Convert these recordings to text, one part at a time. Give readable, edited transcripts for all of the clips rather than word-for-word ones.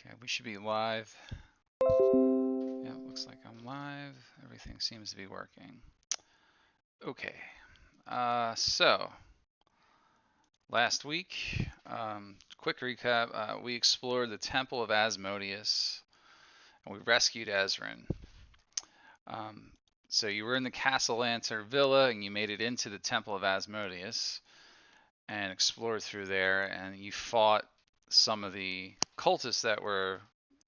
Okay, we should be live. Yeah, looks like I'm live. Everything seems to be working. Okay, so last week, quick recap, we explored the Temple of Asmodeus and we rescued Ezran. Um, so you were in the Castle Lancer Villa and you made it into the Temple of Asmodeus and explored through there, and you fought some of the cultists that were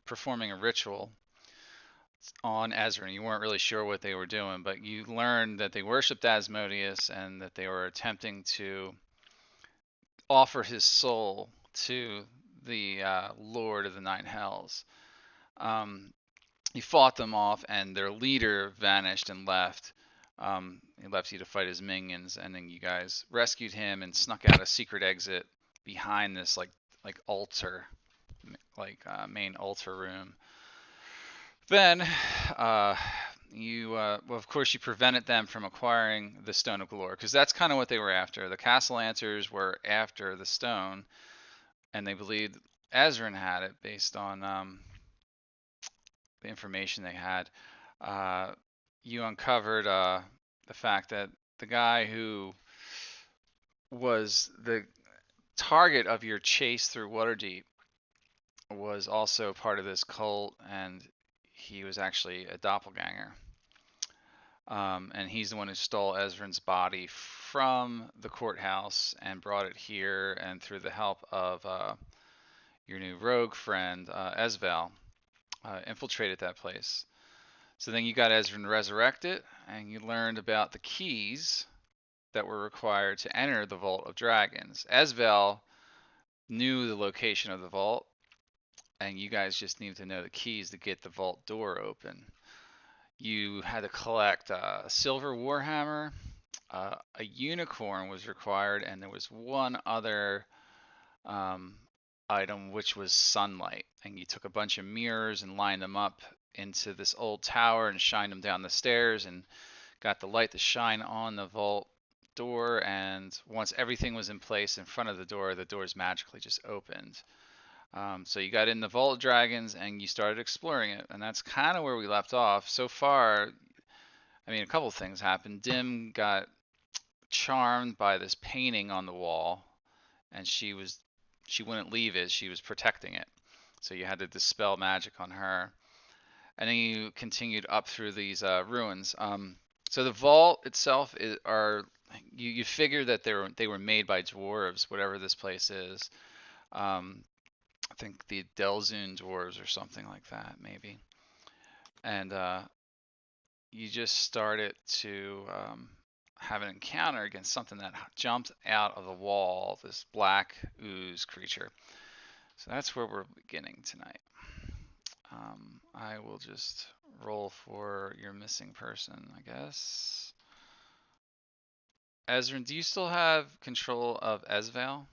performing a ritual on Ezran. You weren't really sure what they were doing, but you learned that they worshipped Asmodeus and that they were attempting to offer his soul to the Lord of the Nine Hells. You fought them off, and their leader vanished and left. He left you to fight his minions, and then you guys rescued him and snuck out a secret exit behind this like altar, main altar room. Then well, of course, you prevented them from acquiring the Stone of Galore, because that's kind of what they were after. The Castle Answers were after the stone, and they believed Ezran had it based on the information they had. You uncovered the fact that the guy who was the target of your chase through Waterdeep was also part of this cult, and he was actually a doppelganger. And he's the one who stole Ezran's body from the courthouse and brought it here, and through the help of your new rogue friend, Esvel, infiltrated that place. So then you got Ezran resurrected, and you learned about the keys that were required to enter the Vault of Dragons. Esvel knew the location of the vault, and you guys just needed to know the keys to get the vault door open. You had to collect a silver warhammer, a unicorn was required, and there was one other item, which was sunlight. And you took a bunch of mirrors and lined them up into this old tower and shined them down the stairs and got the light to shine on the vault door. And once everything was in place in front of the doors magically just opened. So you got in the Vault of Dragons and you started exploring it, and that's kind of where we left off. So far, I mean, a couple things happened. Dim got charmed by this painting on the wall, and she wouldn't leave it. She was protecting it. So you had to dispel magic on her. And then you continued up through these ruins. So the vault itself you figure that they were made by dwarves, whatever this place is. I think the Delzoon dwarves or something like that, maybe. And you just started to have an encounter against something that jumped out of the wall, this black ooze creature. So that's where we're beginning tonight. I will just roll for your missing person, I guess. Ezran, do you still have control of Esvel?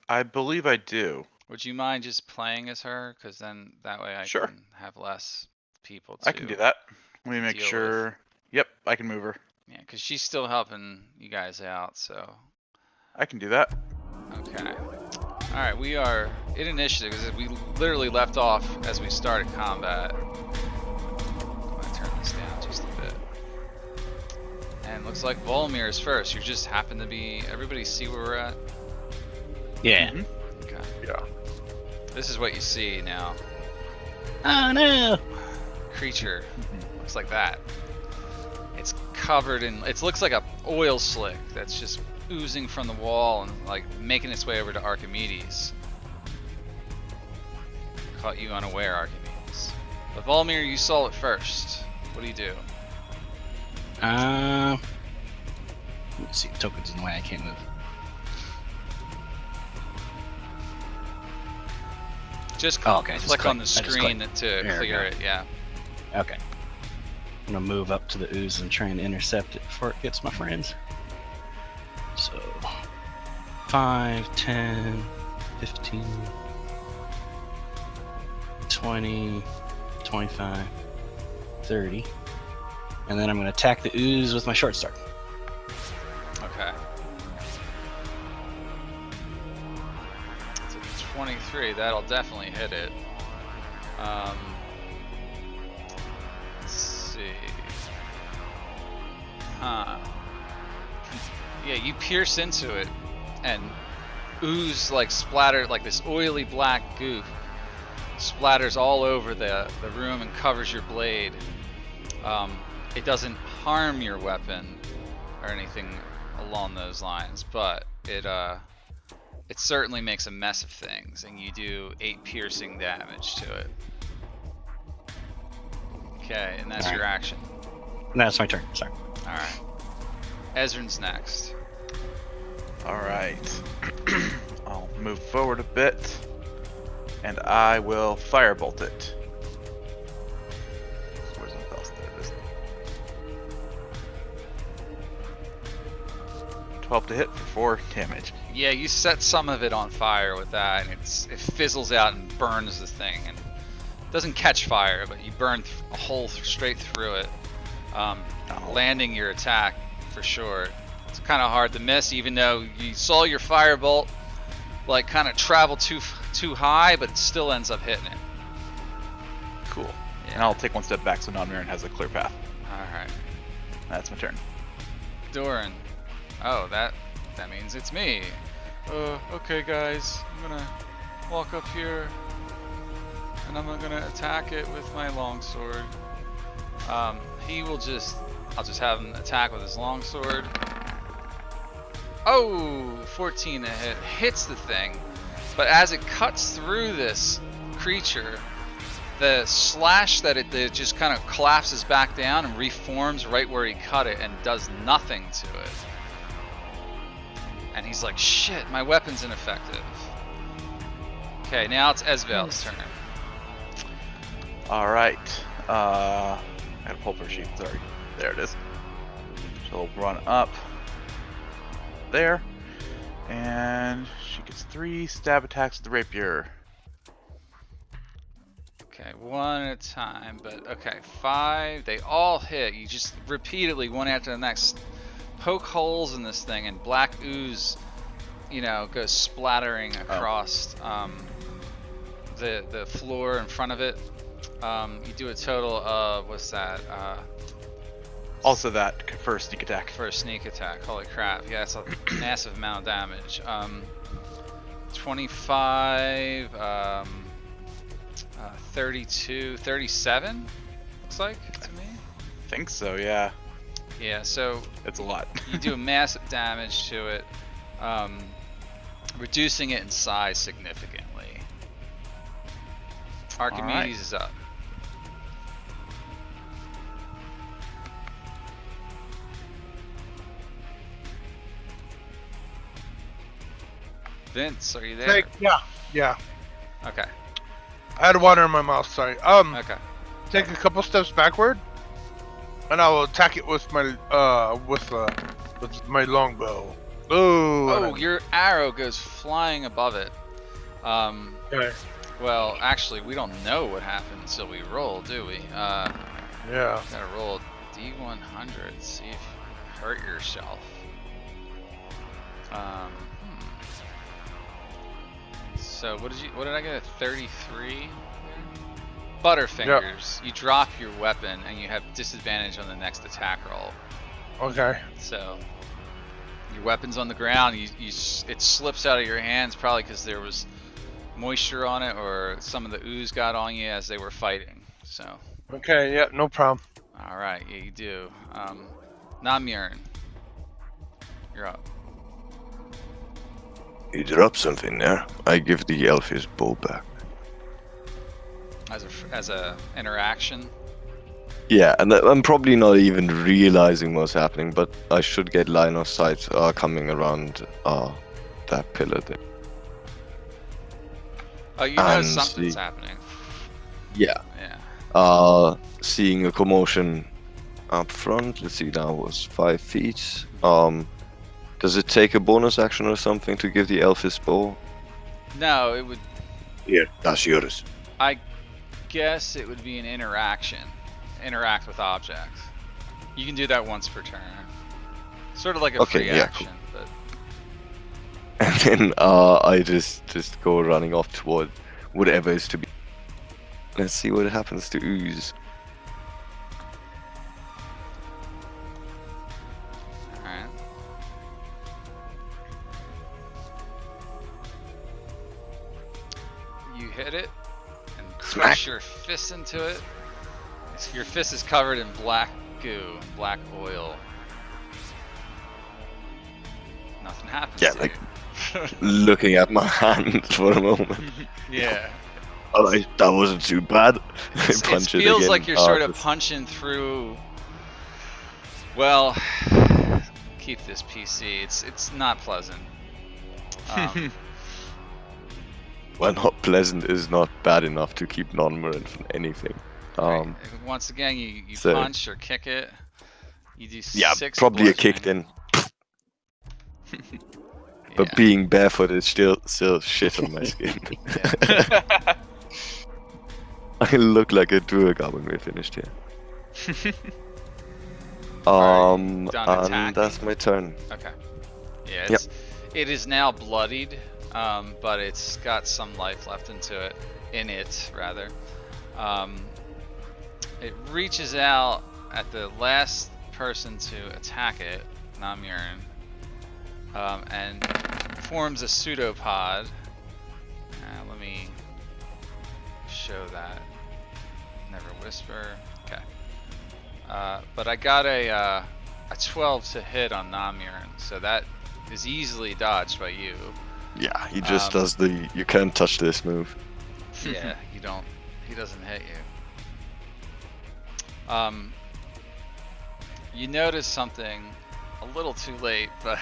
I believe I do. Would you mind just playing as her? Because then that way I Sure. can have less people to I can do that. Let me make deal sure. with. Yep, I can move her. Yeah, because she's still helping you guys out, so. I can do that. Okay. Alright, we are in initiative because we literally left off as we started combat. I'm gonna turn this down just a bit. And looks like Volmir is first. You just happen to be. Everybody see where we're at? Yeah. Mm-hmm. Okay. Yeah. This is what you see now. Oh no! Creature. Looks like that. It's covered in. It looks like a oil slick that's just oozing from the wall and like making its way over to Archimedes. Caught you unaware, Archimedes. But Volmir, you saw it first. What do you do? Let's see. Tokens in the way. I can't move. Just okay, click on the screen to there clear it. Yeah. Okay. I'm gonna move up to the ooze and try and intercept it before it gets my friends. So 5, 10, 15, 20, 25, 30. And then I'm gonna attack the ooze with my short sword. Okay. It's a 23. That'll definitely hit it. Let's see. Huh. Yeah, you pierce into it, and ooze like splatter, like this oily black goo splatters all over the room and covers your blade. It doesn't harm your weapon or anything along those lines, but it certainly makes a mess of things, and you do 8 piercing damage to it. Okay, and that's your action. No, it's my turn. Sorry. Alright. Ezrin's next. Alright. I'll move forward a bit. And I will firebolt it. Where's my else? There it is. 12 to hit for 4 damage. Yeah, you set some of it on fire with that, and it fizzles out and burns the thing. And it doesn't catch fire, but you burn a hole straight through it, landing your attack for sure. It's kind of hard to miss, even though you saw your firebolt like kind of travel too high, but it still ends up hitting it. Cool. Yeah. And I'll take one step back so Non-Mirren has a clear path. Alright. That's my turn. Doran. Oh, that means it's me. Okay guys, I'm gonna walk up here and I'm gonna attack it with my longsword. I'll just have him attack with his longsword. Oh, 14 to hit. Hits the thing. But as it cuts through this creature, the slash that it just kind of collapses back down and reforms right where he cut it and does nothing to it. And he's like, shit, my weapon's ineffective. Okay, now it's Esvel's turn. Alright. I gotta pull up her sheet, sorry. There it is. She'll run up there. And she gets 3 stab attacks with the rapier. Okay, one at a time, but okay, 5. They all hit. You just repeatedly, one after the next, poke holes in this thing, and black ooze, goes splattering across the floor in front of it. You do a total of, what's that? Also that for a sneak attack. For a sneak attack, holy crap. Yeah, that's a massive amount of damage. 25, 32, 37, looks like to me. I think so, yeah. Yeah, so It's a lot. you do massive damage to it, reducing it in size significantly. Archimedes is up. Vince, are you there? Yeah. Okay. I had water in my mouth. Sorry. Okay. Take a couple steps backward, and I will attack it with my with my longbow. Ooh. Oh, your arrow goes flying above it. Okay. Well, actually, we don't know what happened until we roll, do we? Yeah. Gotta roll a D100. See if you hurt yourself. So what did I get? A 33? Butterfingers. You drop your weapon and you have disadvantage on the next attack roll. Okay. So your weapon's on the ground. It slips out of your hands, probably because there was moisture on it, or some of the ooze got on you as they were fighting. So. Okay. Yeah. No problem. All right. Yeah, you do. Non-Mirren, you're up. You drop something there. I give the elf his bow back. As a interaction. Yeah, and I'm probably not even realizing what's happening, but I should get line of sight coming around that pillar there. Oh, you know And something's the- happening. Yeah. Yeah. Seeing a commotion up front. Let's see, that was 5 feet. Does it take a bonus action or something to give the elf his bow? No, it would. Here, that's yours. I guess it would be an interaction. Interact with objects. You can do that once per turn. Sort of like a Okay, free yeah, action, but And then I just go running off toward whatever is to be. Let's see what happens to Ooze. Alright. You hit it and crush your fist into it. Your fist is covered in black goo, black oil. Nothing happens Yeah, to like you. looking at my hand for a moment. Yeah. Alright, that wasn't too bad. I It punch it feels again. like you're sort of just- punching through. Well, keep this PC. It's not pleasant. Well, not pleasant is not bad enough to keep non-Marine from anything. Right. Once again, you so- punch or kick it. You do Yeah, 6 probably a kick bludgeoning. then. But Yeah. being barefoot is still shit on my skin. Yeah. I look like a Durga when we're finished here. Are you done And attacking? that's my turn. Okay. Yeah, it is now bloodied, but it's got some life left in it rather. It reaches out at the last person to attack it, Namurin, and forms a pseudopod. Let me show that. Never whisper. Okay. But I got a 12 to hit on Namurin, so that is easily dodged by you. Yeah, he just does the you can't touch this move. Yeah, he doesn't hit you. You notice something a little too late, but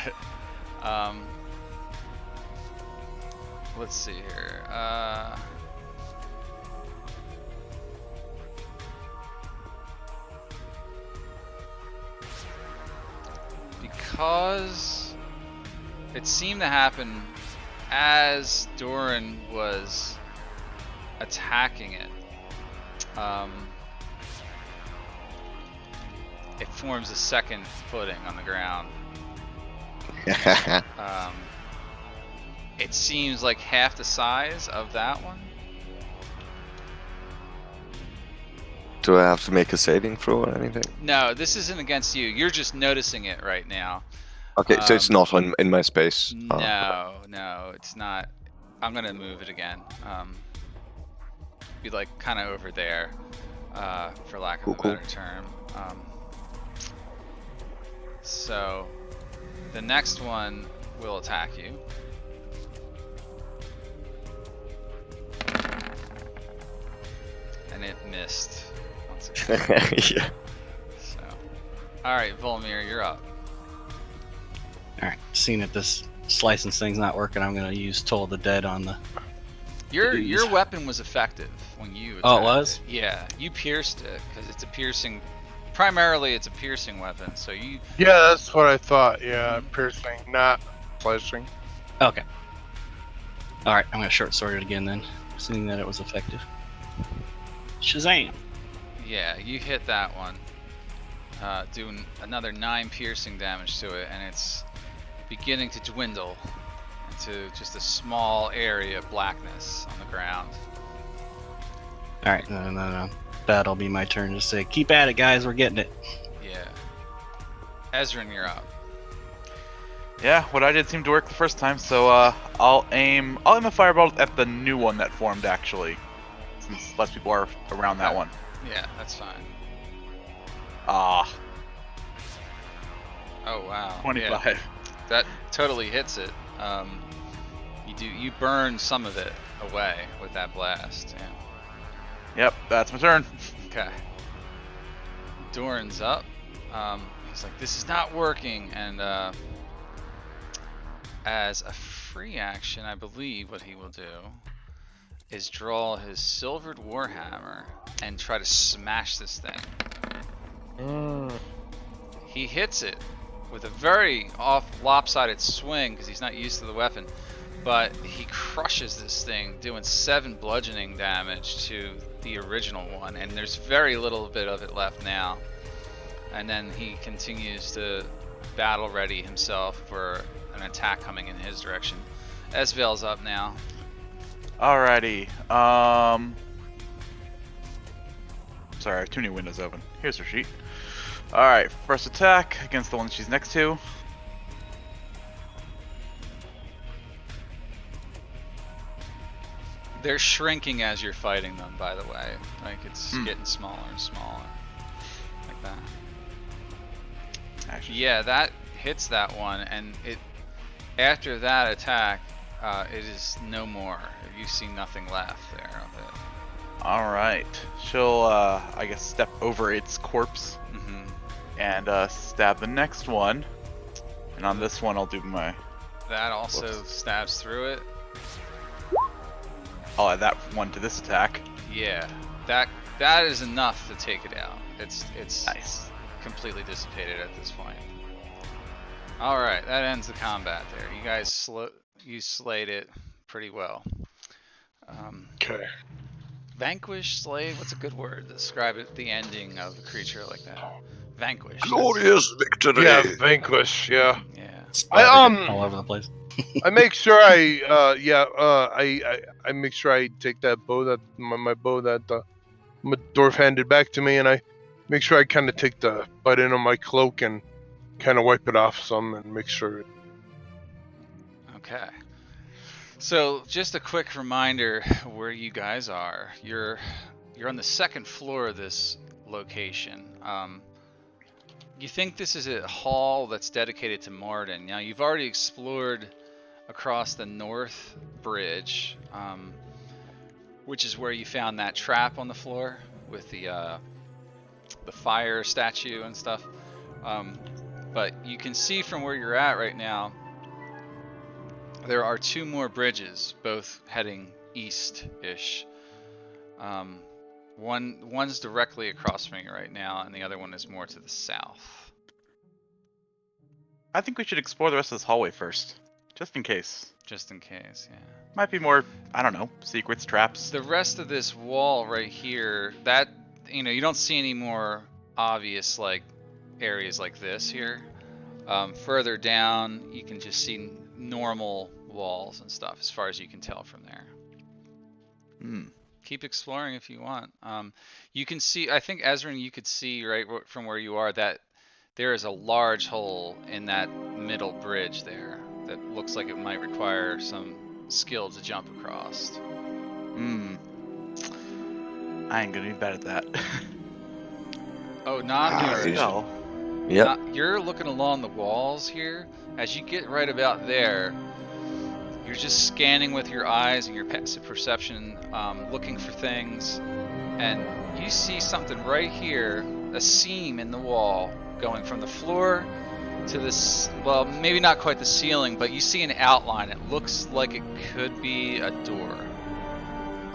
let's see here. Because it seemed to happen as Doran was attacking it. It forms a second footing on the ground. It seems like half the size of that one. Do I have to make a saving throw or anything? No, this isn't against you. You're just noticing it right now. Okay, so it's not in my space. No, it's not. I'm gonna move it again. Be like kind of over there, for lack of a better term. So the next one will attack you. And it missed once again. Yeah. So, all right, Volmir, you're up. Alright, seeing that this slicing thing's not working, I'm gonna use Toll of the Dead on the... Your weapon was effective when you attacked Oh, it was? Yeah, you pierced it because it's a piercing. Primarily, it's a piercing weapon. So you. Yeah, that's what I thought. Yeah, piercing, not slicing. Okay. Alright, I'm gonna short sword it again then, seeing that it was effective. Shazam! Yeah, you hit that one, doing another 9 piercing damage to it, and it's beginning to dwindle into just a small area of blackness on the ground. Alright, no. That'll be my turn to say, keep at it, guys, we're getting it. Yeah. Ezrin, you're up. Yeah, what I did seemed to work the first time, so I'll aim a fireball at the new one that formed actually, since less people are around that one. Yeah, that's fine. Ah, Oh wow. 25. Yeah, that totally hits it. You burn some of it away with that blast. Yeah. Yep, that's my turn. Okay. Doran's up. He's like, this is not working, and as a free action, I believe what he will do is draw his silvered warhammer and try to smash this thing. He hits it with a very lopsided swing because he's not used to the weapon, but he crushes this thing, doing 7 bludgeoning damage to the original one, and there's very little bit of it left now. And then he continues to battle ready himself for an attack coming in his direction. Esvel's up now. Alrighty. sorry, I have too many windows open. Here's her sheet. Alright, first attack against the one she's next to. They're shrinking as you're fighting them, by the way. Like, it's getting smaller and smaller. Like that. Actually, Yeah, that hits that one, and after that attack, it is no more. You see nothing left there of it. alright. She'll, I guess, step over its corpse and stab the next one. And on this one, I'll do my... That also stabs through it. I'll add that one to this attack. Yeah, that is enough to take it out. It's Nice. completely dissipated at this point. All right, that ends the combat there. You guys slayed it pretty well. Okay. Vanquish, slayed. What's a good word to describe it? The ending of a creature like that. Vanquish. Glorious victory! Yeah, vanquish. Yeah. Yeah. Splattered all over the place. I make sure I make sure I take that bow that my bow that my dwarf handed back to me, and I make sure I kind of take the butt in on my cloak and kind of wipe it off some and make sure. Okay. So just a quick reminder where you guys are. You're on the second floor of this location. You think this is a hall that's dedicated to Martin. Now you've already explored across the north bridge, which is where you found that trap on the floor with the fire statue and stuff. But you can see from where you're at right now, there are two more bridges, both heading east-ish. One's directly across from you right now, and the other one is more to the south. I think we should explore the rest of this hallway first. Just in case. Just in case, yeah. Might be more, I don't know, secrets, traps. The rest of this wall right here, that, you don't see any more obvious, like, areas like this here. Further down, you can just see normal walls and stuff, as far as you can tell from there. Keep exploring if you want. You can see, I think, Ezrin, you could see right from where you are that there is a large hole in that middle bridge there that looks like it might require some skill to jump across. I ain't gonna be bad at that. Oh, not No. Yeah. You're looking along the walls here. As you get right about there, you're just scanning with your eyes and your passive perception, looking for things, and you see something right here, a seam in the wall going from the floor to this, well, maybe not quite the ceiling, but you see an outline. It looks like it could be a door.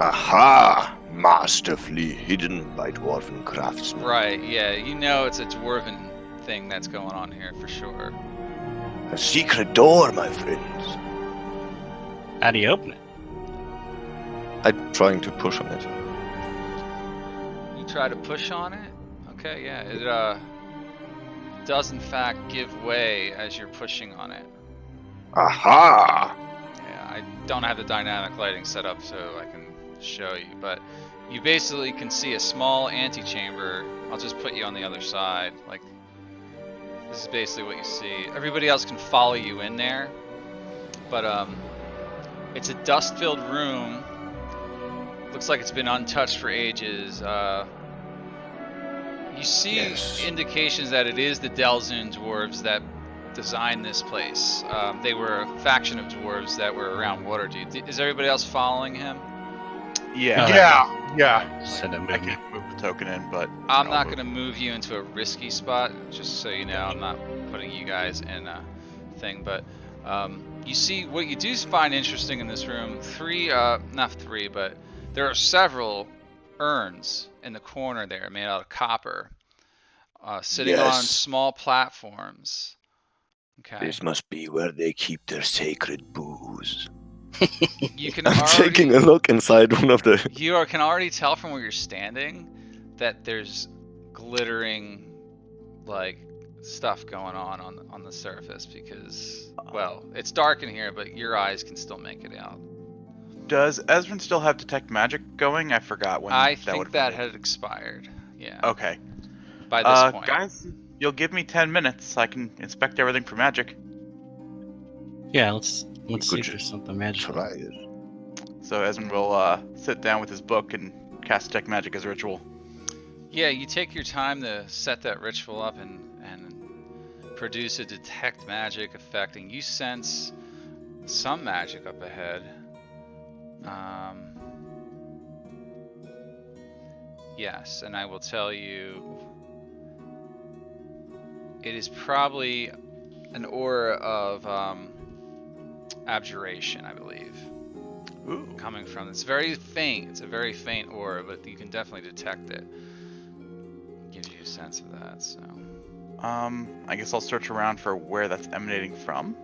Aha! Masterfully hidden by dwarven craftsmen. Right, yeah, it's a dwarven thing that's going on here for sure. A secret door, my friends. How do you open it? I'm trying to push on it. You try to push on it? Okay, yeah, it does in fact give way as you're pushing on it. Aha! Yeah, I don't have the dynamic lighting set up so I can show you, but you basically can see a small antechamber. I'll just put you on the other side. Like, this is basically what you see. Everybody else can follow you in there, but it's a dust-filled room. Looks like it's been untouched for ages. You see indications that it is the Delzoon dwarves that designed this place. They were a faction of dwarves that were around Waterdeep. Is everybody else following him? Yeah. Yeah. Send him I moving. can move the token in, but I'm not going to move you into a risky spot, just so you know. I'm not putting you guys in a thing, but you see what you do find interesting in this room. Not three, but there are several urns in the corner there made out of copper, sitting on small platforms. Okay. This must be where they keep their sacred booze. You can I'm already, taking a look inside one of the... can already tell from where you're standing that there's glittering, like, stuff going on the surface because, well, it's dark in here, but your eyes can still make it out. does Ezrin still have detect magic going? I forgot when I that think would that had expired. Yeah. Okay. By this point. Guys, you'll give me 10 minutes so I can inspect everything for magic. Yeah, let's could see if there's something magical. Try it. So Esmond will sit down with his book and cast Detect Magic as a ritual. Yeah, you take your time to set that ritual up and produce a detect magic effect, and you sense some magic up ahead. Yes, and I will tell you, it is probably an aura of abjuration, I believe. Ooh. Coming from, it's very faint. It's a very faint aura, but you can definitely detect it. Gives you a sense of that. So. I guess I'll search around for where that's emanating from.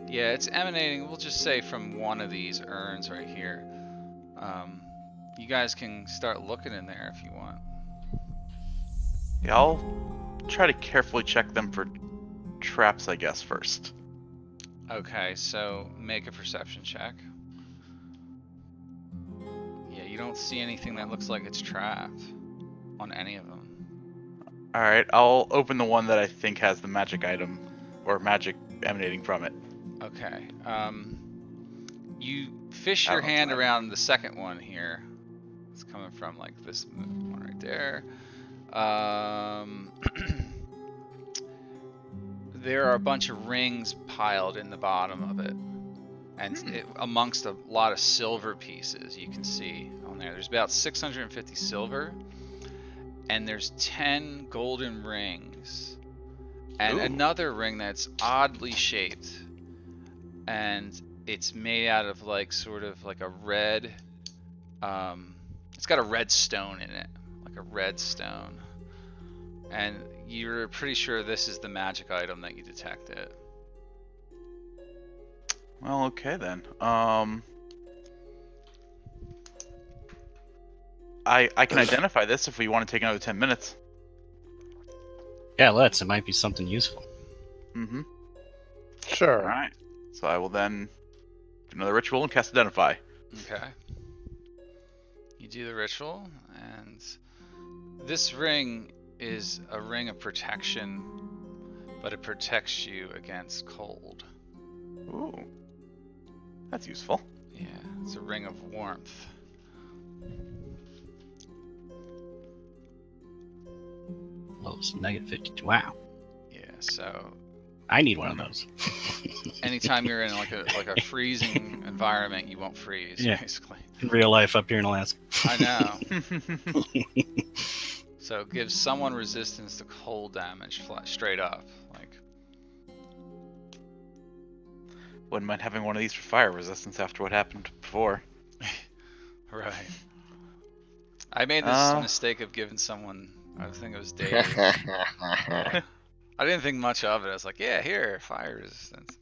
Yeah, it's emanating. We'll just say from one of these urns right here. You guys can start looking in there if you want. Yeah, I'll try to carefully check them for traps, I guess, first. Okay, so make a perception check. Yeah, you don't see anything that looks like it's trapped on any of them. Alright, I'll open the one that I think has the magic item, or magic emanating from it. Okay. You fish I your don't know, hand it's around the second one here. It's coming from like this one right there. There are a bunch of rings piled in the bottom of it. And amongst a lot of silver pieces, you can see on there. There's about 650 silver. And there's 10 golden rings. And another ring that's oddly shaped. And it's made out of like sort of like a red, it's got a red stone in it, like a red stone, and you're pretty sure this is the magic item that you detected. Well, okay then. I can identify this if we want to take another 10 minutes. Yeah, let's. It might be something useful. Mm-hmm. Sure. Alright. So I will then do another ritual and cast Identify. Okay. You do the ritual, and this ring is a ring of protection, but it protects you against cold. Ooh. That's useful. Yeah, it's a ring of warmth. Oh, it's -52. Wow. Yeah, so I need one of those. anytime you're in like a freezing environment, you won't freeze, Yeah. basically. In real life up here in Alaska. I know. So it gives someone resistance to cold damage straight up. Like, Wouldn't mind having one of these for fire resistance after what happened before. right. I made this mistake of giving someone, I think it was Dave. I didn't think much of it. I was like, yeah, here, fire resistance.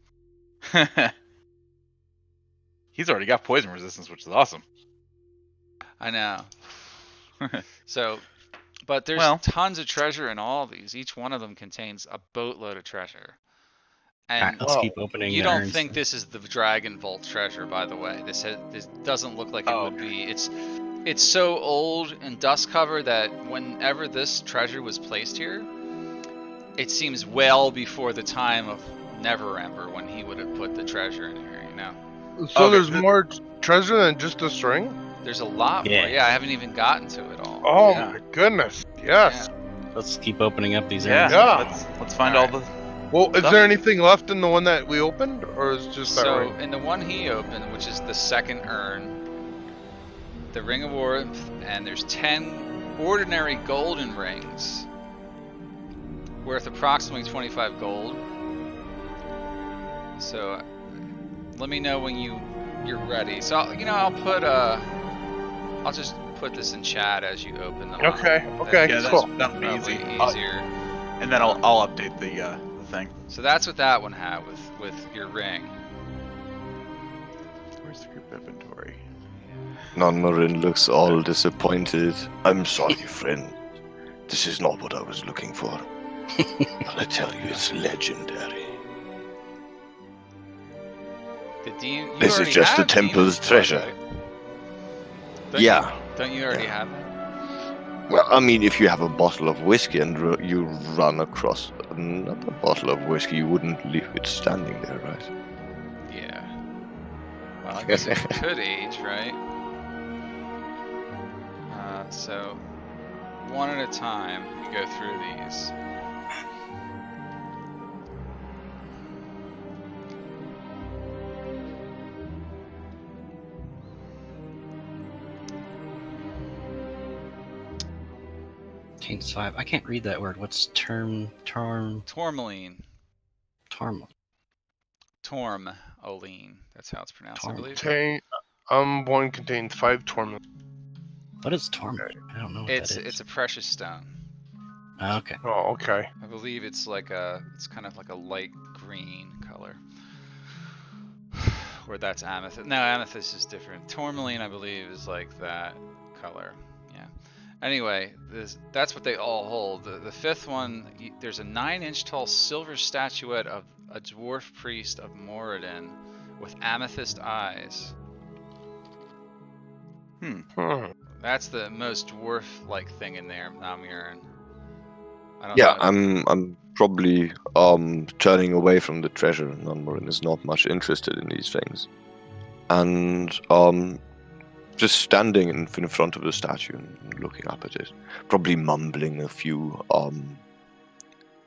He's already got poison resistance, which is awesome. I know. So, but there's Well. tons of treasure in all of these. Each one of them contains a boatload of treasure. And Alright, let's keep opening you the don't urns think then. this is the Dragon Vault treasure, by the way. This doesn't look like it would be. It's so old and dust covered that whenever this treasure was placed here, it seems well before the time of Neverember when he would have put the treasure in here, you know? So Okay, there's more treasure than just a string? There's a lot Yeah. more. Yeah, I haven't even gotten to it all. Oh Yeah. my goodness. Yes. Let's keep opening up these Yeah. urns. Yeah. Let's find all the. Well, is Stuff. there anything left in the one that we opened, or is it just that So, ring? in the one he opened, which is the second urn, the Ring of Warmth, and there's 10 ordinary golden rings worth approximately 25 gold. So, let me know when you're ready. So, I'll just put this in chat as you open them. Okay, up. okay, That's cool. That'll be probably easy. easier. And then I'll update the thing. So that's what that one had with your ring. Where's the group inventory? Non-Marin looks all disappointed. I'm sorry, friend. This is not what I was looking for. But I tell you, it's legendary. This is just the temple's treasure. Don't Yeah. don't you already have it? Well, I mean, if you have a bottle of whiskey and you run across another bottle of whiskey, you wouldn't leave it standing there, right? Yeah. Well, I guess it could age, right? So, one at a time, we go through these. King's 5. I can't read that word. What's Tourmaline. Tourmaline? Tourmaline. That's how it's pronounced, I believe. One contains 5 tourmaline. What is tourmaline? I don't know what that is. It's a precious stone. Oh, okay. Oh, okay. I believe it's kind of like a light green color. Where that's amethyst. No, amethyst is different. Tourmaline, I believe, is like that color. Yeah. Anyway, that's what they all hold. The fifth one, there's a 9-inch tall silver statuette of a dwarf priest of Moradin with amethyst eyes. That's the most dwarf-like thing in there, Namurin. I don't Yeah, know. I'm probably turning away from the treasure. Nonmorin is not much interested in these things, and just standing in front of the statue and looking up at it, probably mumbling a few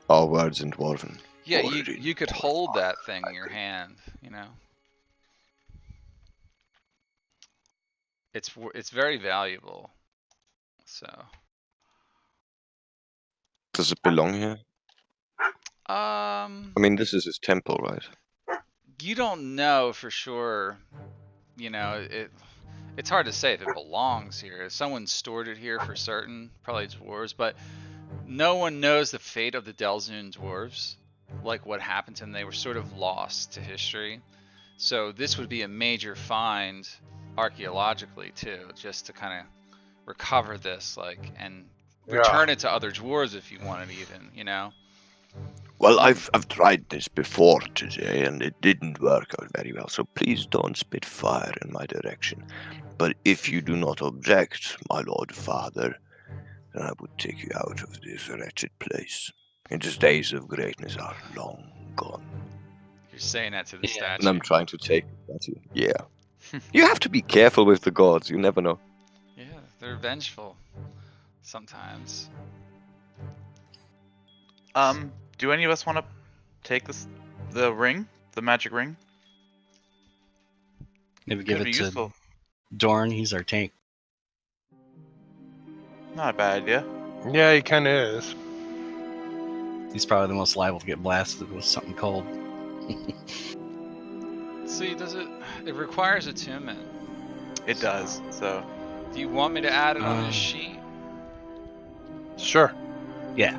words in Dwarven. Yeah, you could hold that thing in your hand, you know. It's very valuable. So. Does it belong here? I mean, this is his temple, right? You don't know for sure. You know, it's hard to say if it belongs here. Someone stored it here for certain, probably dwarves, but no one knows the fate of the Delzoon dwarves, like what happened to them. They were sort of lost to history. So this would be a major find archaeologically too, just to kind of recover this, like, and return it to other dwarves if you wanted, even, you know. Well, I've tried this before today, and it didn't work out very well. So please don't spit fire in my direction. But if you do not object, my lord father, then I would take you out of this wretched place. Its days of greatness are long gone. You're saying that to the statue. And I'm trying to take the statue. Yeah. You have to be careful with the gods. You never know. Yeah, they're vengeful sometimes. Do any of us want to take the ring, the magic ring? Maybe give Could it be to useful. Dorn. He's our tank. Not a bad idea. Yeah, he kind of is. He's probably the most liable to get blasted with something cold. See, it requires attunement. It does. So. Do you want me to add it on his sheet? Sure. Yeah.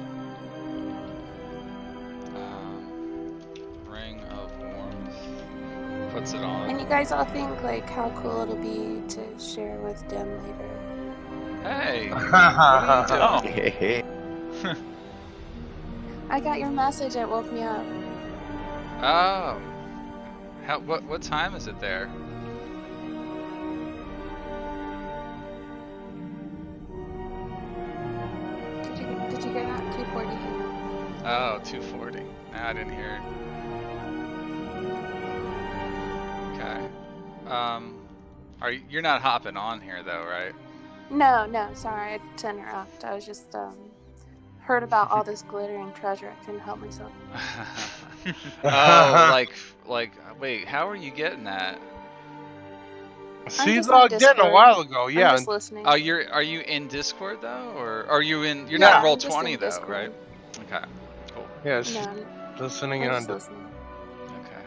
Ring of Warmth. Puts it on. And you guys all think like how cool it'll be to share with Dim later. Hey, what are you doing? Hey. I got your message. It woke me up. Oh, what time is it there? Did you hear that? 2:40. Oh, 2:40. No, I didn't hear it. Okay. You're not hopping on here though, right? No. Sorry to interrupt. I was just heard about all this glittering treasure. I couldn't help myself. Oh, wait, how are you getting that? She just on logged in a Discord. while ago. I'm Yeah. just listening. Oh, are you in Discord though, or are you in? You're Yeah. not Roll I'm just 20 in though, Discord. right? Okay. Cool. Yeah. She's No, listening in I'm on just listening. Okay.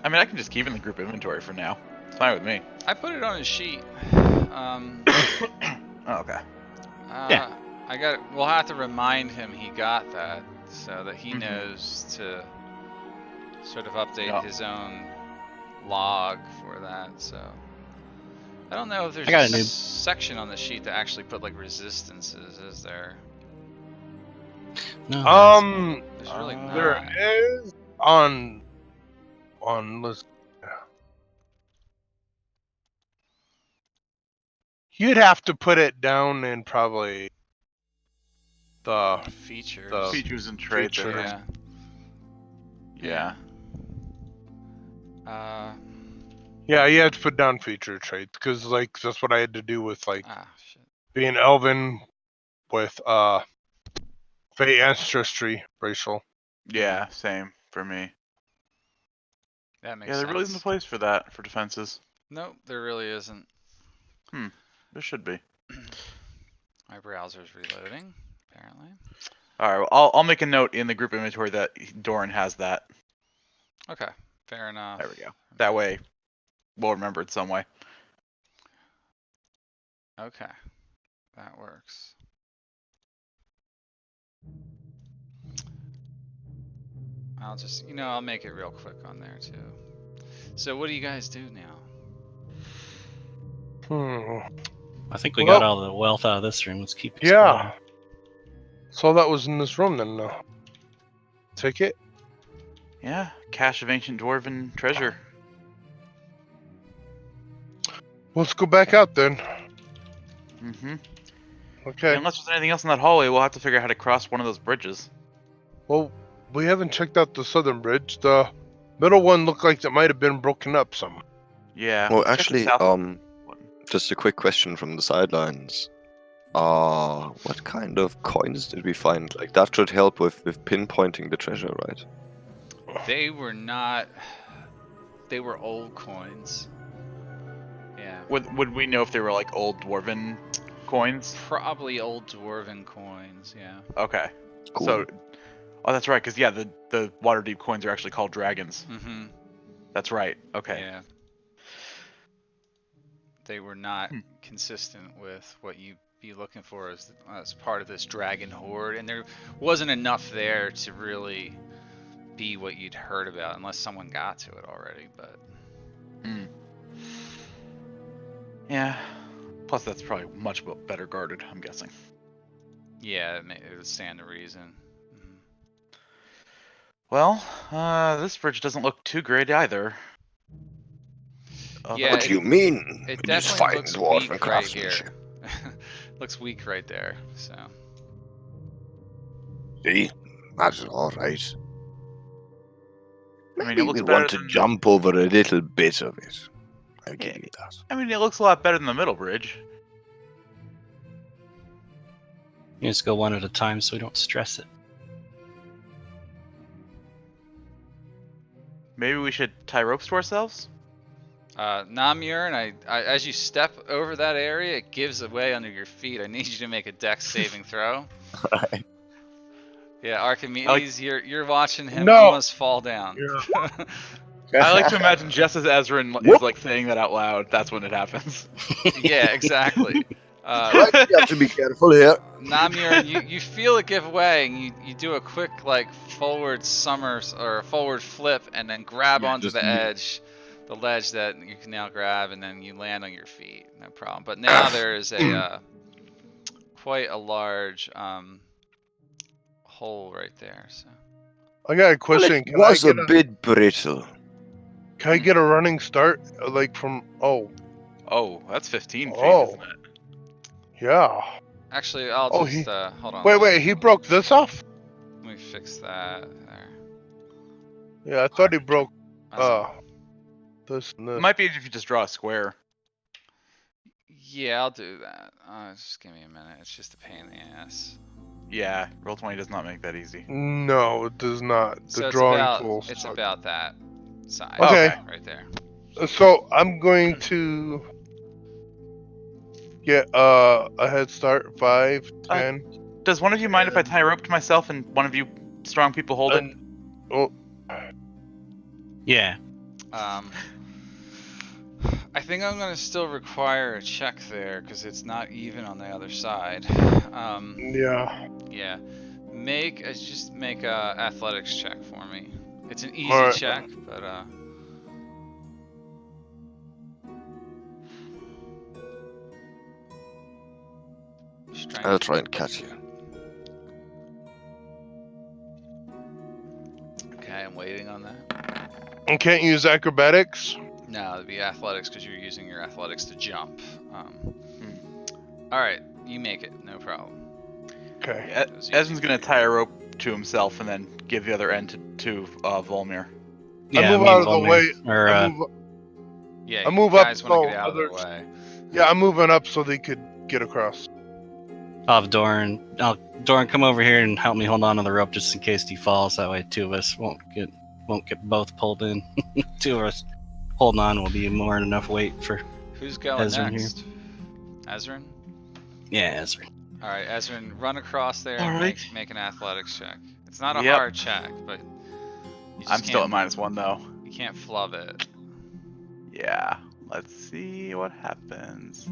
I mean, I can just keep it in the group inventory for now. It's fine with me. I put it on his sheet. Oh, okay. Yeah. We'll have to remind him he got that, so that he Mhm. knows to sort of update Yeah. his own log for that. So I don't know if there's I got a a new- section on the sheet that actually put like resistances. Is there? No. There's really not. there is on list. You'd have to put it down in probably the Features. Features and traits. I feature. think. Yeah. Yeah. Yeah, you have to put down feature traits because like that's what I had to do with like Shit. being Elven with Fey ancestry racial. Yeah. Same for me. That makes Yeah, there sense. really isn't a place for that for defenses. Nope, there really isn't. There should be. My browser's reloading, apparently. All right. Well, I'll make a note in the group inventory that Doran has that. Okay, fair enough. There we go. That way, we'll remember it some way. Okay, that works. I'll just, I'll make it real quick on there too. So what do you guys do now? I think we Well- got all the wealth out of this room. Let's keep Yeah. exploring. So that was in this room then. Take it. Yeah. Cache of ancient dwarven treasure. Let's go back out then. Mm-hmm. Okay. Unless there's anything else in that hallway, we'll have to figure out how to cross one of those bridges. Well, we haven't checked out the southern bridge. The middle one looked like it might have been broken up some. Yeah. Well, let's check the actually, south one. just a quick question from the sidelines. What kind of coins did we find? Like that should help with pinpointing the treasure, right? They were not. They were old coins. Yeah. Would we know if they were like old dwarven coins? Probably old dwarven coins. Yeah. Okay. Cool. So, that's right. Because yeah, the Waterdeep coins are actually called dragons. Mm-hmm. That's right. Okay. Yeah. They were not consistent with what you'd be looking for as part of this dragon horde, and there wasn't enough there to really be what you'd heard about, unless someone got to it already. But Yeah. Plus, that's probably much better guarded. I'm guessing. yeah, it would stand to reason. Mhm. Well, this bridge doesn't look too great either. Yeah, What do you mean? It It is definitely fine looks dwarven weak right here. craftsmanship. Looks weak right there. So See? That's all right. I mean, it Maybe looks we better want to than- jump over a little bit of it. I'll give you that. I mean, it looks a lot better than the middle bridge. You just go one at a time so we don't stress it. Maybe we should tie ropes to ourselves? Namur, and I, as you step over that area, it gives away under your feet. I need you to make a dex saving throw. Right. Yeah, Archimedes, you're watching him No. almost fall down. I like to imagine just as Ezrin is like saying that out loud, that's when it happens. Yeah, exactly. Right, you have to be careful here. Namur, you feel it give away, and you do a quick like forward or forward flip, and then grab Yeah, onto just the edge, the ledge that you can now grab, and then you land on your feet, no problem. But now there is a quite a large hole right there. So I got a Well, question. it was a bit brittle. Can I get a running start? Like from Oh, that's 15 feet, Oh. isn't it? yeah. actually, I'll Oh, just hold on. Wait, he broke this off? Let me fix that there. Yeah, I thought he broke Um, this and It this. might be if you just draw a square. yeah, I'll do that. Just give me a minute. It's just a pain in the ass. Yeah, Roll20 does not make that easy. No, it does not. The So drawing tools. it's suck. about that size. Okay. Right there. So I'm going to get a head start. 5, 10. Does one of you mind if I tie a rope to myself and one of you strong people hold it? Oh, Yeah. I think I'm gonna still require a check there because it's not even on the other side. yeah. Yeah. Just make a athletics check for me. It's an easy Alright. check, but strength. I'll try and catch you. Okay, I'm waiting on that. And can't use acrobatics. No, it'd be athletics because you're using your athletics to jump. Hmm. All right, you make it, no problem. Okay. Yeah, It was easy Esmond's for gonna you. tie a rope to himself and then give the other end to Volmir. Yeah, move me out and of the Volmir way. Or, Yeah, I you move up guys want to so get out others. of the way. Yeah, I'm moving up so they could get across. I'll have Doran. Doran, come over here and help me hold on to the rope just in case he falls. That way, two of us won't get both pulled in. Two of us holding on will be more than enough weight for. Who's going Ezrin here. next? Ezrin? Yeah, Ezra. All right, Ezrin, run across there and All right. make an athletics check. It's not a Yep. hard check, but you just I'm still at can't, -1 though. you can't flub it. Yeah. Let's see what happens.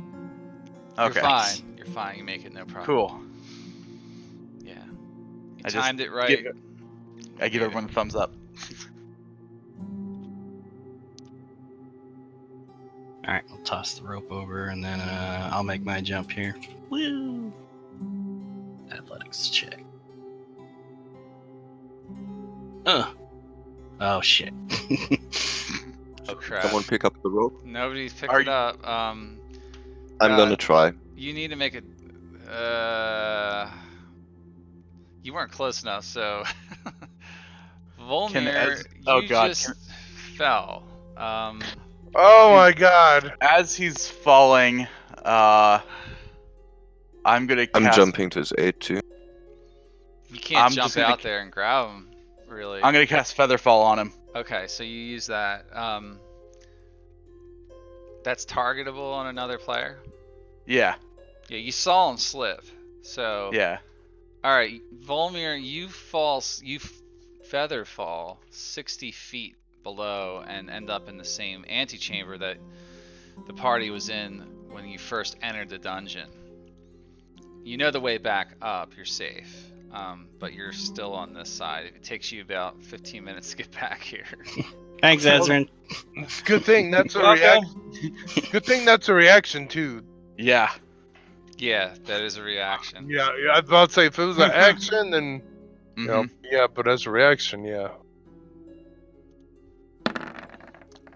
You're Okay. fine. You're fine. You make it, no problem. Cool. Yeah. You I just timed it right. I give Made it. everyone a thumbs up. All right, I'll toss the rope over and then I'll make my jump here. Woo! Athletics check. Oh shit. Oh crap. Someone pick up the rope. Nobody's picked Are it you- up. I'm gonna God, try. you need to make it. You weren't close enough, so. Volmir, oh you God, just fell. Oh my god. As he's falling, I'm gonna I'm cast. jumping to his aid too. You can't I'm jump just gonna out there and grab him, really. I'm gonna cast Featherfall on him. Okay, so you use that. That's targetable on another player. Yeah. Yeah, you saw him slip. So. Yeah. All right, Volmir, you feather fall 60 feet below and end up in the same antechamber that the party was in when you first entered the dungeon. You know the way back up, you're safe, but you're still on this side. It takes you about 15 minutes to get back here. Thanks, Ezrin. Good thing that's a Welcome. reaction. Good thing that's a reaction too. Yeah. Yeah, that is a reaction. Yeah, I was about to say if it was an action, then you know, Mhm. yeah, but as a reaction, yeah.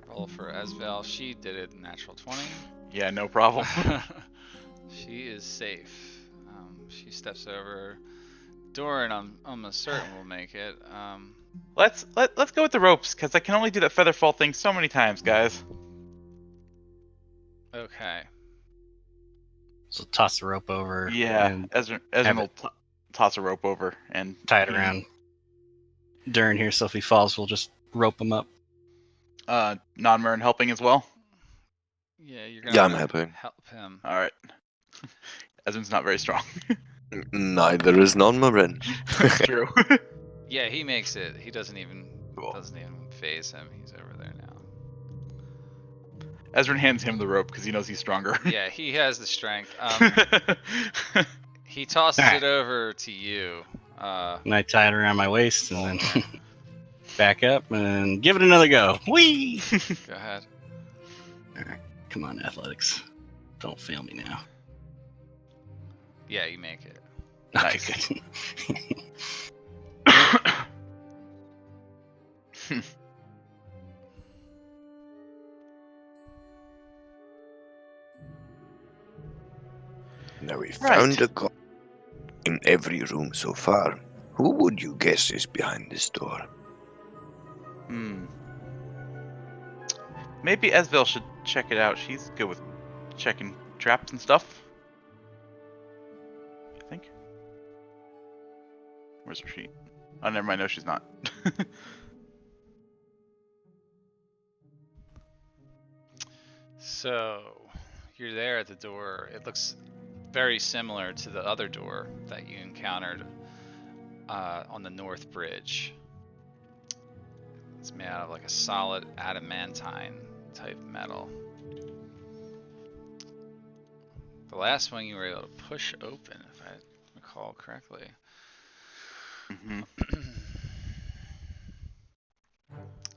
Roll for Esvel. She did it natural 20. Yeah, no problem. She is safe. She steps over. Doran, I'm almost certain will make it. Let's go with the ropes, because I can only do that Featherfall thing so many times, guys. Okay. So toss the rope over. Yeah, And Ezra have will it- toss a rope over and tie it around Durin here, so if he falls, we'll just rope him up. Non-Marin helping as well. Yeah, you're gonna Yeah, I'm wanna happy. help him. All right. Ezrin's not very strong. Neither is non-Marin. That's true. Yeah, he makes it. He doesn't even Cool. phase him. He's over there now. Ezrin hands him the rope because he knows he's stronger. Yeah, he has the strength. He tosses Alright. it over to you. And I tie it around my waist and then Volmir. back up and give it another go. Whee! Go ahead. Come on, athletics. Don't fail me now. Yeah, you make it. Okay, Nice. good. Now we Right. found a cop in every room so far. Who would you guess is behind this door? Maybe Esvel should check it out. She's good with checking traps and stuff. I think. Where's her sheet? Oh, never mind. No, she's not. So, you're there at the door. It looks very similar to the other door that you encountered on the north bridge. It's made out of like a solid adamantine type metal. The last one you were able to push open, if I recall correctly. hmm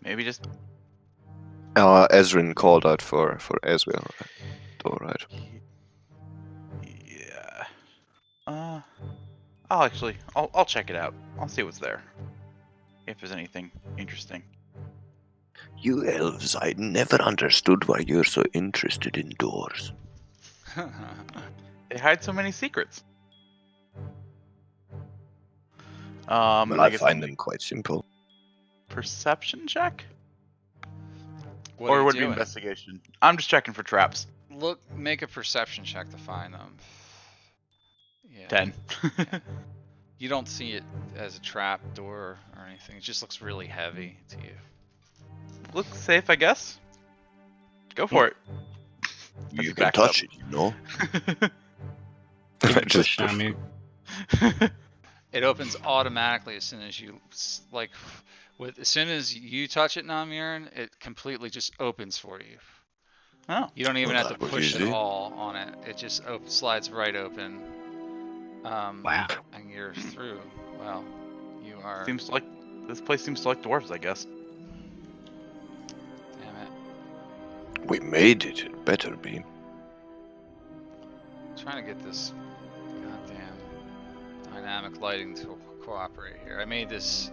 Maybe just Ezrin called out for Ezreal. Door, right? yeah. I'll check it out. I'll see what's there. If there's anything interesting. You elves, I never understood why you're so interested in doors. They hide so many secrets. Well, And I guess find them quite simple. perception check? What Or are you would it be doing? investigation? I'm just checking for traps. Make a perception check to find them. Yeah. 10. You don't see it as a trap door or anything. It just looks really heavy to you. Looks safe, I guess. Go for it. As You he can backs touch up. it, you know? Give it a Just push, Amir. It opens automatically as soon as you as soon as you touch it, Namiran, it completely just opens for you. Oh. You don't even Well, have to that was push at easy. all on it. It just slides right open. Wow. And you're through. Well, you are. Seems like this place seems to like dwarves, I guess. Damn it. We made it. It better be. I'm trying to get this goddamn dynamic lighting to cooperate here. I made this.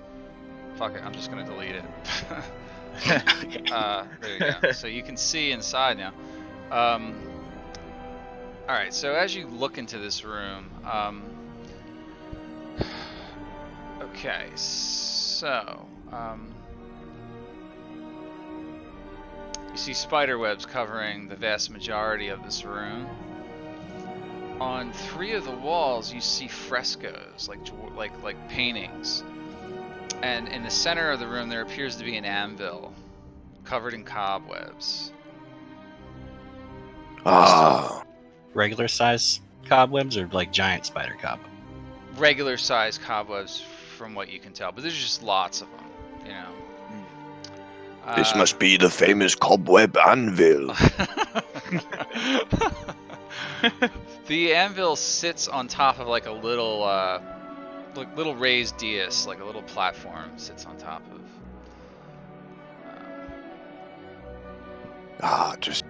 Fuck it. I'm just gonna delete it. There you go. So you can see inside now. Alright, so as you look into this room, okay, so, you see spider webs covering the vast majority of this room. On 3 of the walls, you see frescoes, like paintings. And in the center of the room, there appears to be an anvil covered in cobwebs. Ah, Regular size cobwebs or like giant spider cobwebs? Regular size cobwebs from what you can tell, but there's just lots of them, you know. this must be the famous cobweb anvil. The anvil sits on top of like a little little raised dais, like a little platform sits on top of. Just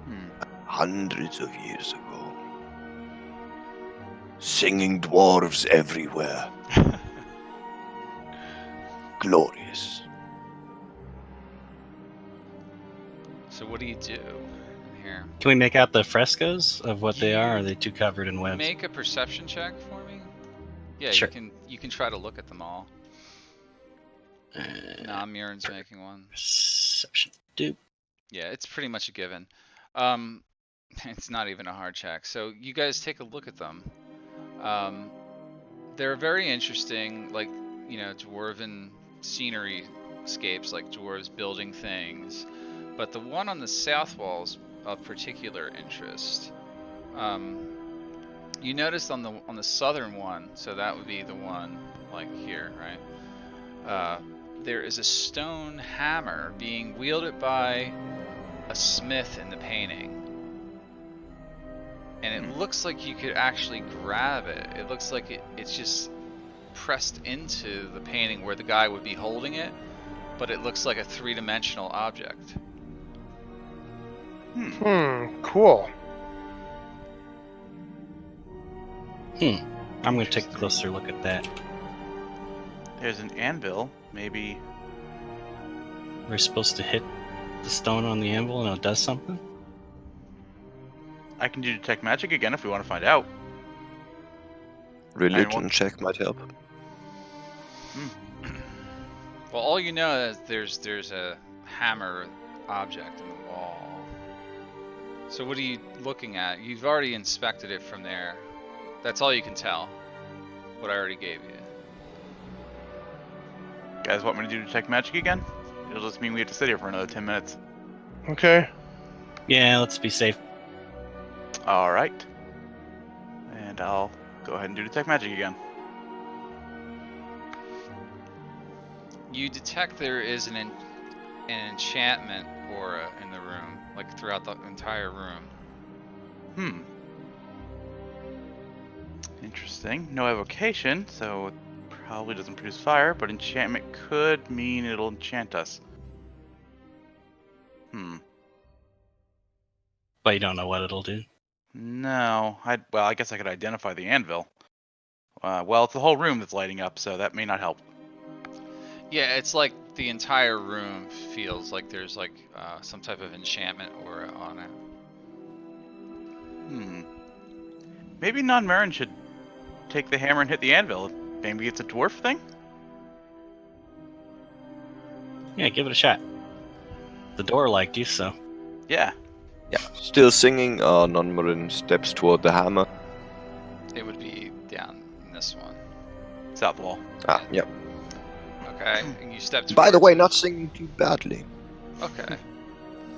Hmm. hundreds of years ago. Singing dwarves everywhere. Glorious. So what do you do here? Can we make out the frescoes of what they are? Or are they too covered in webs? Make a perception check for me. Yeah, Sure. you can try to look at them all. Uh, Namiran's making one. Perception. Dude. Yeah, it's pretty much a given. It's not even a hard check. So you guys take a look at them. They're very interesting, like, you know, dwarven scenery scapes, like dwarves building things. But the one on the south wall's of particular interest. You noticed on the southern one, so that would be the one like here, right? There is a stone hammer being wielded by a smith in the painting. And it looks like you could actually grab it. It looks like it's just pressed into the painting where the guy would be holding it, but it looks like a 3-dimensional object. Cool. I'm going to take a closer look at that. There's an anvil. Maybe. We're supposed to hit the stone on the anvil and it does something? I can do detect magic again if we want to find out. Religion check might help. Well, all you know is there's a hammer object in the wall. So what are you looking at? You've already inspected it from there. That's all you can tell. What I already gave you. Guys want me to do detect magic again? It'll just mean we have to sit here for another 10 minutes. Okay. Yeah, let's be safe. Alright. And I'll go ahead and do detect magic again. You detect there is an enchantment aura in the room, like throughout the entire room. Interesting. No evocation, so it probably doesn't produce fire, but enchantment could mean it'll enchant us. But you don't know what it'll do. No. Well, I guess I could identify the anvil. Well, it's the whole room that's lighting up, so that may not help. Yeah, it's like the entire room feels like there's like some type of enchantment aura on it. Maybe Non-Marin should take the hammer and hit the anvil. Maybe it's a dwarf thing? Yeah, give it a shot. The door liked you, so. Yeah. Yeah. Still singing, Non-Marin steps toward the hammer. It would be down in this one. South wall. Ah, yeah. Okay, and you step towards By the way, it. not singing too badly. Okay.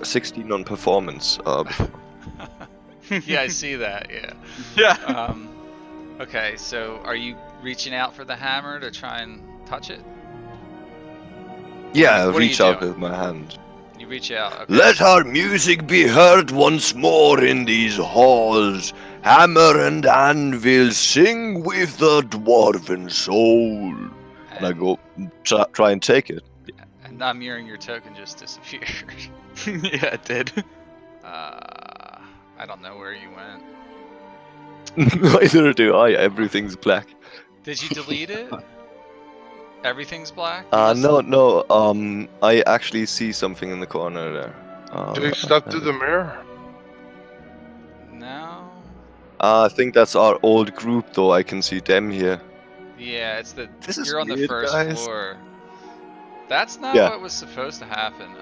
16 on performance. Yeah, I see that, yeah. Yeah. Okay, so are you reaching out for the hammer to try and touch it? Yeah, I What are reach you out doing? with my hand. You reach out, okay. Let our music be heard once more in these halls. Hammer and anvil sing with the dwarven soul. And I go try and take it. And I'm hearing your token just disappeared. Yeah, it did. I don't know where you went. Neither do I. Everything's black. Did you delete it? Everything's black? No. I actually see something in the corner there. Did he stuck to the mirror? No. I think that's our old group, though. I can see them here. Yeah, it's the. This is You're on the weird, first guys. floor. That's not Yeah. what was supposed to happen.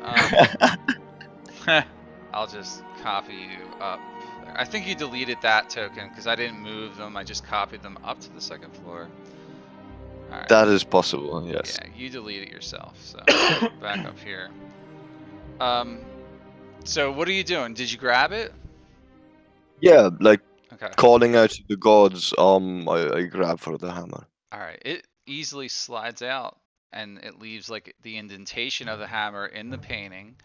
I'll just copy you up. I think you deleted that token because I didn't move them. I just copied them up to the second floor. All right. That is possible, yes. Yeah, you delete it yourself. So back up here. So what are you doing? Did you grab it? Yeah, like Okay. calling out to the gods, I grab for the hammer. All right. It easily slides out and it leaves like the indentation of the hammer in the painting.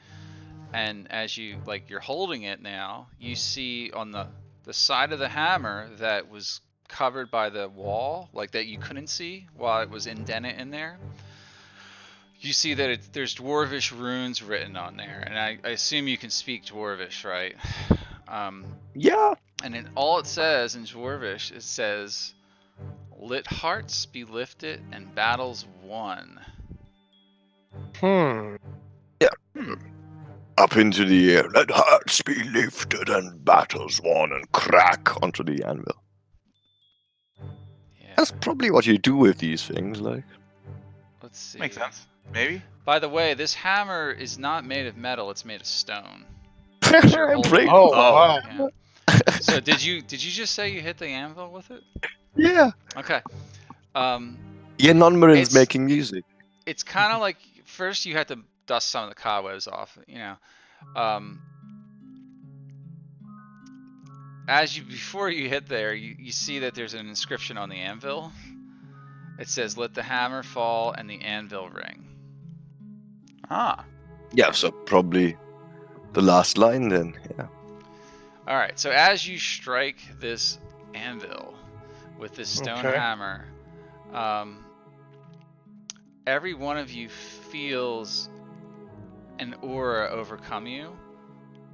And as you're holding it now, you see on the side of the hammer that was covered by the wall, like that you couldn't see while it was indented in there. You see that there's Dwarvish runes written on there, and I assume you can speak Dwarvish, right? Yeah. And all it says in Dwarvish, it says, "Lit hearts be lifted and battles won." Up into the air, let hearts be lifted and battles won, and crack onto the anvil. Yeah. That's probably what you do with these things, like. Let's see. Makes sense. Maybe. By the way, this hammer is not made of metal; it's made of stone. You're holding it. Oh, wow. Yeah. So did you just say you hit the anvil with it? Yeah. Okay. Yeah, Non-Marin's It's- making music. It's kind of like first you had to dust some of the cobwebs off, you know. Before you hit there, you see that there's an inscription on the anvil. It says, "Let the hammer fall and the anvil ring." Ah. Yeah, so probably the last line then, yeah. All right. So as you strike this anvil with this stone Okay. hammer, every one of you feels an aura overcome you.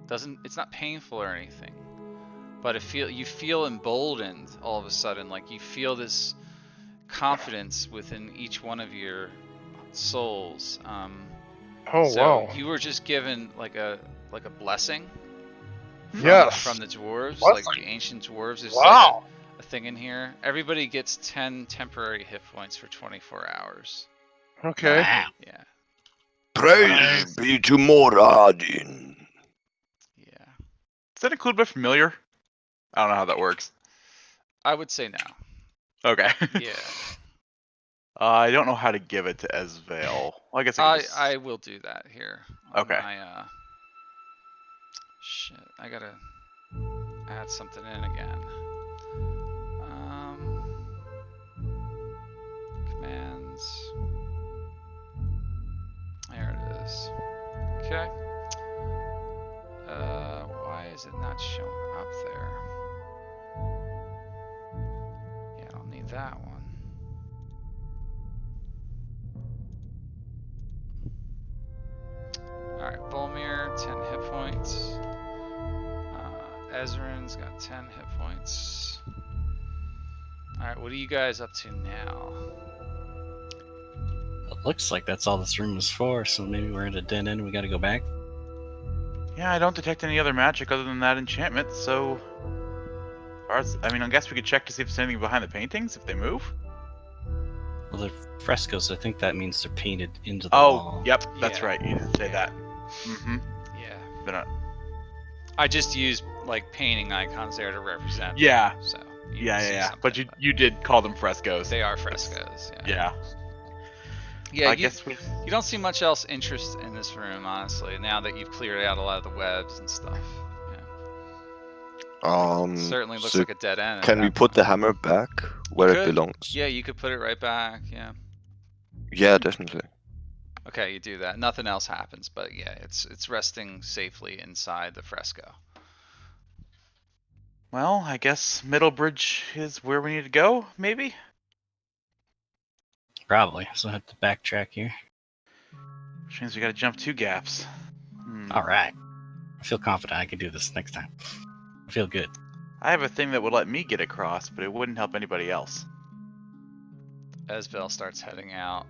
It's not painful or anything, but you feel emboldened all of a sudden. Like you feel this confidence within each one of your souls. Oh, So wow. you were just given like a blessing Yes. from the dwarves, Blessing. like the ancient dwarves. There's Wow. like a thing in here. Everybody gets 10 temporary hit points for 24 hours. Okay. Wow. Yeah, Praise be to Moradin. yeah. Does that include my familiar? I don't know how that works. I would say no. Okay. Yeah. I don't know how to give it to Ezvale. Well, I guess I can just... I will do that here. On Okay. My, shit, I gotta add something in again. Commands. There it is. Okay. Why is it not showing up there? Yeah, I don't need that one. Alright, Volmir, 10 hit points. Ezrin's got 10 hit points. Alright, what are you guys up to now? Looks like that's all this room was for, so maybe we're at a dead end. We gotta go back. Yeah, I don't detect any other magic other than that enchantment, so... I mean, I guess we could check to see if there's anything behind the paintings, if they move. Well, they're frescoes. I think that means they're painted into the Oh, wall. yep, that's Yeah. right. You did say Yeah. that. Mm-hmm. Yeah. They're not... I just used like painting icons there to represent. Yeah. Them, so you Yeah, can see yeah, yeah. But something, you did call them frescoes. They are frescoes. Yeah. Yeah. Yeah. I You guess we... you don't see much else interest in this room, honestly. Now that you've cleared out a lot of the webs and stuff. Certainly looks So like a dead end. can we put the hammer back where it could. belongs? Yeah, you could put it right back. Yeah. Yeah, definitely. Okay, you do that. Nothing else happens, but yeah, it's resting safely inside the fresco. Well, I guess Middlebridge is where we need to go, maybe? Probably. So I have to backtrack here. Which means we gotta jump 2 gaps. All right. I feel confident I can do this next time. I feel good. I have a thing that would let me get across, but it wouldn't help anybody else. Esbel starts heading out.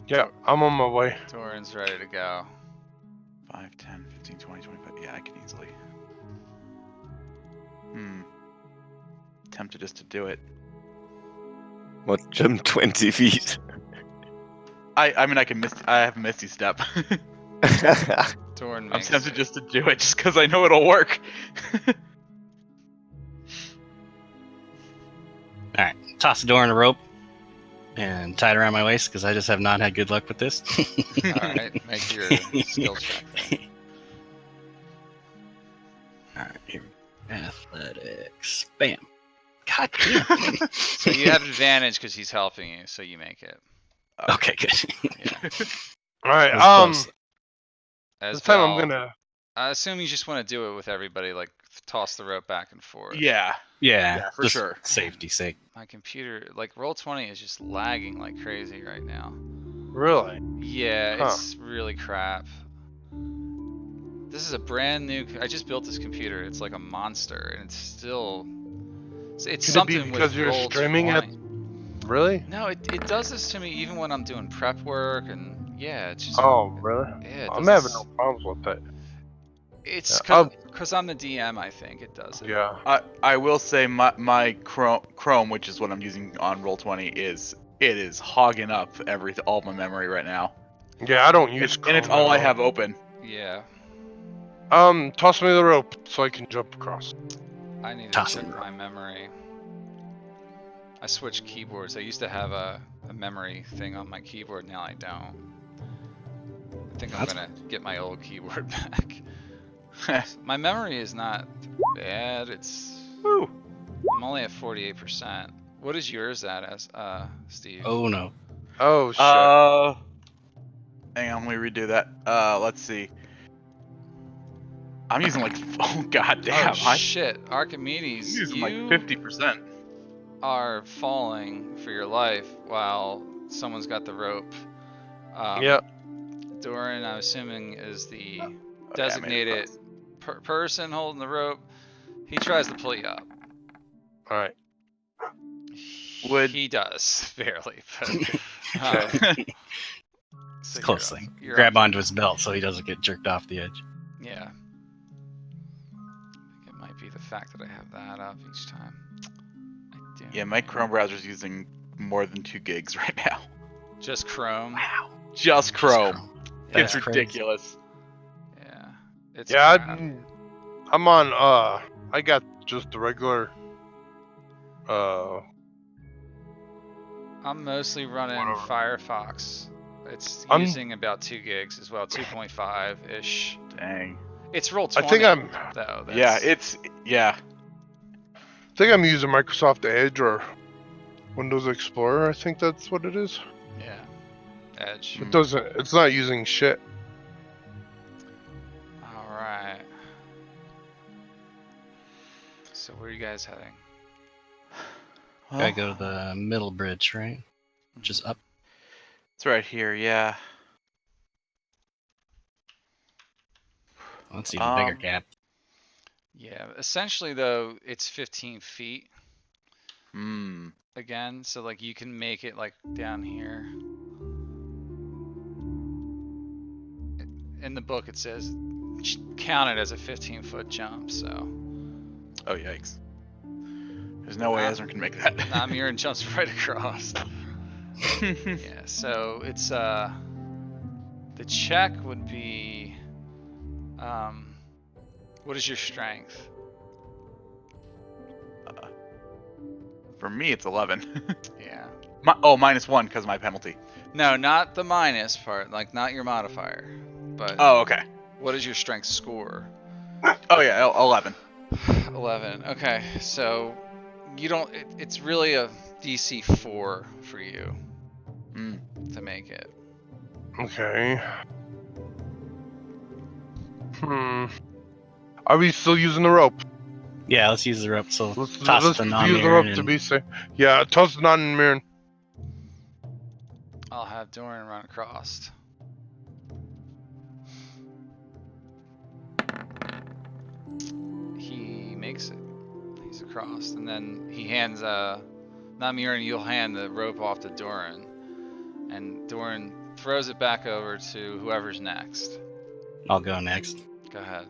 Yeah, I'm on my way. Doran's ready to go. 5, 10, 15, 20, 25. Yeah, I can easily. Tempted just to do it. What, jump 20 feet? I mean, I can miss. I have Misty Step. Doran I'm makes tempted it. just to do it, just because I know it'll work. All right. Toss the door in a rope and tie it around my waist because I just have not had good luck with this. Alright, make your skill check then. All right. Here. Athletics. Bam. God damn. So you have advantage because he's helping you, so you make it. Okay, good. Yeah. All right. That was close. This time I'm Esbel, gonna. I assume you just want to do it with everybody, like toss the rope back and forth. Yeah. Yeah, Yeah, for just sure. Safety's sake. My computer, like Roll20 is just lagging like crazy right now. Really? Yeah, Huh. it's really crap. This is a brand new. I just built this computer. It's like a monster, and it's still. It's Could something it be because with you're Roll20. streaming it? Really? No, it does this to me even when I'm doing prep work, and yeah, it's just. Oh, really? Yeah, it I'm does having this- no problems with it. It's Yeah, because I'm the DM. I think it does it. Yeah. I will say my Chrome, which is what I'm using on Roll20, is hogging up all my memory right now. Yeah, I don't use And it's Chrome all at I have open. Yeah. Toss me the rope so I can jump across. I need to Toss check it. my memory. I switched keyboards. I used to have a memory thing on my keyboard. Now I don't. I think I'm That's gonna get my old keyboard back. My memory is not bad. It's. Woo. I'm only at 48%. What is yours at, as Steve? Oh no. Oh shit. Hang on, let me redo that. Let's see. I'm using like, oh god damn, Oh shit, Archimedes, I'm using you like 50%. are falling for your life while someone's got the rope. Yep. Doran, I'm assuming, is the Okay, I made it designated across. person holding the rope. He tries to pull you up. All right. He does barely, but so you're Close up- thing. you're Grab up. onto his belt so he doesn't get jerked off the edge. Yeah. I think it might be the fact that I have that up each time. I do. Yeah, my Chrome browser's using more than 2 gigs right now. Just Chrome. Wow. Just Chrome. That's It's crazy. ridiculous. Yeah. It's Yeah, crap. I'm on. I got just the regular. I'm mostly running Whatever. Firefox. It's I'm- using about 2 gigs as well, 2.5 ish. Dang. It's Roll20. I think I'm. though. Yeah, That's- I think I'm using Microsoft Edge or Windows Explorer. I think that's what it is. yeah. Edge. It doesn't. It's not using shit. All right. So where are you guys heading? Gotta go to the middle bridge, right? Which is up. It's right here, yeah. Let's see the bigger Um, gap. Yeah. Essentially, though, it's 15 feet. Hmm. again, so like you can make it like down here. In the book it says count it as a 15-foot jump, so. Oh, yikes. There's no way Ezra can make that. Namiran jumps right across. Yeah, so it's the check would be what is your strength? For me, it's 11. Yeah. -1 because of my penalty. No, not the minus part, like not your modifier. But Oh, okay. what is your strength score? Oh yeah, 11. 11. Okay, so you don't. It's really a DC 4 for you to make it. Okay. Are we still using the rope? Yeah, let's use the rope. So Let's toss use the the non-mirror rope and to be safe. Yeah, toss the non-mirror. I'll have Doran run across. He makes it. He's across, and then he hands Namiran, you'll hand the rope off to Doran, and Doran throws it back over to whoever's next. I'll go next. Go ahead.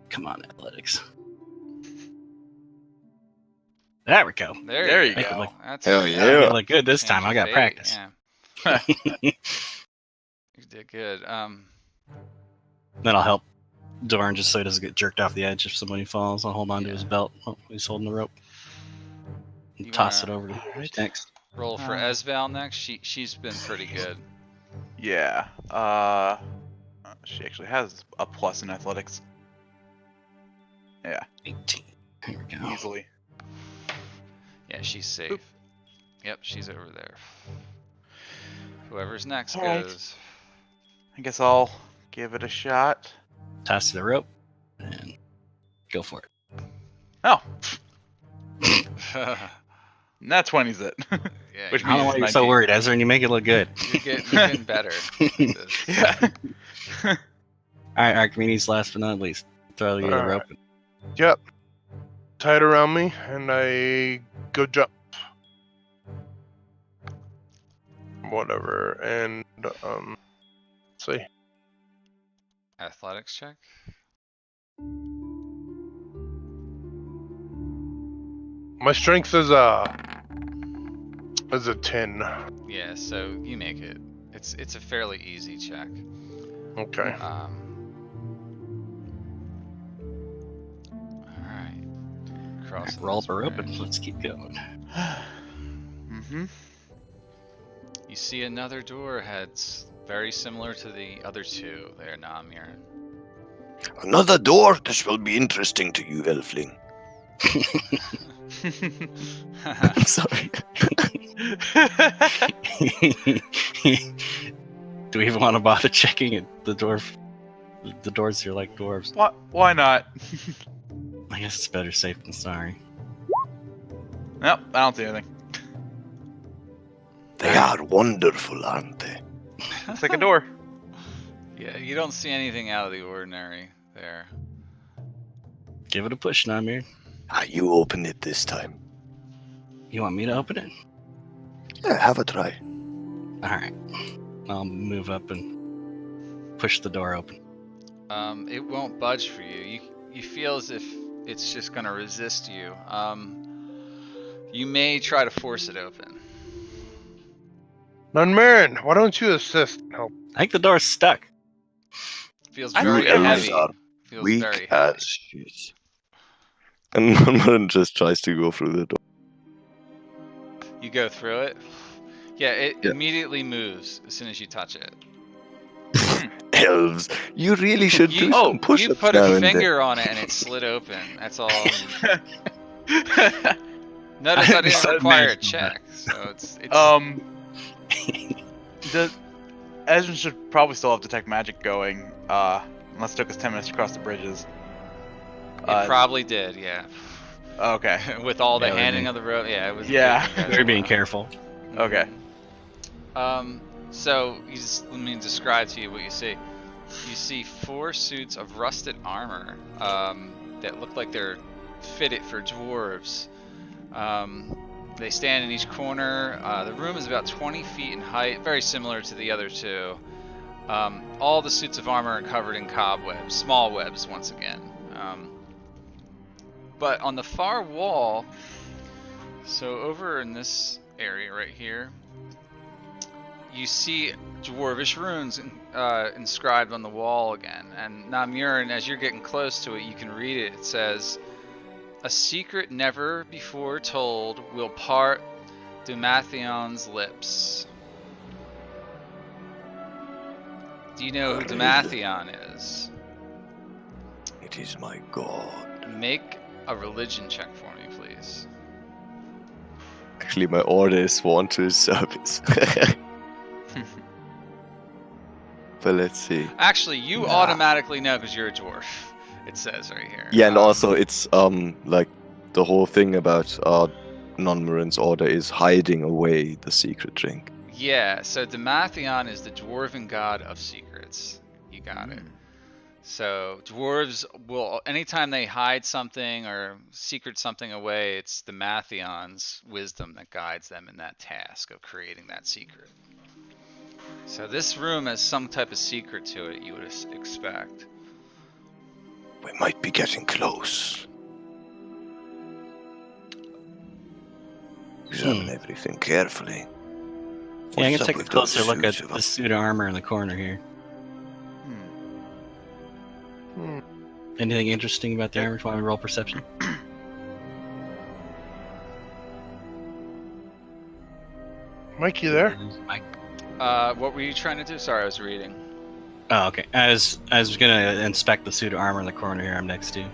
Come on, athletics. There we go. There you Make it go. look- That's Hell good. yeah. Make it look good this Change time. I of got fate, practice. Yeah, you did good. Then I'll help Doran just so he doesn't get jerked off the edge if somebody falls. I'll hold on to his belt while he's holding the rope. And You toss it wanna- over to next. Roll for Esval next. She's been pretty good. Yeah. She actually has a plus in athletics. Yeah, 18. Here we go. easily. Yeah, she's safe. Oop. Yep, she's over there. Whoever's next All right. goes. I guess I'll give it a shot. Toss the rope and go for it. Oh, Yeah, that 20's it. Which I don't know why you're so 19. worried, Ezra, and you make it look good. you're getting better. at this. Yeah. All right, Archimedes, last but not least. Throw the All rope. Yep. Tie it around me, and I go jump. Whatever, and see. Athletics check. My strength is a 10. Yeah, so you make it. It's a fairly easy check. Okay. All right. Crossing Roll this her open. bridge. Let's keep going. Mm-hmm. You see another door ahead, very similar to the other two there, Namiran. Another door? This will be interesting to you, Elfling. I'm sorry. Do we even want to bother checking it? The doors are like dwarves. Why not? I guess it's better safe than sorry. Nope, I don't see anything. They are wonderful, aren't they? It's like a door. Yeah, you don't see anything out of the ordinary there. Give it a push, Namir. You open it this time. You want me to open it? Yeah, have a try. Alright. I'll move up and push the door open. It won't budge for you. You feel as if it's just gonna resist you. You may try to force it open. Nunmarin, why don't you assist and help? I think the door's stuck. Feels I very think elves heavy. are Feels Weak very as heavy. shit. And Nunmarin just tries to go through the door. You go through it. Yeah, it Yeah. immediately moves as soon as you touch it. Elves, you really should do You some push-ups you put now a and then. finger on it and it slid open. That's all. Notice I I'd be didn't so require a amazed by check, so it's Ezra should probably still have detect magic going, unless it took us 10 minutes to cross the bridges. it probably did, yeah. Okay. With all the Yeah, we're handing being- of the rope, yeah, it was. Yeah. taking you guys We're a being while. careful. Okay. So let me describe to you what you see. You see 4 suits of rusted armor that look like they're fitted for dwarves. They stand in each corner. The room is about 20 feet in height, very similar to the other two. All the suits of armor are covered in cobwebs, small webs once again. But on the far wall, so over in this area right here, you see dwarvish runes inscribed on the wall again. And Namurin, as you're getting close to it, you can read it. It says, "A secret never before told will part Dumathion's lips." Do you know who Dumathion is? It is my god. Make a religion check for me, please. Actually, my order is sworn to his service. But let's see. Actually, you Nah. automatically know because you're a dwarf. It says right here. Yeah, and also it's like the whole thing about non-Marin's order is hiding away the secret drink. Yeah, so Dumathion is the dwarven god of secrets. You got it. So dwarves will, anytime they hide something or secret something away, it's Dumathion's wisdom that guides them in that task of creating that secret. So this room has some type of secret to it, you would expect. We might be getting close. Examine everything carefully. Yeah, I'm What's gonna up take a with closer those look at suits of the suit of armor in the corner here. Anything interesting about the armor? While we roll perception? Mike, you there? Mike? What were you trying to do? Sorry, I was reading. Oh, okay. I was gonna inspect the suit of armor in the corner here. I'm next to.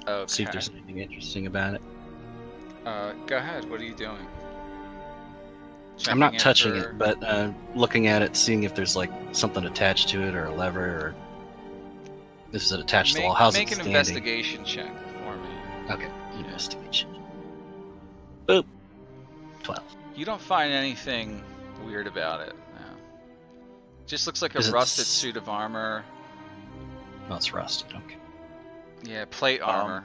Okay. See if there's anything interesting about it. Go ahead. What are you doing? I'm not Checking touching for- it, but looking at it, seeing if there's like something attached to it or a lever or. This is attached to the wall. How's make it an standing? investigation check for me. Okay, investigation. Boop. 12. You don't find anything weird about it. No. Just looks like a Is it rusted s- suit of armor. No, it's rusted. Okay. Yeah, plate armor.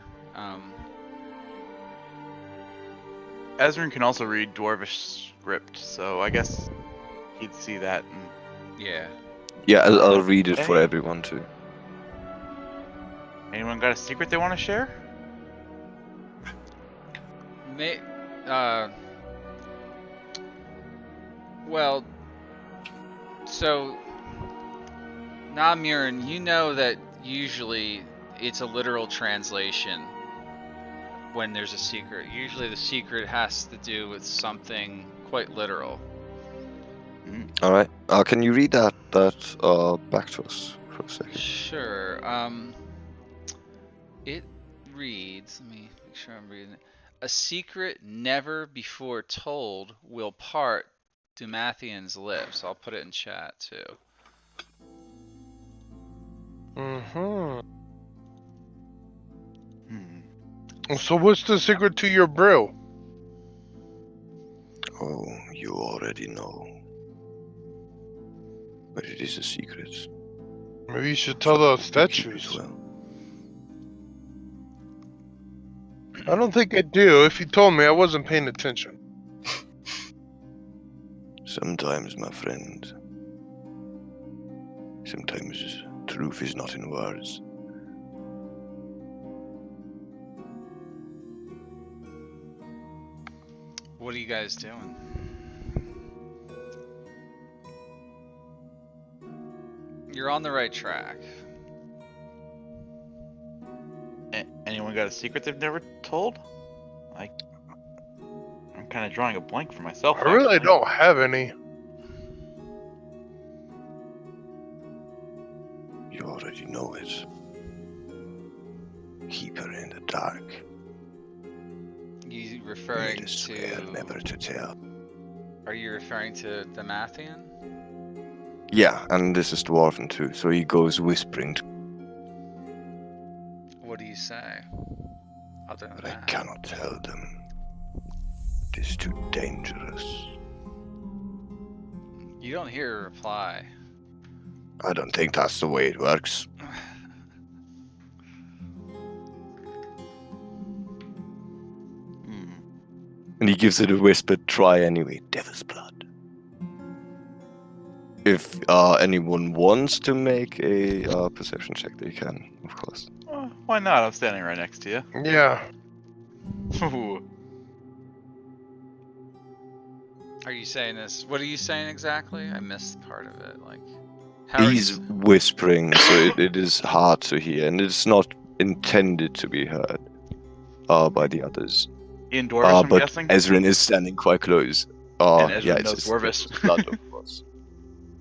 Ezrin can also read Dwarvish script, so I guess he'd see that. And Yeah. Yeah, I'll read it for Hey. everyone too. anyone got a secret they want to share? Well, so Namurin, you know that usually it's a literal translation when there's a secret. Usually the secret has to do with something quite literal. All right. Can you read that back to us for a second? Sure. It reads, let me make sure I'm reading it. A secret never before told will part Dumathion's lips. I'll put it in chat too. Mm-hmm. So what's the secret to your brew? Oh, you already know. But it is a secret. Maybe you should tell the Keep it statues. well. I don't think I do. If you told me, I wasn't paying attention. Sometimes, my friend. Sometimes truth is not in words. What are you guys doing? You're on the right track. Anyone got a secret they've never told? I'm kind of drawing a blank for myself. I really actually. don't have any. You already know it. Keep her in the dark. You Made referring a swear to? never to tell. Are you referring to Dumathion? Yeah, and this is Dwarven too, so he goes whispering to What do you say? Other than but I that? cannot tell them. It is too dangerous. You don't hear a reply. I don't think that's the way it works. And he gives it a whispered try anyway. Devil's blood. If anyone wants to make a perception check, they can, of course. Why not? I'm standing right next to you. Yeah. Ooh. Are you saying this? What are you saying exactly? I missed part of it. Like, how are He's you? whispering, so it is hard to hear, and it's not intended to be heard by the others. In Dwarvish, I'm But guessing? Ezrin is standing quite close. And Ezrin Yeah, knows it's Dwarvish. Devil's blood, of course.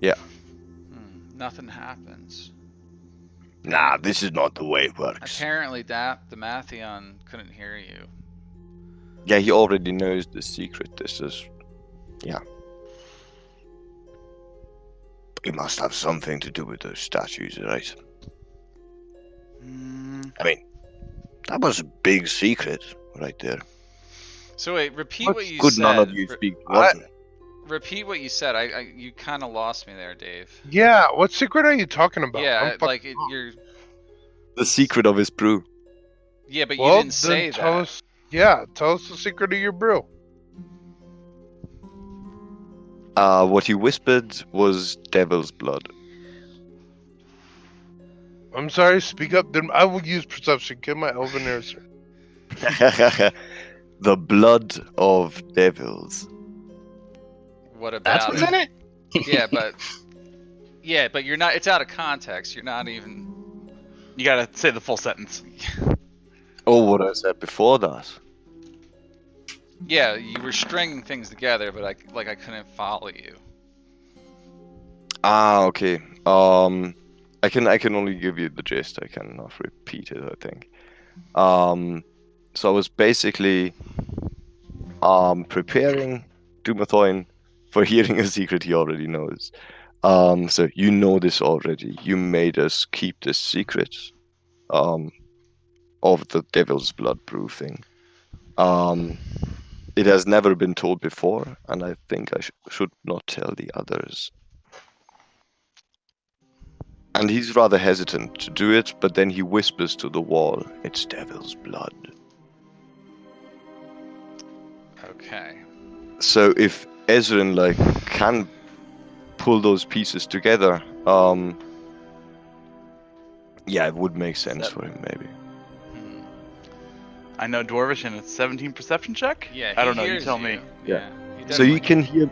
Yeah. Nothing happens. Nah, this is not the way it works. Apparently, Damathion couldn't hear you. Yeah, he already knows the secret. This is... Yeah. It must have something to do with those statues, right? I mean, that was a big secret right there. So wait, repeat what you Good said. none of you speak Dwarven. Repeat what you said. You kind of lost me there, Dave. Yeah. What secret are you talking about? Yeah, I'm like fucking- you're. The secret of his brew. Yeah, but Well, you didn't then say tell that. us. Yeah, tell us the secret of your brew. What he whispered was devil's blood. I'm sorry. Speak up. Then I will use perception. Get my elven ear, sir. The blood of devils. What about That's what's in it? Yeah, but you're not. It's out of context. You're not even. You gotta say the full sentence. Oh, what I said before that. Yeah, you were stringing things together, but I couldn't follow you. Okay. I can only give you the gist. I cannot repeat it, I think. So I was basically preparing Dumathoin for hearing a secret he already knows. So you know this already. You made us keep this secret of the devil's blood brew thing. It has never been told before, and I think I should not tell the others. And he's rather hesitant to do it, but then he whispers to the wall, "It's devil's blood." Okay. So if Ezrin can pull those pieces together, yeah, it would make sense for him maybe. Hmm. I know Dwarvish and it's 17 perception check? Yeah, I he don't know, you hears tell me. Yeah. he So you definitely- can hear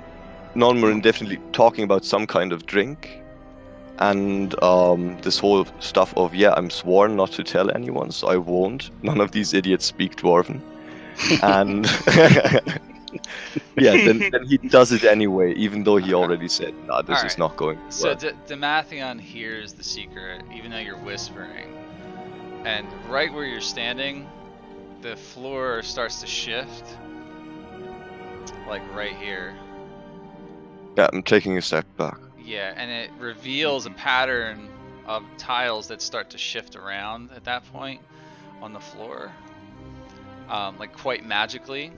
Nonmarin definitely talking about some kind of drink, and this whole stuff of, yeah, I'm sworn not to tell anyone, so I won't. None of these idiots speak Dwarven. And yeah, then he does it anyway, even though he already said, nah, this is Alright. not going to So work. Damathion hears the secret, even though you're whispering. And right where you're standing, the floor starts to shift. Like right here. Yeah, I'm taking a step back. Yeah, and it reveals a pattern of tiles that start to shift around at that point on the floor. Like quite magically.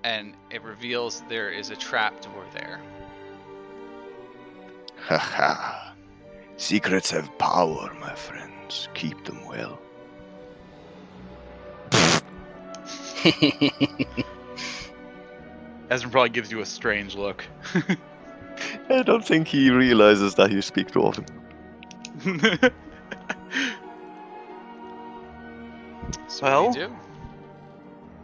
And it reveals there is a trapdoor there. Haha. Secrets have power, my friends. Keep them well. Ezrin probably gives you a strange look. I don't think he realizes that you speak Dwarven. So what do you do?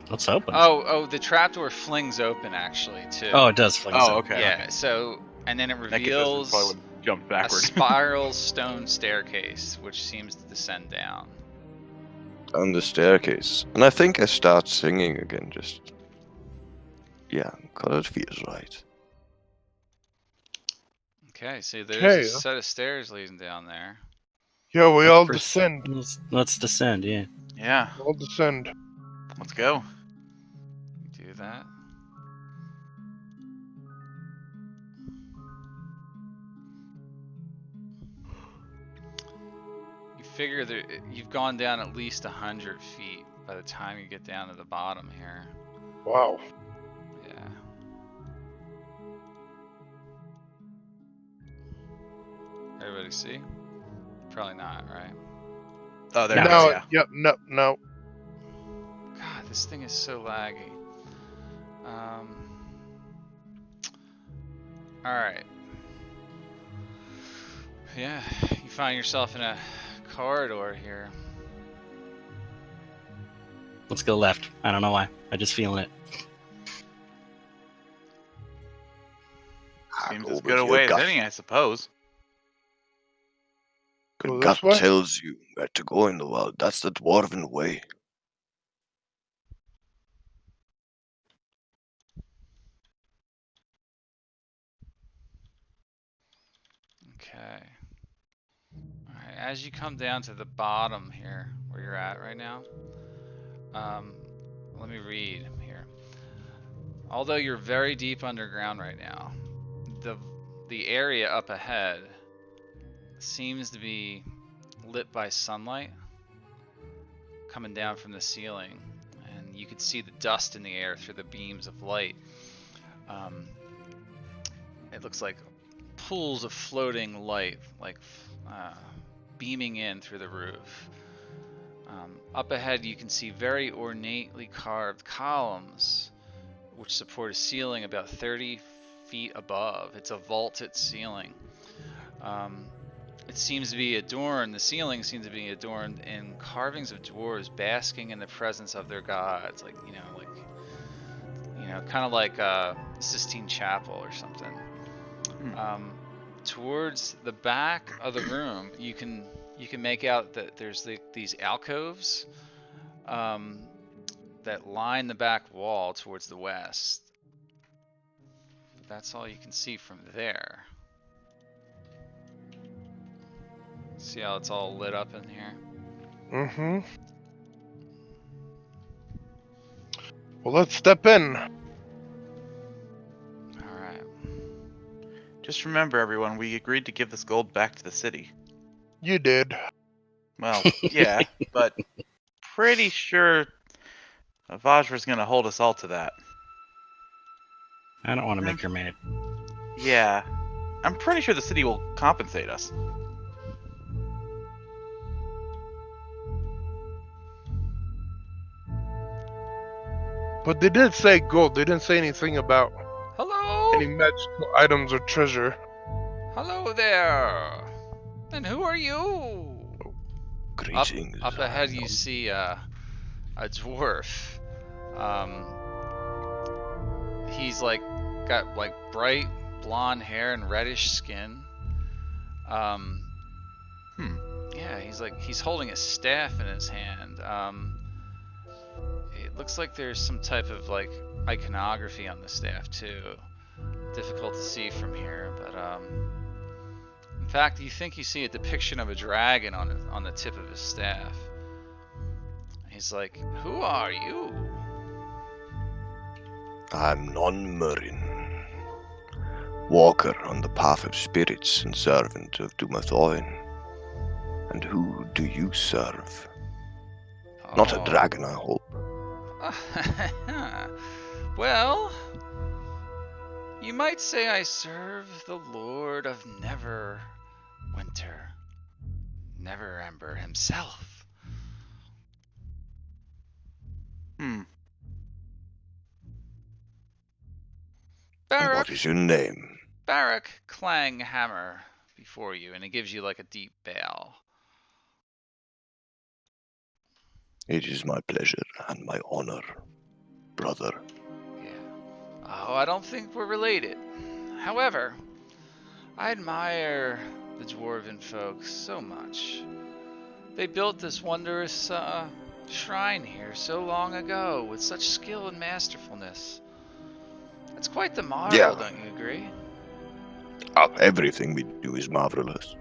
Let's open. Oh, the trapdoor flings open actually too. Oh, it does. Fling Oh, open. okay. Yeah, so and then it That kid Ezrin reveals probably would have jumped a backward. spiral stone staircase which seems to descend down. On the staircase. And I think I start singing again, just... Yeah, because it feels right. Okay, so there's Okay. a set of stairs leading down there. Yeah, we all Let's descend. Let's descend. Yeah. Yeah, All descend. let's go. Do that. You figure that you've gone down at least 100 feet by the time you get down to the bottom here. Wow. Yeah. Everybody see? Probably not, right? Oh, there No. it is, No, yeah. yep, no. God, this thing is so laggy. Alright. Yeah, you find yourself in a corridor here. Let's go left. I don't know why. I just feeling it. Seems Go as with good a your way as gut. any, I suppose. Your Go gut this way? tells you where to go in the world. That's the dwarven way. Okay. Alright, as you come down to the bottom here, where you're at right now, let me read here. Although you're very deep underground right now, the area up ahead seems to be lit by sunlight coming down from the ceiling, and you can see the dust in the air through the beams of light. It looks like pools of floating light, like beaming in through the roof. Up ahead, you can see very ornately carved columns which support a ceiling about 30 feet above. It's a vaulted ceiling. It seems to be adorned, the ceiling seems to be adorned in carvings of dwarves basking in the presence of their gods, kind of like Sistine Chapel or something. Towards the back of the room, you can make out that there's these alcoves that line the back wall towards the west. But that's all you can see from there. See how it's all lit up in here? Mm-hmm. Well, let's step in. Alright. Just remember, everyone, we agreed to give this gold back to the city. You did. Well, yeah, but pretty sure Vajra's gonna hold us all to that. I don't want to make her mad. Yeah, I'm pretty sure the city will compensate us. But they did say gold. They didn't say anything about Hello? any magical items or treasure. Hello there! And who are you? Greetings. Up ahead you see a dwarf. He's got bright blonde hair and reddish skin. Yeah, he's holding a staff in his hand. It looks like there's some type of iconography on the staff too. Difficult to see from here, but in fact, you think you see a depiction of a dragon on the tip of his staff. He's like, "Who are you?" I'm Non-Murin, walker on the path of spirits and servant of Dumathoin. And who do you serve? Not a Oh. dragon, I hope. Well, you might say I serve the Lord of Neverwinter, Neverember himself. And what is your name? Barak Clanghammer before you, and it gives you a deep bow. It is my pleasure and my honor, brother. Yeah. Oh, I don't think we're related. However, I admire the dwarven folks so much. They built this wondrous shrine here so long ago with such skill and masterfulness. It's quite the marvel, Yeah. don't you agree? Everything we do is marvelous.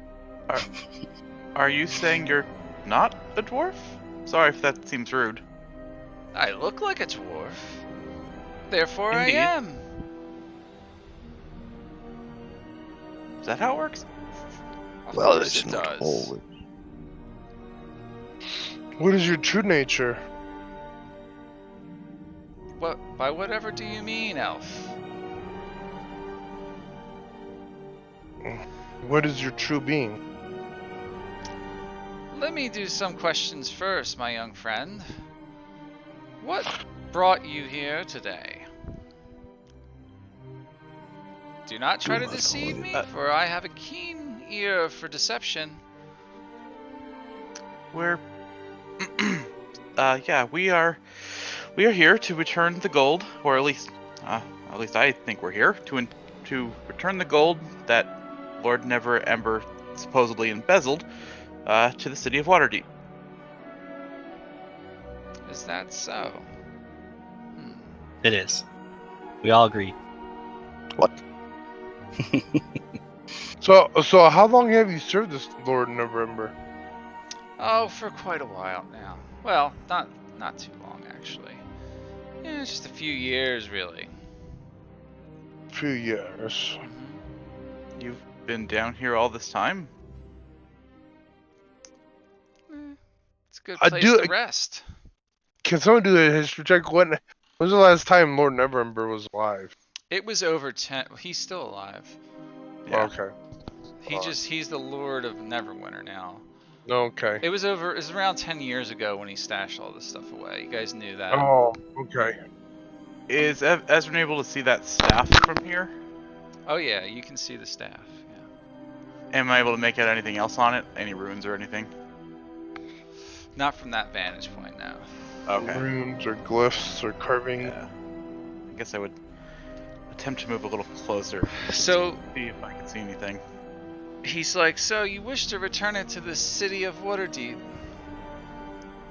Are you saying you're not a dwarf? Sorry if that seems rude. I look like a dwarf. Therefore Indeed. I am. Is that how it works? Of Well, course it's it not does. always. What is your true nature? By whatever do you mean, elf? What is your true being? Let me do some questions first, my young friend. What brought you here today? Do not try to my deceive me, lord. for I have a keen ear for deception. We're yeah, we are here to return the gold, or at least I think we're here to return the gold that Lord Never Ember supposedly embezzled to the city of Waterdeep. Is that so? Hmm. It is. We all agree. So how long have you served this Lord November? Oh, for quite a while now. Well, not too long actually. Yeah, it's just a few years really. Few years. Mhm. You've been down here all this time? It's a good I place do- to rest. Can someone do a history check? When was the last time Lord Neverember was alive? It was over 10. He's still alive. Yeah. Okay. He's the Lord of Neverwinter now. Okay. It was around 10 years ago when he stashed all this stuff away. You guys knew that. Oh, okay. Is Ezra able to see that staff from here? Oh yeah, you can see the staff. Yeah. Am I able to make out anything else on it? Any runes or anything? Not from that vantage point now. Okay. Runes or glyphs or carving. Yeah. I guess I would attempt to move a little closer. So See if I can see anything. he's like, so you wish to return it to the city of Waterdeep?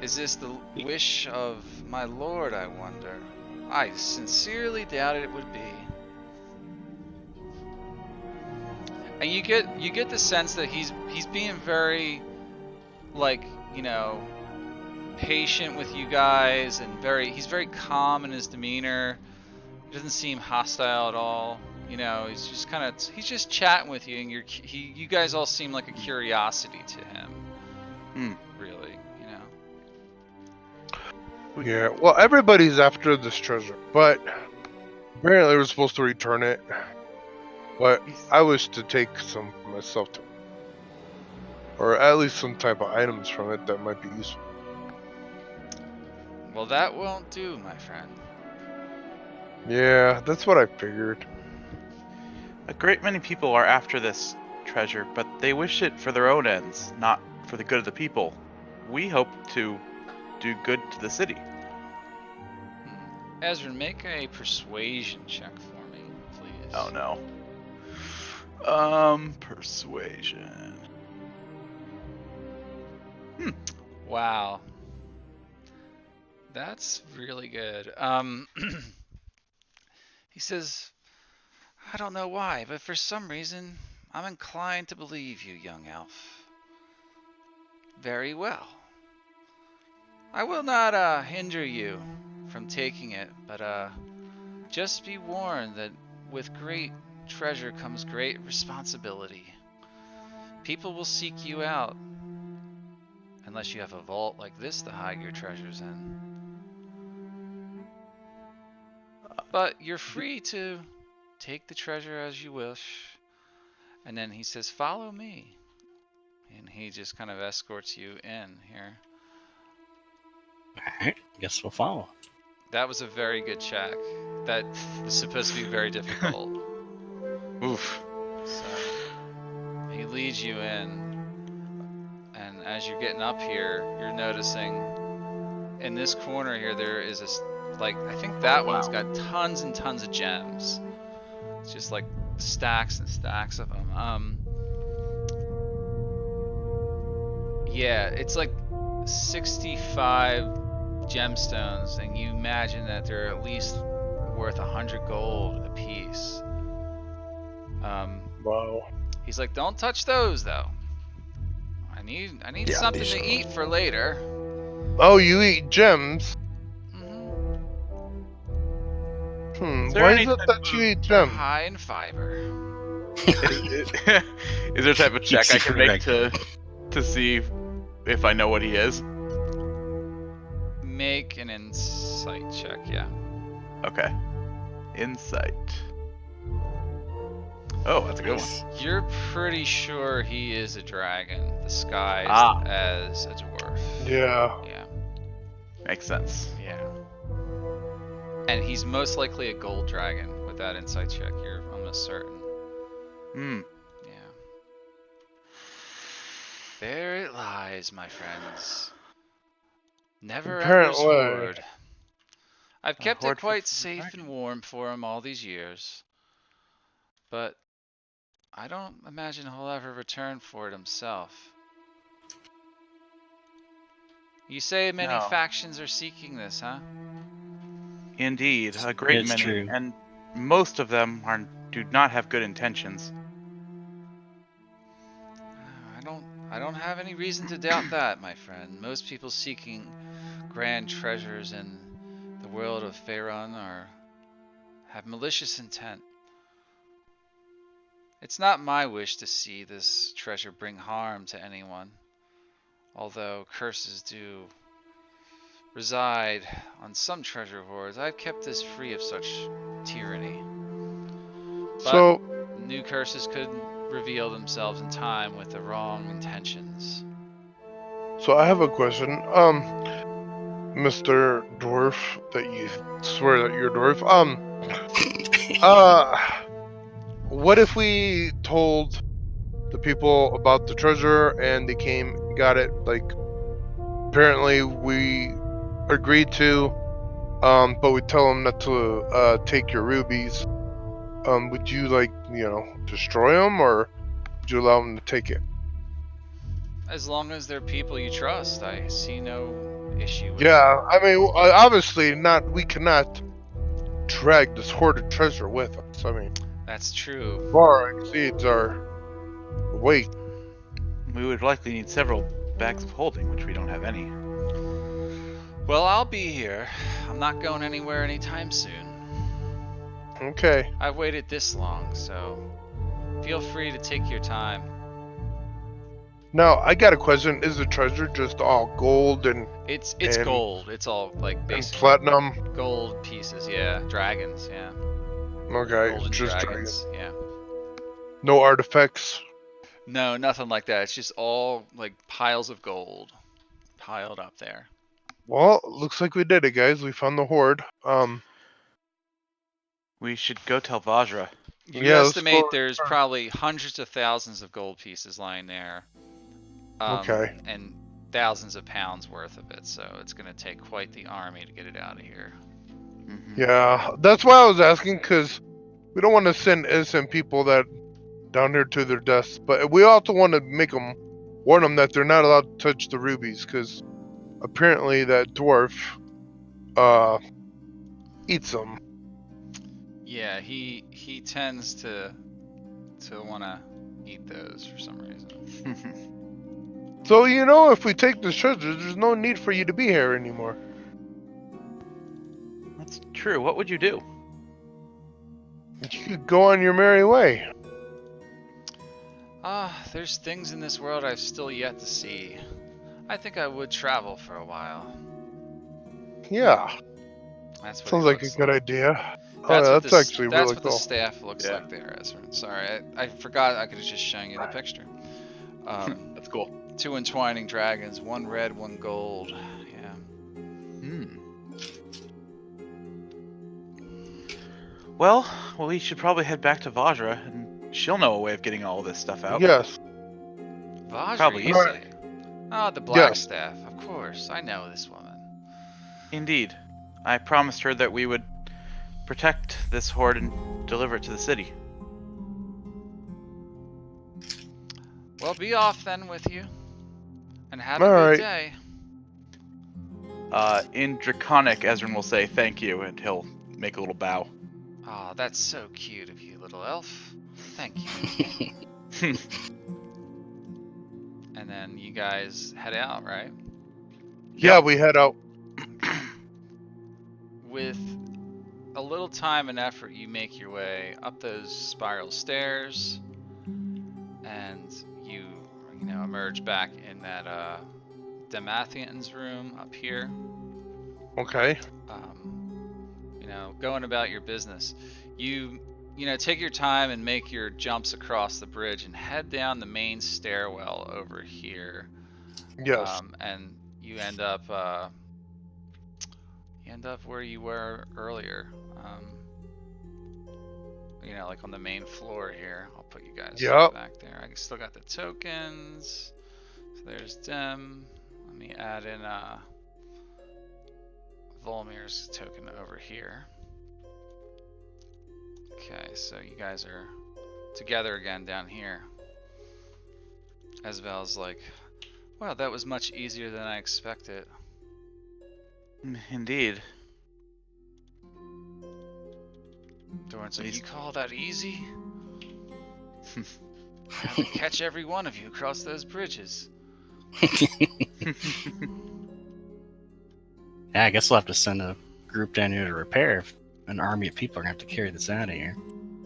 Is this the wish of my lord, I wonder? I sincerely doubt it would be. And you get the sense that he's being very, like, you know, patient with you guys, and he's very calm in his demeanor. He doesn't seem hostile at all. You know, he's just chatting with you, and you guys all seem like a curiosity to him. Really, you know. Yeah. Well, everybody's after this treasure, but apparently we're supposed to return it. But I wish to take some for myself, or at least some type of items from it that might be useful. Well, that won't do, my friend. Yeah, that's what I figured. A great many people are after this treasure, but they wish it for their own ends, not for the good of the people. We hope to do good to the city. Ezra, make a persuasion check for me, please. Oh no. Persuasion. Wow. That's really good. He says, I don't know why, but for some reason, I'm inclined to believe you, young elf. Very well. I will not hinder you from taking it, but just be warned that with great treasure comes great responsibility. People will seek you out, unless you have a vault like this to hide your treasures in. But you're free to take the treasure as you wish. And then he says, follow me. And he just kind of escorts you in here. Alright, guess we'll follow. That was a very good check. That was supposed to be very difficult. Oof. So he leads you in. And as you're getting up here, you're noticing in this corner here, there is I think that one's got tons and tons of gems. It's just like stacks and stacks of them. Yeah, it's like 65 gemstones, and you imagine that they're at least worth 100 gold a piece. Wow. He's like, don't touch those though. I need Yeah, something these to are- eat for later. Oh, you eat gems? Is there Why any is it type that you of- eat They're gems? high in fiber. Is there a type of check Keeps I you can from make regular. to see if I know what he is? Make an insight check, yeah. Okay. Insight. Oh, that's a good one. You're pretty sure he is a dragon, disguised Ah. as a dwarf. Yeah. Yeah, Makes sense. yeah. And he's most likely a gold dragon with that insight check, you're almost certain. Hmm. Yeah. There it lies, my friends. Never Ever's Apparently. hoard. I've A kept it hoard for quite the safe and dragon. warm for him all these years, but I don't imagine he'll ever return for it himself. You say many No. factions are seeking this, huh? Indeed, a great It's many, true. and most of them do not have good intentions. I don't have any reason to doubt that, my friend. Most people seeking grand treasures in the world of Faerun have malicious intent. It's not my wish to see this treasure bring harm to anyone, although curses do reside on some treasure hoards. I've kept this free of such tyranny. But So, new curses could reveal themselves in time with the wrong intentions. so I have a question. Mr. Dwarf, that you swear that you're a dwarf. Uh, what if we told the people about the treasure and they came and got it? Like, apparently we agreed to, but we tell them not to take your rubies. Would you destroy them, or would you allow them to take it? As long as they're people you trust, I see no issue with. Yeah, I mean, obviously not. We cannot drag this hoarded treasure with us. I mean, That's true. far exceeds our weight. We would likely need several bags of holding, which we don't have any. Well, I'll be here. I'm not going anywhere anytime soon. Okay. I've waited this long, so feel free to take your time. Now I got a question. Is the treasure just all gold It's and gold. It's all like and basically platinum? gold pieces. Yeah, dragons. Yeah, Okay, golden just dragon. dragons. Yeah. No artifacts. No, nothing like that. It's just all like piles of gold piled up there. Well, looks like we did it, guys. We found the hoard. We should go tell Vajra. If you Yeah, let's estimate go. there's probably hundreds of thousands of gold pieces lying there, Okay. and thousands of pounds worth of it, so it's going to take quite the army to get it out of here. Mm-hmm. Yeah, that's why I was asking, because we don't want to send innocent people that down here to their deaths, but we also want to warn them that they're not allowed to touch the rubies, because apparently that dwarf uh eats them. Yeah, he tends to want to eat those for some reason. So if we take this treasure, there's no need for you to be here anymore. That's true. What would you do? You could go on your merry way. There's things in this world I've still yet to see. I think I would travel for a while. Yeah, That's what sounds he like a looks good like. idea. Oh, That's yeah, what that's this. actually That's really what the cool. staff looks Yeah. like there, Ezra. Sorry, I forgot. I could have just shown you the picture. That's cool. 2 entwining dragons, 1 red, 1 gold. Yeah. Hmm. Well, we should probably head back to Vajra, and she'll know a way of getting all this stuff out. Yes. Vajra, Probably you easy. say? Oh, the black Yes. staff. Of course, I know this woman. Indeed. I promised her that we would protect this hoard and deliver it to the city. Well, be off then with you, and have a All good right. day. In Draconic, Ezrin will say thank you, and he'll make a little bow. Oh, that's so cute of you, little elf. Thank you. And then you guys head out, right? Yeah, Yep. we head out. With a little time and effort, you make your way up those spiral stairs, and you emerge back in that Damathian's room up here. Okay. Going about your business. You take your time and make your jumps across the bridge and head down the main stairwell over here. Yes. And you end up where you were earlier. you know, like on the main floor here. I'll put you guys Yep. back there. I still got the tokens. So there's them. Let me add in Volmir's token over here. Okay, so you guys are together again down here. Asvel's like, wow, that was much easier than I expected. Indeed. Doran's like, you call that easy? I have to catch every one of you across those bridges. Yeah, I guess we'll have to send a group down here to repair if an army of people are going to have to carry this out of here.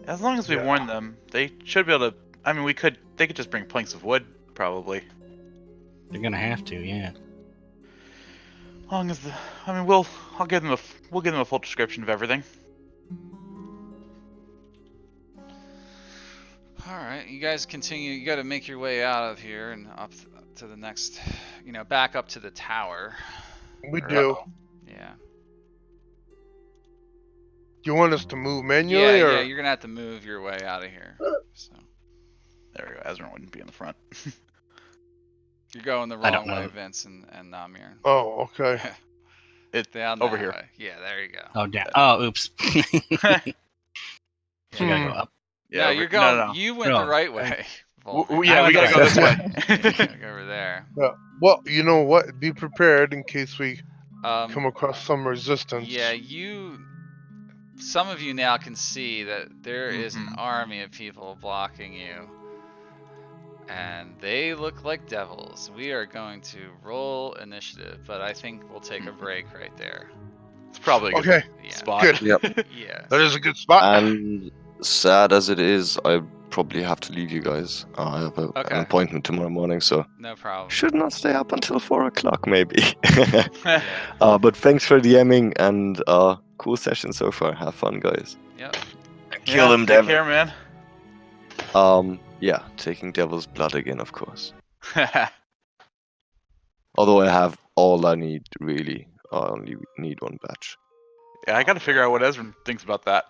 As long as we Yeah. warn them, they should be able to. I mean, they could just bring planks of wood, probably. They're going to have to, yeah. As long as we'll give them a full description of everything. Alright, you guys continue. You gotta make your way out of here and up to the next, you know, back up to the tower. We do. Yeah. Do you want us to move Yeah, manually or? yeah, you're gonna have to move your way out of here. So There we go. Ezra wouldn't be in the front. you're going the I don't wrong way, know. Vince and Namir. Oh, okay. It's Down over that here. way. Yeah, there you go. Oh, damn. Oh, oops. So we got to go up. Yeah, no, over- you're going. No. You went the Oh, right way. Yeah, I we went gotta the go right this You way. gotta go over there. Well, you know what? Be prepared in case we come Um, across some resistance. yeah, some of you now can see that there is an Mhm. army of people blocking you. And they look like devils. We are going to roll initiative, but I think we'll take a break right there. It's probably a good Okay, Yeah. spot. good. Yep. Yeah. That is a good spot. And sad as it is, I probably have to leave you guys. I have an Okay. appointment tomorrow morning, so No problem. should not stay up until 4 o'clock, maybe. Yeah. But thanks for DMing and cool session so far. Have fun, guys. Yep. Kill him, Take Devil. care, man. Yeah, taking Devil's Blood again, of course. Although I have all I need, really. I only need one batch. Yeah, I gotta figure out what Ezra thinks about that.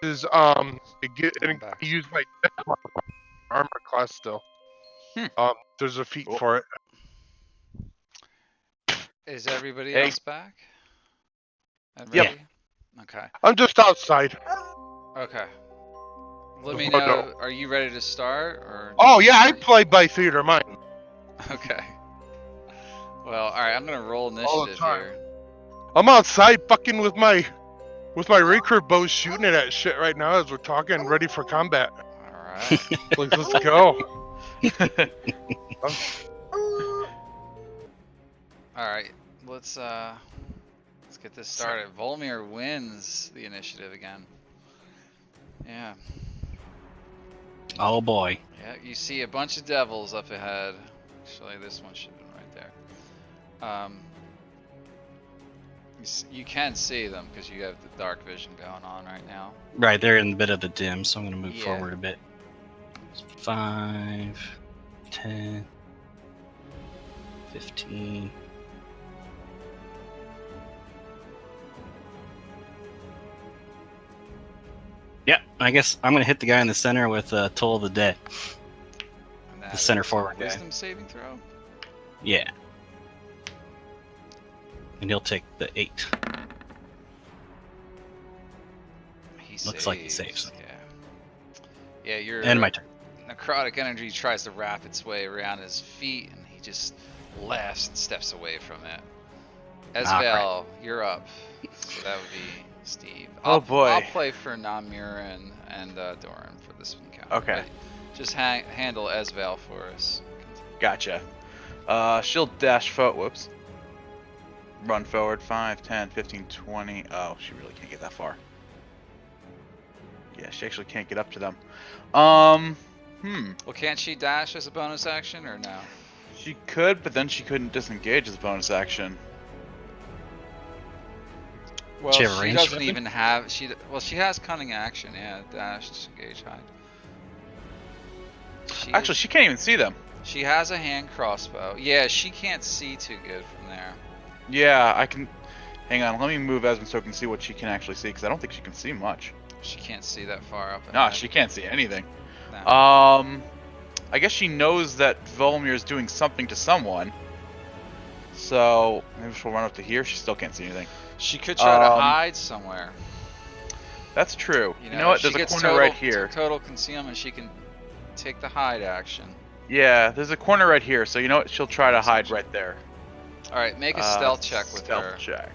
is I'm back. I use my armor class still. Hmm. There's a feat Cool. for it. Is everybody Hey. else back? And Yep. ready? Okay. I'm just outside. Okay. Let With me my dog. know. Are you ready to start or? Oh yeah, I play by theater mine Okay. Well, all right. I'm gonna roll all the initiative time. here. I'm outside fucking with my recurve bow shooting it at shit right now as we're talking, ready for combat. All right. Like, let's go. All right. Let's get this started. Volmir wins the initiative again. Yeah. Oh boy. Yeah. You see a bunch of devils up ahead. Actually, this one should have been right there. You can see them because you have the dark vision going on right now. Right, they're in a bit of the dim, so I'm gonna move Yeah. forward a bit. 5, 10, 15. Yeah, I guess I'm gonna hit the guy in the center with Toll of the Dead. And The that center is a forward guy. Wisdom saving throw. Yeah. And he'll take the 8. He Looks like he saves. Yeah. Yeah, your And my turn. necrotic energy tries to wrap its way around his feet, and he just laughs and steps away from it. Esvel, you're up. So that would be Steve. Oh, boy. I'll play for Namir and Doran for this encounter. Okay. But just handle Esvel for us. Gotcha. She'll dash forward. Whoops. Run forward 5, 10, 15, 20. Oh, she really can't get that far. Yeah, she actually can't get up to them. Well, can't she dash as a bonus action or no? She could, but then she couldn't disengage as a bonus action. Well, She have a she ranged doesn't weapon? even have. She has cunning action. Yeah, dash, disengage, hide. Actually, she can't even see them. She has a hand crossbow. Yeah, she can't see too good from there. Yeah, I can. Hang on, let me move Esmond so I can see what she can actually see, because I don't think she can see much. She can't see that far up. No, ahead. she can't see anything. No. I guess she knows that Volmir is doing something to someone. So maybe she'll run up to here. She still can't see anything. She could try to hide somewhere. That's true. You know if what? she There's a gets corner right here. Total concealment. She can take the hide action. Yeah, there's a corner right here. So you know what? She'll try to hide right there. All right, make a stealth check with her. Stealth check.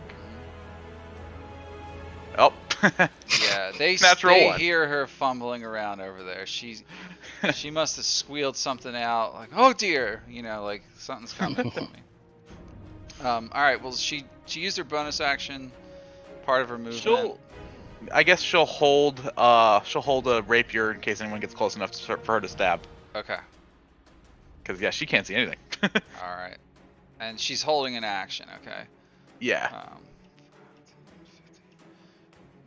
Oh. Yeah, they Natural one. hear her fumbling around over there. She must have squealed something out like, "Oh dear," like something's coming for me. All right, well she used her bonus action, part of her movement. I guess she'll hold a rapier in case anyone gets close enough for her to stab. Okay. Because yeah, she can't see anything. All right, and she's holding an action. Okay. Yeah.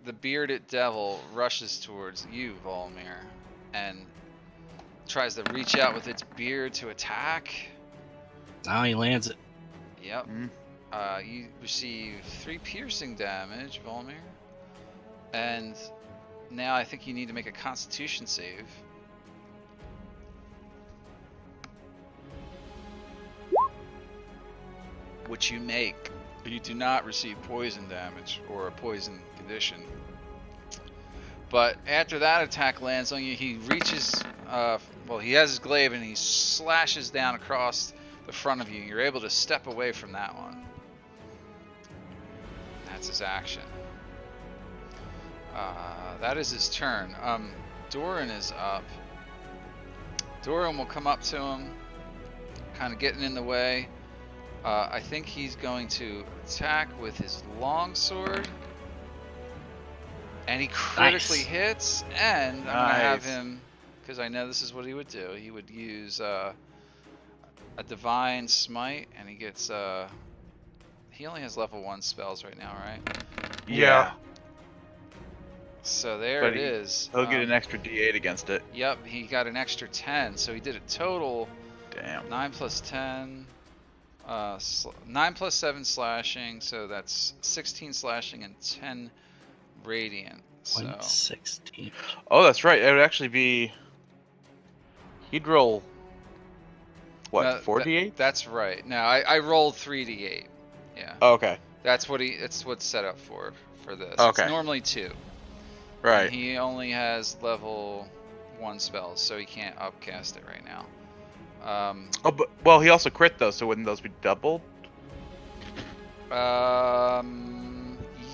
The bearded devil rushes towards you, Volmir, and tries to reach out with its beard to attack. Now he lands it. Yep. You receive 3 piercing damage, Volmir. And now I think you need to make a Constitution save. Which you make. You do not receive poison damage or a poison condition. But after that attack lands on you, he reaches, he has his glaive and he slashes down across the front of you. You're able to step away from that one. That's his action. That is his turn. Doran is up. Doran will come up to him, kind of getting in the way. I think he's going to attack with his longsword. And he critically hits, and I'm going to have him, because I know this is what he would do. He would use a Divine Smite, and he gets, he only has level 1 spells right now, right? Yeah. So there But it is. He'll get an extra D8 against it. Yep, he got an extra 10, so he did a total. Damn. 9 plus 10. 9 plus 7 slashing, so that's 16 slashing and 10 radiant. So 0.16. Oh, that's right. It would actually be. He'd roll. What? no, 48? that's right. No, I rolled 3d8. Yeah, Oh, okay. that's what it's what's set up for this. It's Okay. normally 2, and Right. he only has level 1 spells, so he can't upcast it right now. Oh, but well, he also crit though, so wouldn't those be doubled?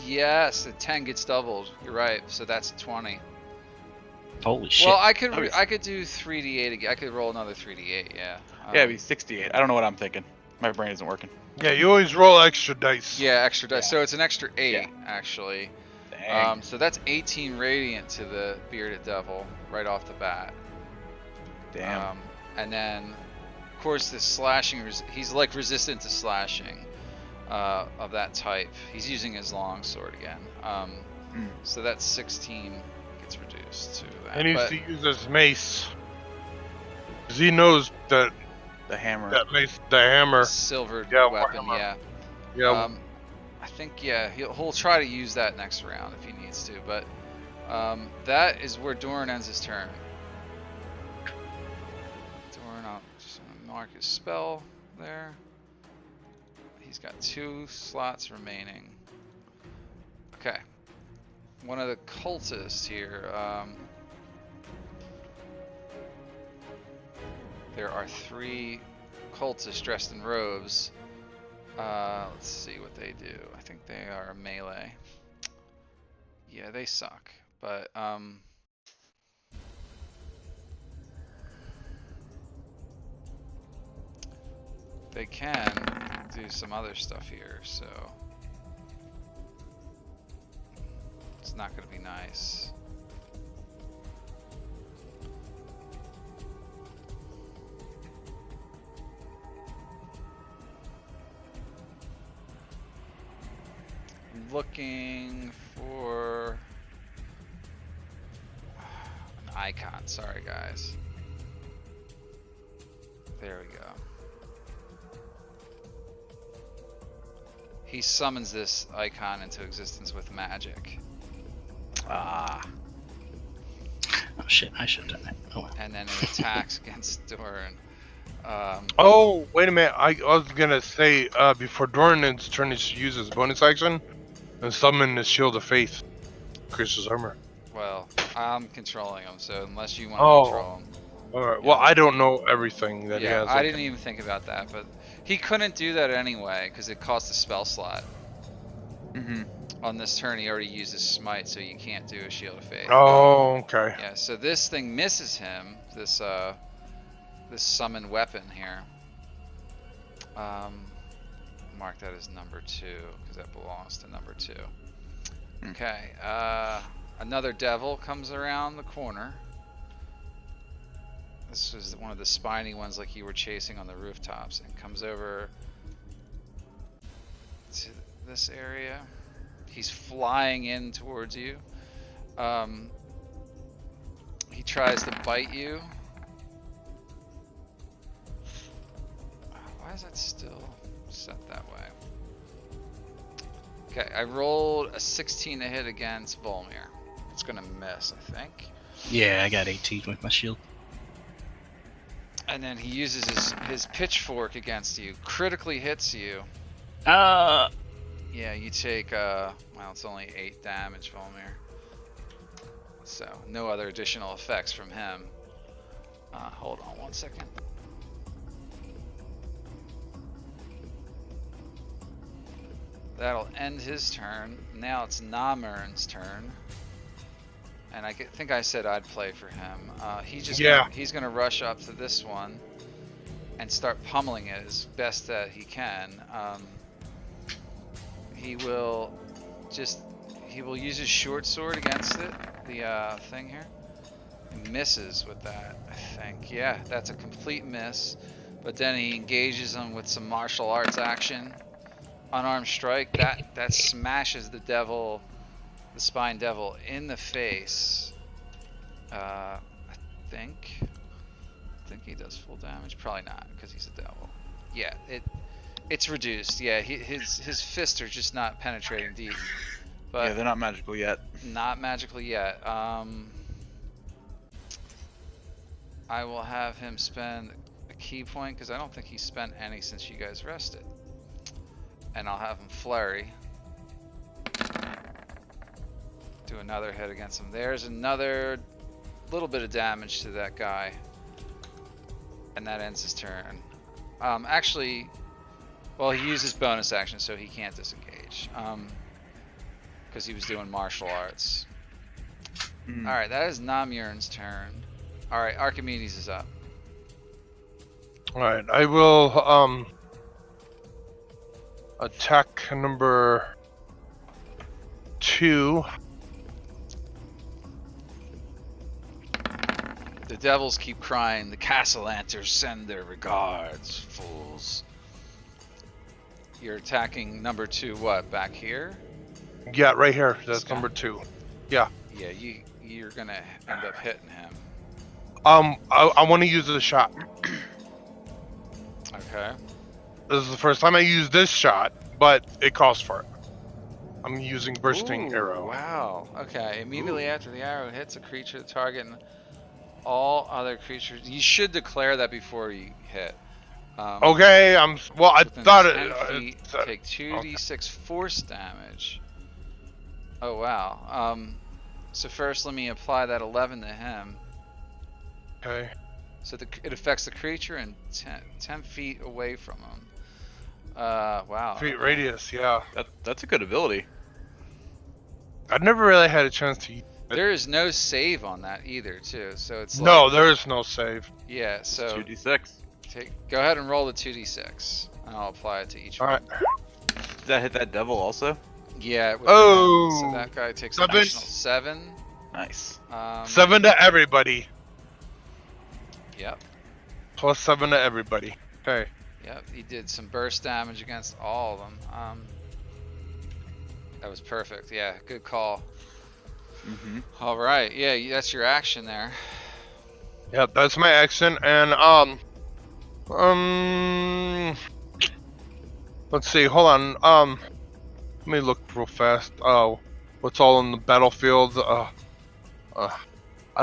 Yes, the 10 gets doubled. You're right. So that's 20. Holy shit. Well, I could Okay. I could do 3d8 again. I could roll another 3d8. Yeah. Yeah, it'd be 68. I don't know what I'm thinking. My brain isn't working. Yeah, you always roll extra dice. Yeah, extra dice. Yeah. So it's an extra 8 Yeah. actually. Dang. So that's 18 radiant to the bearded devil right off the bat. Damn. And then, of course, the slashing. He's like resistant to slashing of that type. He's using his longsword again. So that's 16 gets reduced to that. He needs But to use his mace. Because he knows that The hammer. that mace, the hammer. silvered Yeah, weapon, Warhammer. yeah. Yeah, I think he'll try to use that next round if he needs to. But that is where Doran ends his turn. Doran, I'll just mark his spell there. He's got 2 slots remaining. Okay. One of the cultists here. There are 3 cultists dressed in robes. Let's see what they do. I think they are melee. Yeah, they suck. But they can do some other stuff here, so it's not gonna be nice. Looking for an icon. Sorry, guys. There we go. He summons this icon into existence with magic. Ah. Oh shit, I should have done that. Oh well. And then it attacks against Doran. Oh, wait a minute. I was gonna say before Doran's turn, he should use his bonus action and summon the Shield of Faith, Chris's armor. Well, I'm controlling him, so unless you want Oh. to control him. All right. Well, I don't know everything that he Yeah, has. I didn't even think about that, but he couldn't do that anyway because it cost a spell slot. On this turn, he already used his smite, so you can't do a Shield of Faith. Oh, okay. Yeah, so this thing misses him. This summon weapon here. Mark that as number 2 because that belongs to number 2. Okay. Another devil comes around the corner. This is one of the spiny ones like you were chasing on the rooftops, and comes over to this area. He's flying in towards you. He tries to bite you. Why is that still set that way? Okay, I rolled a 16 to hit against Volmir. It's gonna miss, I think. Yeah, I got 18 with my shield. And then he uses his pitchfork against you. Critically hits you. Yeah, you take, well, it's only 8 damage, Volmir. So, no other additional effects from him. Hold on 1 second. That'll end his turn. Now it's Namern's turn. And I think I said I'd play for him. He's gonna rush up to this one and start pummeling it as best that he can. He will use his short sword against it, the thing here. He misses with that, I think. Yeah, that's a complete miss. But then he engages him with some martial arts action. Unarmed strike, that smashes the spine devil in the face. I think he does full damage. Probably not, because he's a devil. Yeah, it's reduced. Yeah, his fists are just not penetrating deep. But yeah, they're not magical yet. not magical yet. I will have him spend a key point because I don't think he spent any since you guys rested. And I'll have him flurry. Do another hit against him. There's another little bit of damage to that guy. And that ends his turn. Actually, well, he used his bonus action, so he can't disengage. Because he was doing martial arts. Mm. Alright, that is Namurn's turn. Alright, Archimedes is up. All right, I will attack number 2. The devils keep crying, the Castellanters send their regards, fools. You're attacking number 2, what, back here? Yeah, right here. That's This guy? number 2. Yeah, you're gonna end up hitting him. I want to use the shot. Okay. This is the first time I use this shot, but it calls for it. I'm using bursting Ooh, arrow. Wow. Okay. Immediately after the arrow hits a creature, the target, and all other creatures. You should declare that before you hit. Okay, well, I within thought 10 it. feet, take 2d6 force damage. Oh wow. So first, let me apply that 11 to him. Okay. So it affects the creature and 10 feet away from him. Wow. Feet radius, yeah. That's a good ability. I've never really had a chance to use it. There is no save on that either, too. So it's No, like, there is no save. yeah. So 2d6. go ahead and roll the 2d6, and I'll apply it to each All one. right. Did that hit that devil also? Yeah. It would Oh, so that guy takes seven. an additional 7. Nice. 7 to everybody. Yep. Plus 7 to everybody. Okay. Yep. He did some burst damage against all of them. That was perfect. Yeah. Good call. Mm-hmm. All right. Yeah. That's your action there. Yeah, that's my action, and let's see. Hold on. Let me look real fast. What's all in the battlefield? I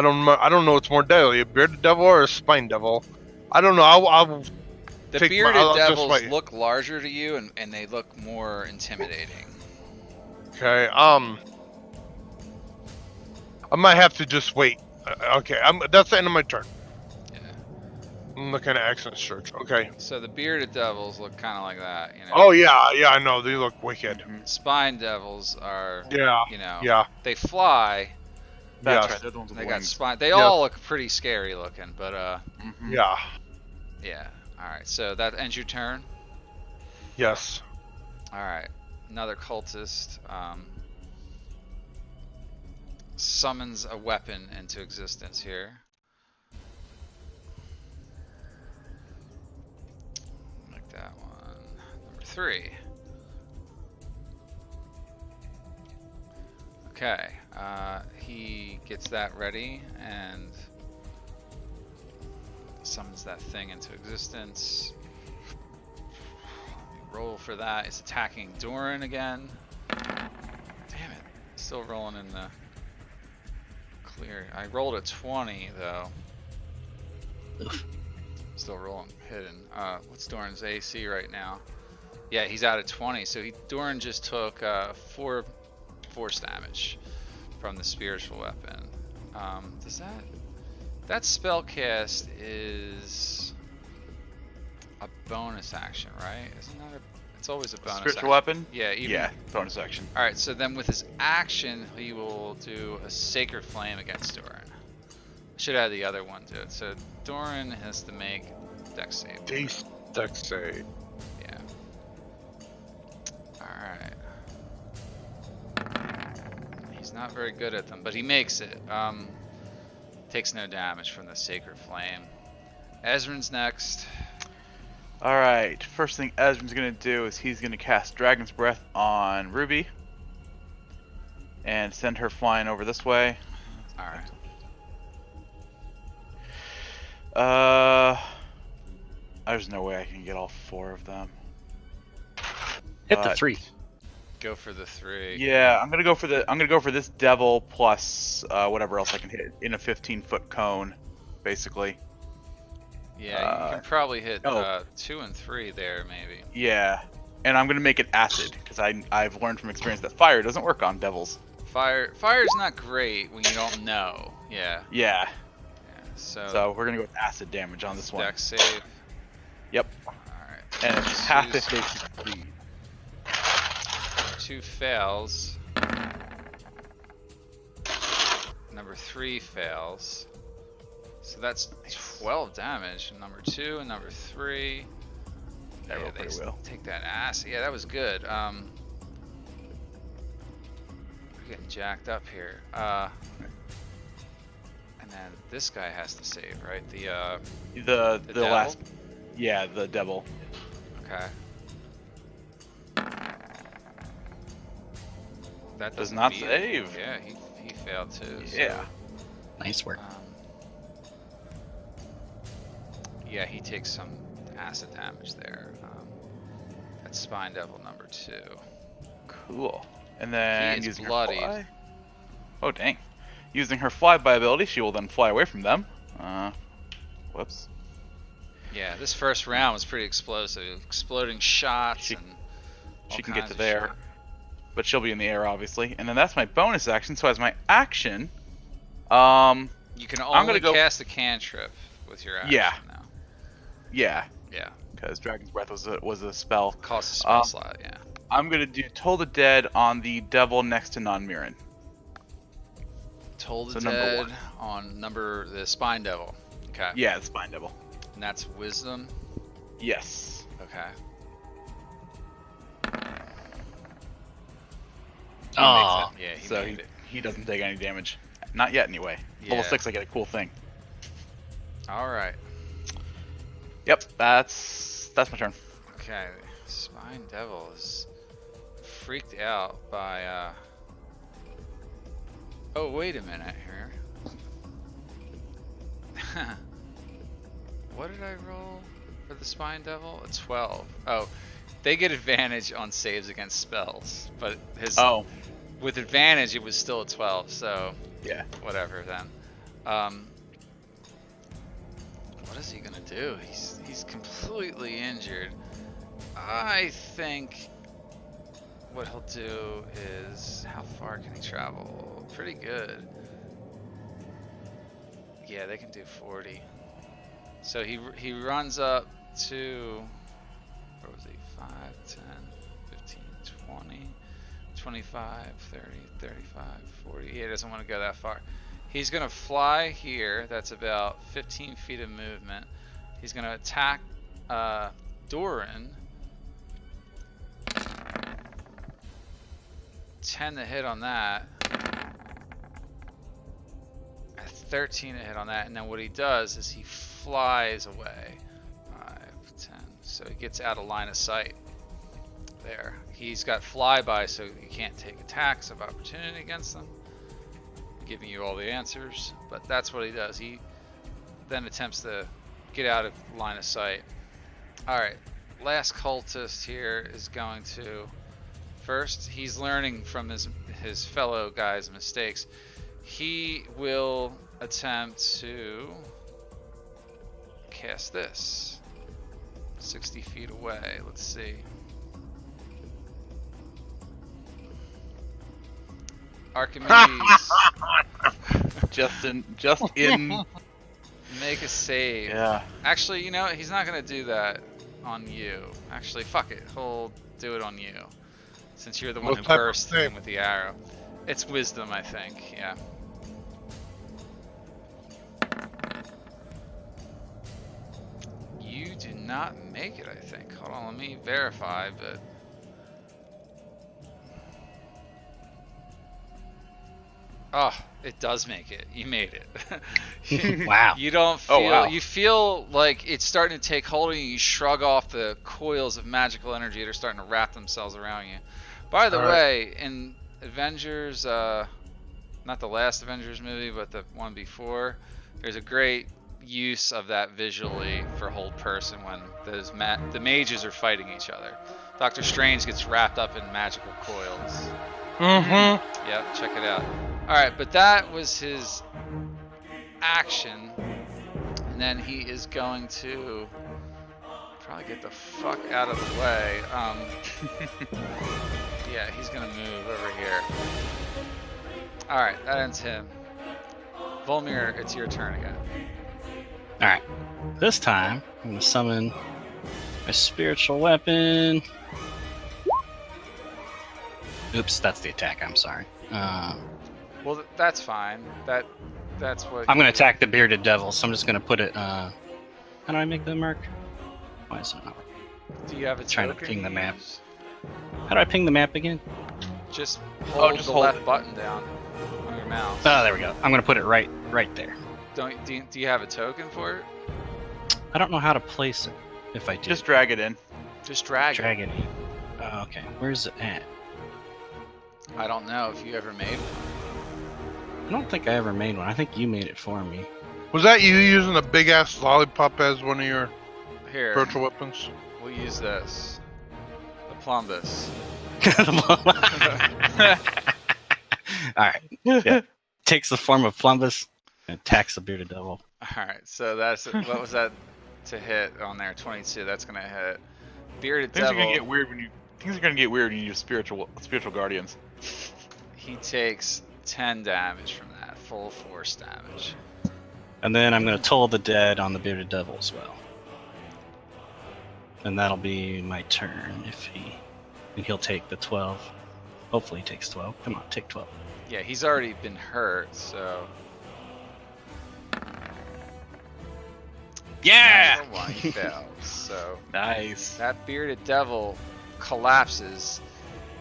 don't know what's more deadly, a bearded devil or a spine devil. I don't know. I'll The take my- bearded I'll just devils wait. look larger to you, and they look more intimidating. Okay. I might have to just wait. Okay. That's the end of my turn. Yeah. I'm looking at accent search. Okay. So the bearded devils look kind of like that, you know. Oh yeah, I know. They look wicked. Mm-hmm. Spine devils are, Yeah. you know, Yeah. they fly. That's Yes. right. They're the ones with They the got wings. spine. They all look pretty scary looking, but Mhm. Yeah. yeah. All right. So that ends your turn. Yes. All right. Another cultist summons a weapon into existence here. Like that one. Number 3. Okay. He gets that ready and summons that thing into existence. Roll for that. It's attacking Doran again. Damn it. Still rolling in the clear. I rolled a 20 though. Still rolling hidden. What's Doran's AC right now? Yeah, he's out at 20. So Doran just took 4 force damage from the spiritual weapon. Does that spell cast is a bonus action, right? Isn't that it's always a bonus Spiritual action. weapon? Yeah, even. Yeah, bonus action. Alright, so then with his action, he will do a Sacred Flame against Doran. Should add the other one to it. So Doran has to make Dex save. Dex save. Yeah. Alright. He's not very good at them, but he makes it. Takes no damage from the Sacred Flame. Ezrin's next. Alright, first thing Ezra's gonna do is he's gonna cast Dragon's Breath on Ruby. And send her flying over this way. Alright. There's no way I can get all 4 of them. Hit the But 3. Go for the 3. Yeah, I'm gonna go for this devil plus whatever else I can hit in a 15-foot cone, basically. Yeah, you can probably hit Oh. 2 and 3 there, maybe. Yeah, and I'm gonna make it acid because I've learned from experience that fire doesn't work on devils. Fire's not great when you don't know. Yeah. Yeah, Yeah. So so we're gonna go with acid damage on this one. dex save. Yep, Alright. and it's half if they succeed. 2 fails. Number 3 fails. So that's 12 damage. Number 2 and number 3. That rolled pretty well. Take that ass. Yeah, that was good. We're getting jacked up here. And then this guy has to save, right? The devil? last, yeah, the devil. Okay. That Does doesn't not beat him. save. Yeah, he failed too. Yeah. Nice work. Yeah, he takes some acid damage there. That's Spine Devil number 2. Cool. And then He is using bloodied. her fly. Oh dang! Using her flyby ability, she will then fly away from them. Whoops. Yeah, this first round was pretty explosive. Exploding shots She- and all She can get kinds to of there, shit. but she'll be in the air obviously. And then that's my bonus action. So as my action, You can I'm only gonna go- cast a cantrip with your action Yeah. now. yeah, Yeah, because Dragon's Breath was a spell. cost a spell slot. Yeah. I'm gonna do Toll the Dead on the devil next to Non-Mirren. Toll the So number Dead 1. on the Spine Devil. Okay. Yeah, the Spine Devil. And that's Wisdom. Yes. Okay. He Aw. makes it. Yeah, he So made it. he doesn't take any damage. Not yet, anyway. Level Yeah. 6, I get a cool thing. All right. Yep, that's my turn. Okay. Spine Devil is freaked out by. Oh, wait a minute here. What did I roll for the Spine Devil? A 12. Oh, they get advantage on saves against spells, but with advantage it was still a 12. So Yeah. whatever then. What is he gonna do? He's completely injured. I think what he'll do is, how far can he travel? Pretty good. Yeah, they can do 40. So he runs up to, where was he? 5, 10, 15, 20, 25, 30, 35, 40. He doesn't want to go that far. He's gonna fly here. That's about 15 feet of movement. He's gonna attack Doran. 10 to hit on that. 13 to hit on that, and then what he does is he flies away. 5, 10. So he gets out of line of sight. There. He's got flyby, so you can't take attacks of opportunity against them. Giving you all the answers, but that's what he does. He then attempts to get out of line of sight. Alright, last cultist here is going to, first, he's learning from his fellow guys' mistakes. He will attempt to cast this 60 feet away. Let's see. Archimedes, Just in. make a save. Yeah. Actually, you know what? He's not gonna do that on you. Actually, fuck it. He'll do it on you, since you're the one What who type of burst save? him with the arrow. It's wisdom, I think. Yeah. You do not make it, I think. Hold on, let me verify, but. Oh, it does make it. You made it. Wow. You don't feel. Oh, wow. You feel like it's starting to take hold of you. You shrug off the coils of magical energy that are starting to wrap themselves around you. By the Alright. way, in Avengers, not the last Avengers movie, but the one before, there's a great use of that visually for hold person when the mages are fighting each other. Doctor Strange gets wrapped up in magical coils. Mm-hmm. Yep, check it out. Alright, but that was his action. And then he is going to probably get the fuck out of the way. Yeah, he's gonna move over here. Alright, that ends him. Volmir, it's your turn again. Alright. This time, I'm going to summon my spiritual weapon. Oops, that's the attack. I'm sorry. Well, that's fine. That's what. I'm going to attack the bearded devil, so I'm just going to put it. How do I make that mark? Why is it not working? Do you have a Trying to token ping you the map. use? How do I ping the map again? Just hold just the hold left it. button down on your mouse. Oh, there we go. I'm going to put it right there. Do you have a token for it? I don't know how to place it. If I do, Just drag it in. Just drag it. drag it. Oh, okay. Where's it at? I don't know if you ever made one. I don't think I ever made one. I think you made it for me. Was that you using a big ass lollipop as one of your Here, virtual weapons? we'll use this. The plumbus. Alright. Yeah. Takes the form of Plumbus and attacks the bearded devil. Alright, so that's what was that to hit on there? 22. That's gonna hit. Bearded Things are devil. gonna get weird when you. Things are gonna get weird when you use spiritual guardians. He takes 10 damage from that. Full force damage. And then I'm going to toll the dead on the bearded devil as well. And that'll be my turn and he'll take the 12. Hopefully he takes 12. Come on, take 12. Yeah, he's already been hurt, so. Yeah! Natural one, he fails. So Nice. that bearded devil collapses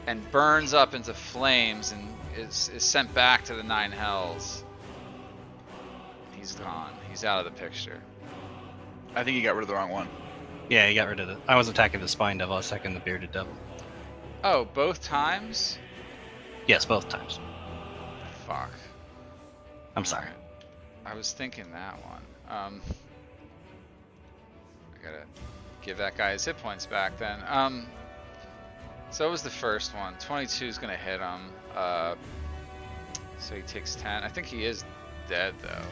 and burns up into flames and is sent back to the nine hells. He's gone. He's out of the picture. I think you got rid of the wrong one. Yeah, he got rid of it. I was attacking the spine devil, I was attacking the bearded devil. Oh, both times? Yes, both times. Fuck. I'm sorry. I was thinking that one. I gotta give that guy his hit points back then. So it was the first one. 22 is gonna hit him. So he takes 10. I think he is dead though.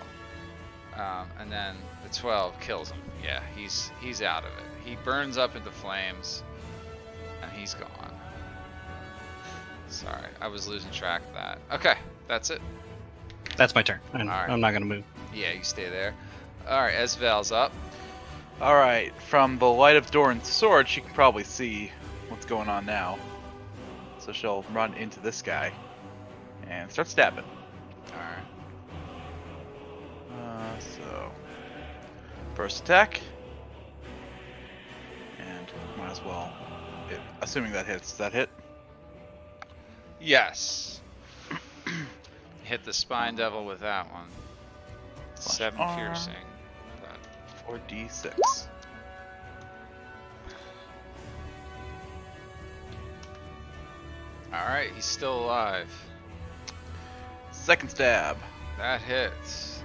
And then the 12 kills him. Yeah, he's out of it. He burns up into flames, and he's gone. Sorry, I was losing track of that. Okay, that's it. That's my turn. I'm Alright. not going to move. Yeah, you stay there. Alright, Esvel's up. Alright, from the light of Doran's sword, she can probably see what's going on now. So she'll run into this guy and start stabbing. Alright. So, first attack. And might as well, assuming that hits. Does that hit? Yes. Hit the spine devil with that one. Slash 7 arm. piercing. 4d6. Alright, he's still alive. Second stab. That hits.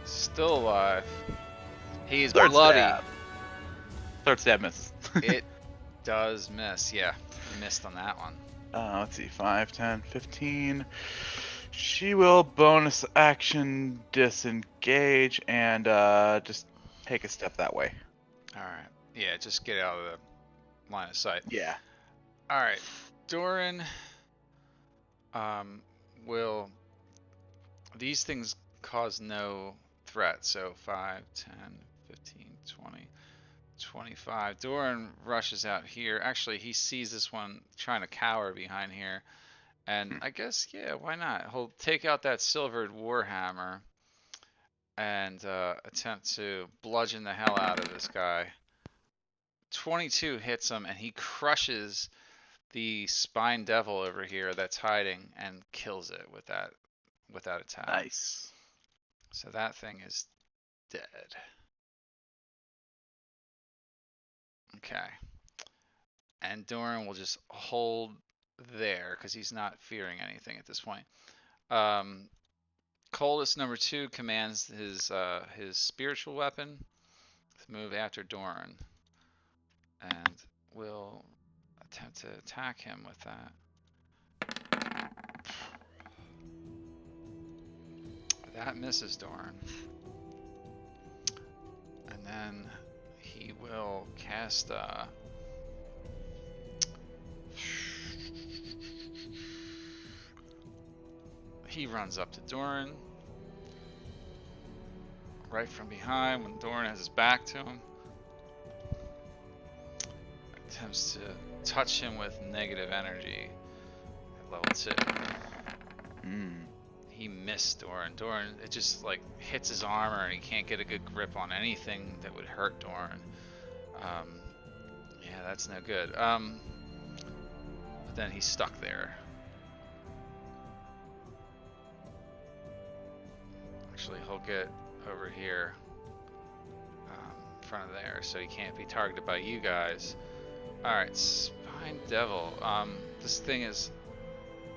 Still alive. He's Third bloody. stab. Third stab misses. It does miss. Yeah, missed on that one. Let's see, 5, 10, 15. She will bonus action disengage and just take a step that way. Alright. Yeah, just get out of the line of sight. Yeah. Alright. Doran will. These things cause no threat. So 5, 10, 15, 20, 25. Doran rushes out here. Actually, he sees this one trying to cower behind here. And I guess, yeah, why not? He'll take out that silvered warhammer and attempt to bludgeon the hell out of this guy. 22 hits him, and he crushes the spine devil over here that's hiding and kills it with that attack. Nice. So that thing is dead. Okay. And Doran will just hold there because he's not fearing anything at this point. Coldest number 2 commands his spiritual weapon to move after Doran, and will attempt to attack him with that. That misses Doran. And then he will cast he runs up to Doran. Right from behind when Doran has his back to him. Attempts to touch him with negative energy at level 2. He missed Doran. Doran, it just like hits his armor and he can't get a good grip on anything that would hurt Doran. Yeah, that's no good. But then he's stuck there. Actually, he'll get over here in front of there, so he can't be targeted by you guys. Alright, Spine Devil. This thing is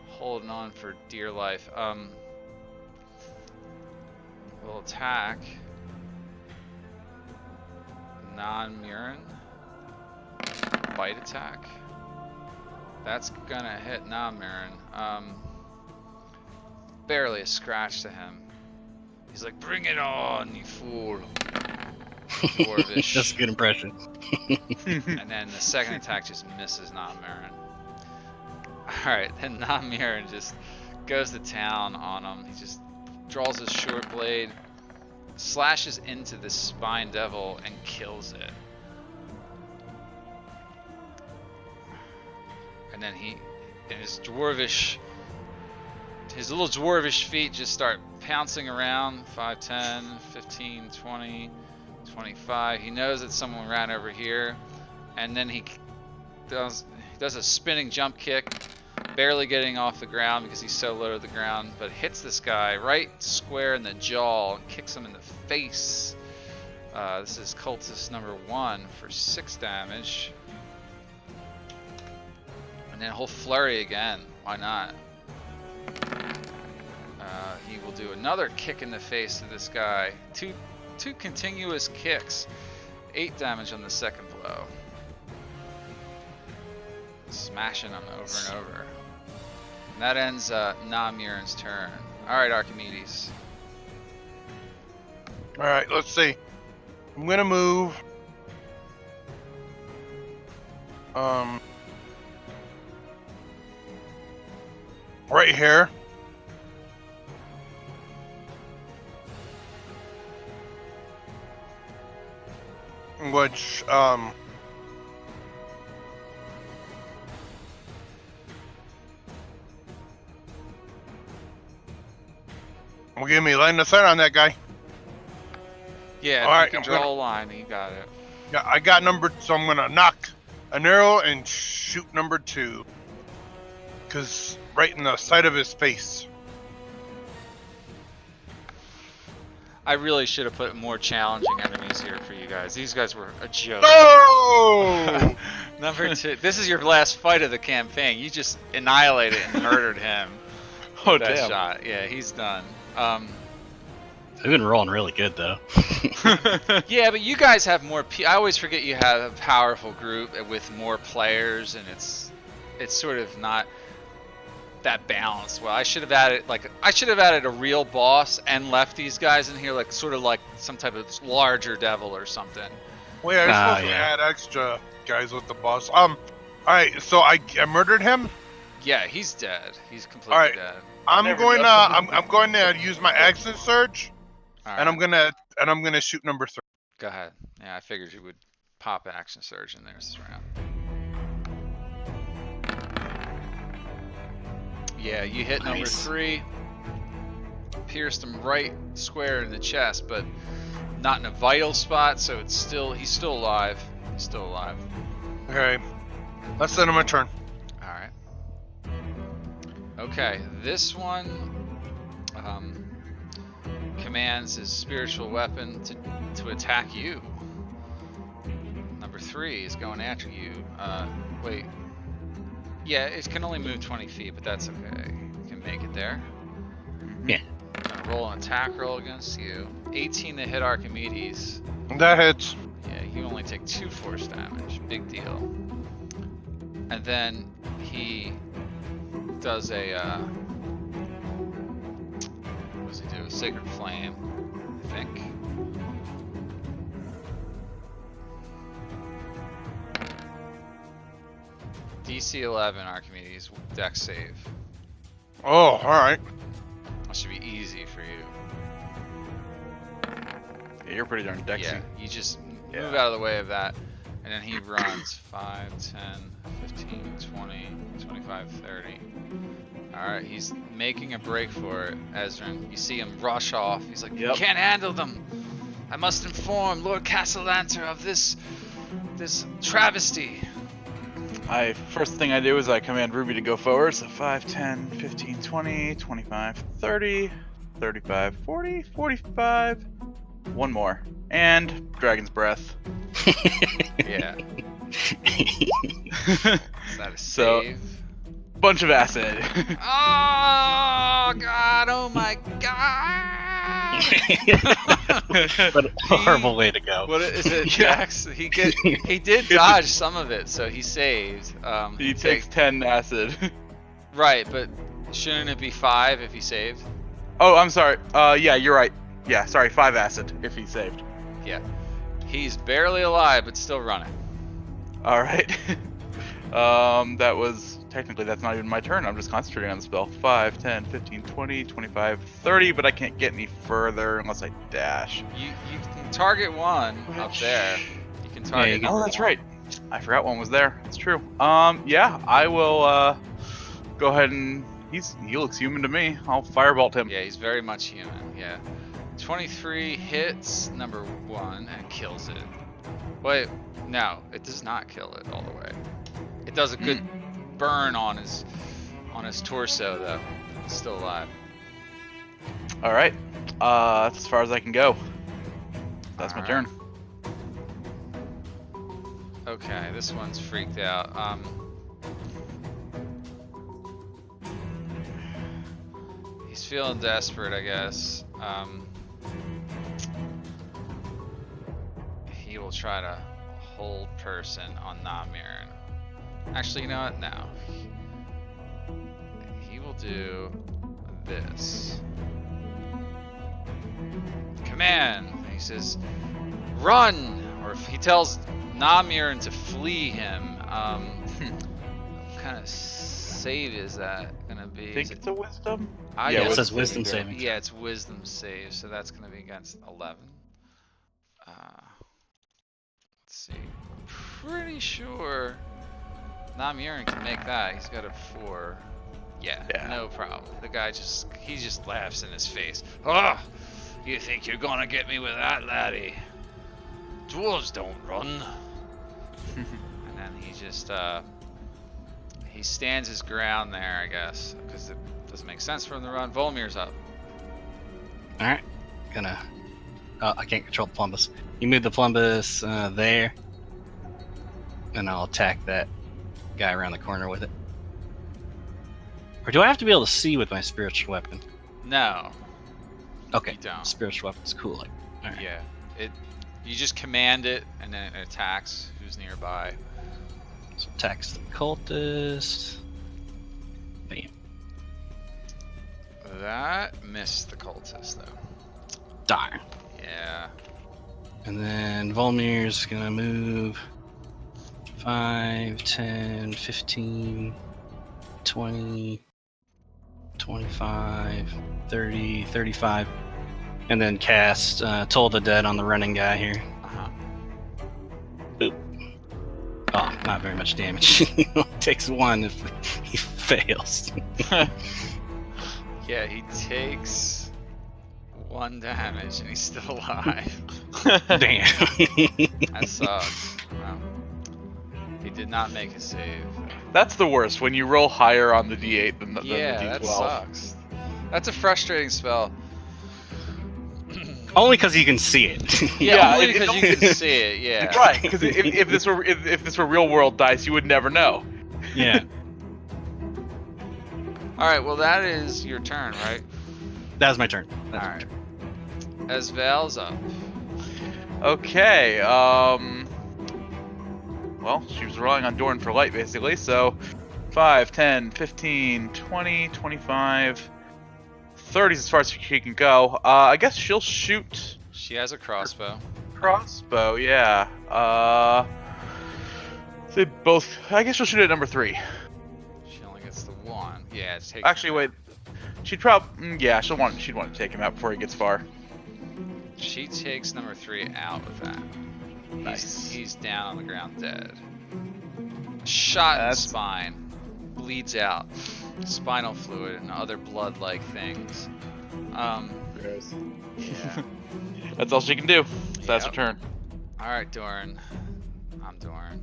holding on for dear life. Will attack non-Murin. Bite attack. That's gonna hit non-Murin. Barely a scratch to him. He's like, bring it on, you fool. Dwarvish. That's a good impression. And then the second attack just misses non-Murin. Alright, then non-Murin just goes to town on him. He just draws his short blade, slashes into the Spine Devil, and kills it. And then he, in his little dwarvish feet just start pouncing around. 5, 10, 15, 20, 25. He knows that someone ran over here, and then he does a spinning jump kick, barely getting off the ground because he's so low to the ground, but hits this guy right square in the jaw and kicks him in the face. This is cultist number 1 for 6 damage. And then he'll flurry again. Why not? He will do another kick in the face to this guy. Two continuous kicks. 8 damage on the second blow. Smashing him over and over. And that ends non-Murin's turn. Alright, Archimedes. Alright, let's see. I'm gonna move. Right here. Which, will give me line of sight on that guy. Yeah, Alright, you can draw a line, you got it. Yeah, I got so I'm gonna knock an arrow and shoot number 2. Cause right in the side of his face. I really should have put more challenging enemies here for you guys. These guys were a joke. No! Number 2. This is your last fight of the campaign. You just annihilated and murdered him. Oh, That damn. shot. Yeah, he's done. They've been rolling really good though. Yeah, but you guys have more. I always forget you have a powerful group with more players, and it's sort of not that balanced. Well, I should have added a real boss and left these guys in here, like sort of like some type of larger devil or something. Wait, I was supposed to add extra guys with the boss. Alright, so I murdered him. Yeah, he's dead. He's completely Alright. dead. I'm going to use my action surge, All and right, I'm gonna shoot number 3. go ahead. Yeah, I figured you would pop action surge in there this round. Yeah, you hit number Nice. 3. Pierced him right square in the chest, but not in a vital spot, so he's still alive. He's still alive. Okay, let's end my turn. Alright. Okay, this one commands his spiritual weapon to attack you. Number 3 is going after you. Wait. Yeah, it can only move 20 feet, but that's okay. You can make it there. Yeah. Gonna roll an attack roll against you. 18 to hit Archimedes. That hits. Yeah, you only take 2 force damage. Big deal. And then he does a, what does he do? A Sacred Flame, I think. DC 11, Archimedes, dex save. Oh, all right. That should be easy for you. Yeah, you're pretty darn dexy. Yeah, you just Yeah. move out of the way of that, and then he runs 5, 10, 15, 20, 25, 30. Alright, he's making a break for it, Ezrin. You see him rush off. He's like, Yep. Can't handle them! I must inform Lord Castellanter of this travesty. First thing I do is I command Ruby to go forward. So 5, 10, 15, 20, 25, 30, 35, 40, 45. One more. And Dragon's Breath. Yeah. Is that a So- save? Bunch of acid. Oh god, oh my god! What a horrible way to go. What is it, Yeah. Jax? He did dodge some of it, so he saved. He takes 10 acid. Right, but shouldn't it be 5 if he saved? Oh, I'm sorry. Yeah, you're right. Yeah, sorry, 5 acid if he saved. Yeah. He's barely alive, but still running. All right. That was technically that's not even my turn. I'm just concentrating on the spell. 5, 10, 15, 20, 25, 30, but I can't get any further unless I dash. You can target one up there. You can target. you Oh, number that's one. right. I forgot one was there. That's true. Yeah, I will go ahead and he looks human to me. I'll firebolt him. Yeah, he's very much human. Yeah. 23 hits number 1 and kills it. Wait, no, it does not kill it all the way. It does a good burn on his torso though. It's still alive. All right. That's as far as I can go. That's my All turn. Okay, this one's freaked out. He's feeling desperate, I guess. He will try to hold person on Namirin. Actually, you know what? No. He will do this. Command! He says, run! Or if he tells Namirin to flee him, what kind of save is that gonna be? I think Is it- it's a wisdom. I Yeah, it guess- says wisdom throw. saving. yeah, it's wisdom save, so that's gonna be against 11. Let's see. I'm pretty sure Namirin can make that. He's got a 4. Yeah, Yeah. no problem. The guy he just laughs in his face. Oh, you think you're gonna get me with that, laddie? Dwarves don't run. And then he just he stands his ground there, I guess, because it doesn't make sense for him to run. Volmir's up. Alright. Gonna. Oh, I can't control the Plumbus. You move the Plumbus there. And I'll attack that guy around the corner with it. Or do I have to be able to see with my spiritual weapon? No, Okay. you don't. Spiritual weapon's cool. Alright. Yeah, you just command it and then it attacks who's nearby. So attacks the cultist. Bam. That missed the cultist though. Darn. Yeah. And then Volmir's gonna move 5, 10, 15, 20, 25, 30, 35. And then cast Toll the Dead on the running guy here. Uh-huh. Oh, not very much damage. He only takes 1 if he fails. Yeah, he takes 1 damage and he's still alive. Damn. That sucks. Wow. He did not make a save. That's the worst when you roll higher on the D8 than the Yeah, D12. that sucks. That's a frustrating spell. Only because you can see it. Yeah, Yeah, only it because you can see it. Yeah. Right, because if this were real world dice, you would never know. Yeah. All right. Well, that is your turn, right? That was my turn. All right. As Val's up. Okay. well, she was relying on Dorn for light, basically, so 5, 10, 15, 20, 25, 30 is as far as she can go. I guess she'll shoot She has a crossbow. crossbow, yeah. They both, I guess she'll shoot at number 3. She only gets the 1. Yeah, it's taking Actually, wait. She'd yeah, she'd want to take him out before he gets far. She takes number 3 out with that. Nice. He's down on the ground dead. Shot in the spine. Bleeds out. Spinal fluid and other blood-like things. Gross. Yeah. That's all she can do. So that's her Yep. turn. Alright, Dorn. I'm Dorn.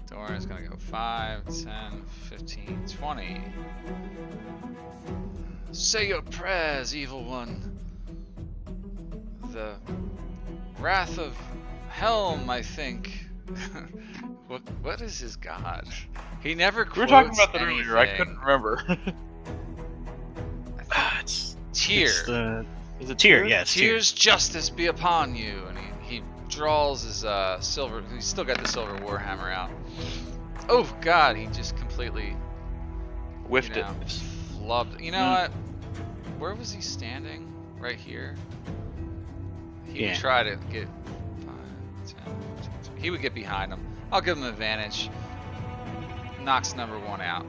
Dorn is gonna go 5, 10, 15, 20. Say your prayers, evil one. The wrath of Helm, I think. What is his god? He never quotes We were talking about that anything. earlier. I couldn't remember. It's Tyr. Is it Tyr, yeah, it's Tyr. Tyr's justice be upon you. And he draws his silver. He's still got the silver warhammer out. Oh god, he just completely Whiffed it. flubbed. You know what? Where was he standing? Right here. He would try to get 5, 10, 15. He would get behind him. I'll give him advantage. Knocks number 1 out.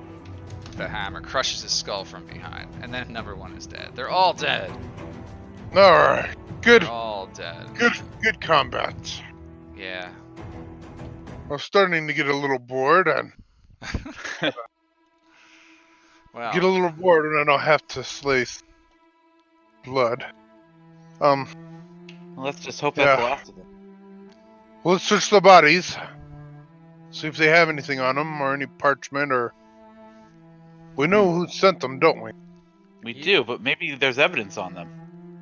The hammer crushes his skull from behind, and then number 1 is dead. They're all dead. All right. Good. They're all dead. Good combat. Yeah. I'm starting to get a little bored, and Well, get a little bored, and then I'll have to slay blood. Well, let's just hope Yeah. that's the last of them. Well, let's search the bodies. See if they have anything on them or any parchment or. We know who sent them, don't we? We do, but maybe there's evidence on them.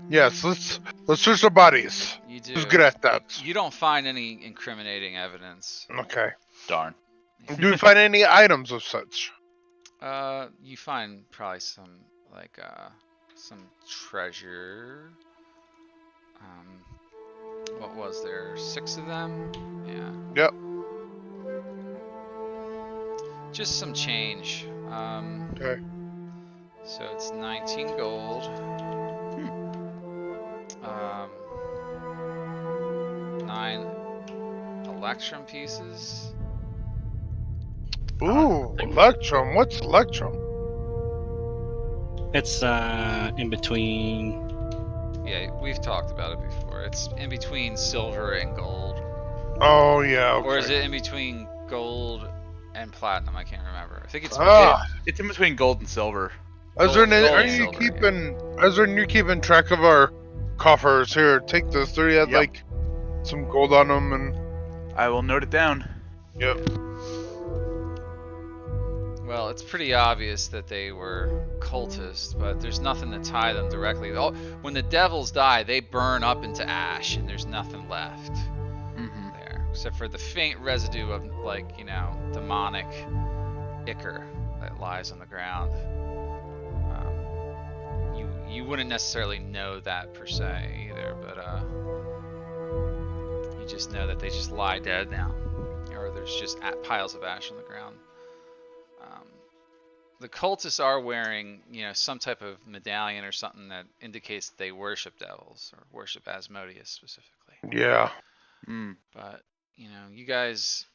Yes. Let's search the bodies. you do. Who's good at that? You don't find any incriminating evidence. Okay. Darn. Do we find any items of such? You find probably some some treasure. What was there? 6 of them? Yeah. Yep. Just some change. Okay. So it's 19 gold. 9 electrum pieces. Ooh, Electrum. What's Electrum? It's in between. Yeah, we've talked about it before. It's in between silver and gold. Oh yeah. Okay. Or is it in between gold and platinum? I can't remember. I think it's It's in between gold and silver. Ezrin, gold are and you silver, keeping? Ezrin, you're keeping track of our coffers here. Take this. There, you had Yep. like some gold on them, and I will note it down. yep. Well, it's pretty obvious that they were cultists, but there's nothing to tie them directly. When the devils die, they burn up into ash, and there's nothing left there, except for the faint residue of, like, demonic ichor that lies on the ground. You wouldn't necessarily know that per se either, but you just know that they just lie dead now, or there's just piles of ash on the ground. The cultists are wearing, some type of medallion or something that indicates that they worship devils or worship Asmodeus specifically. Yeah. But, you guys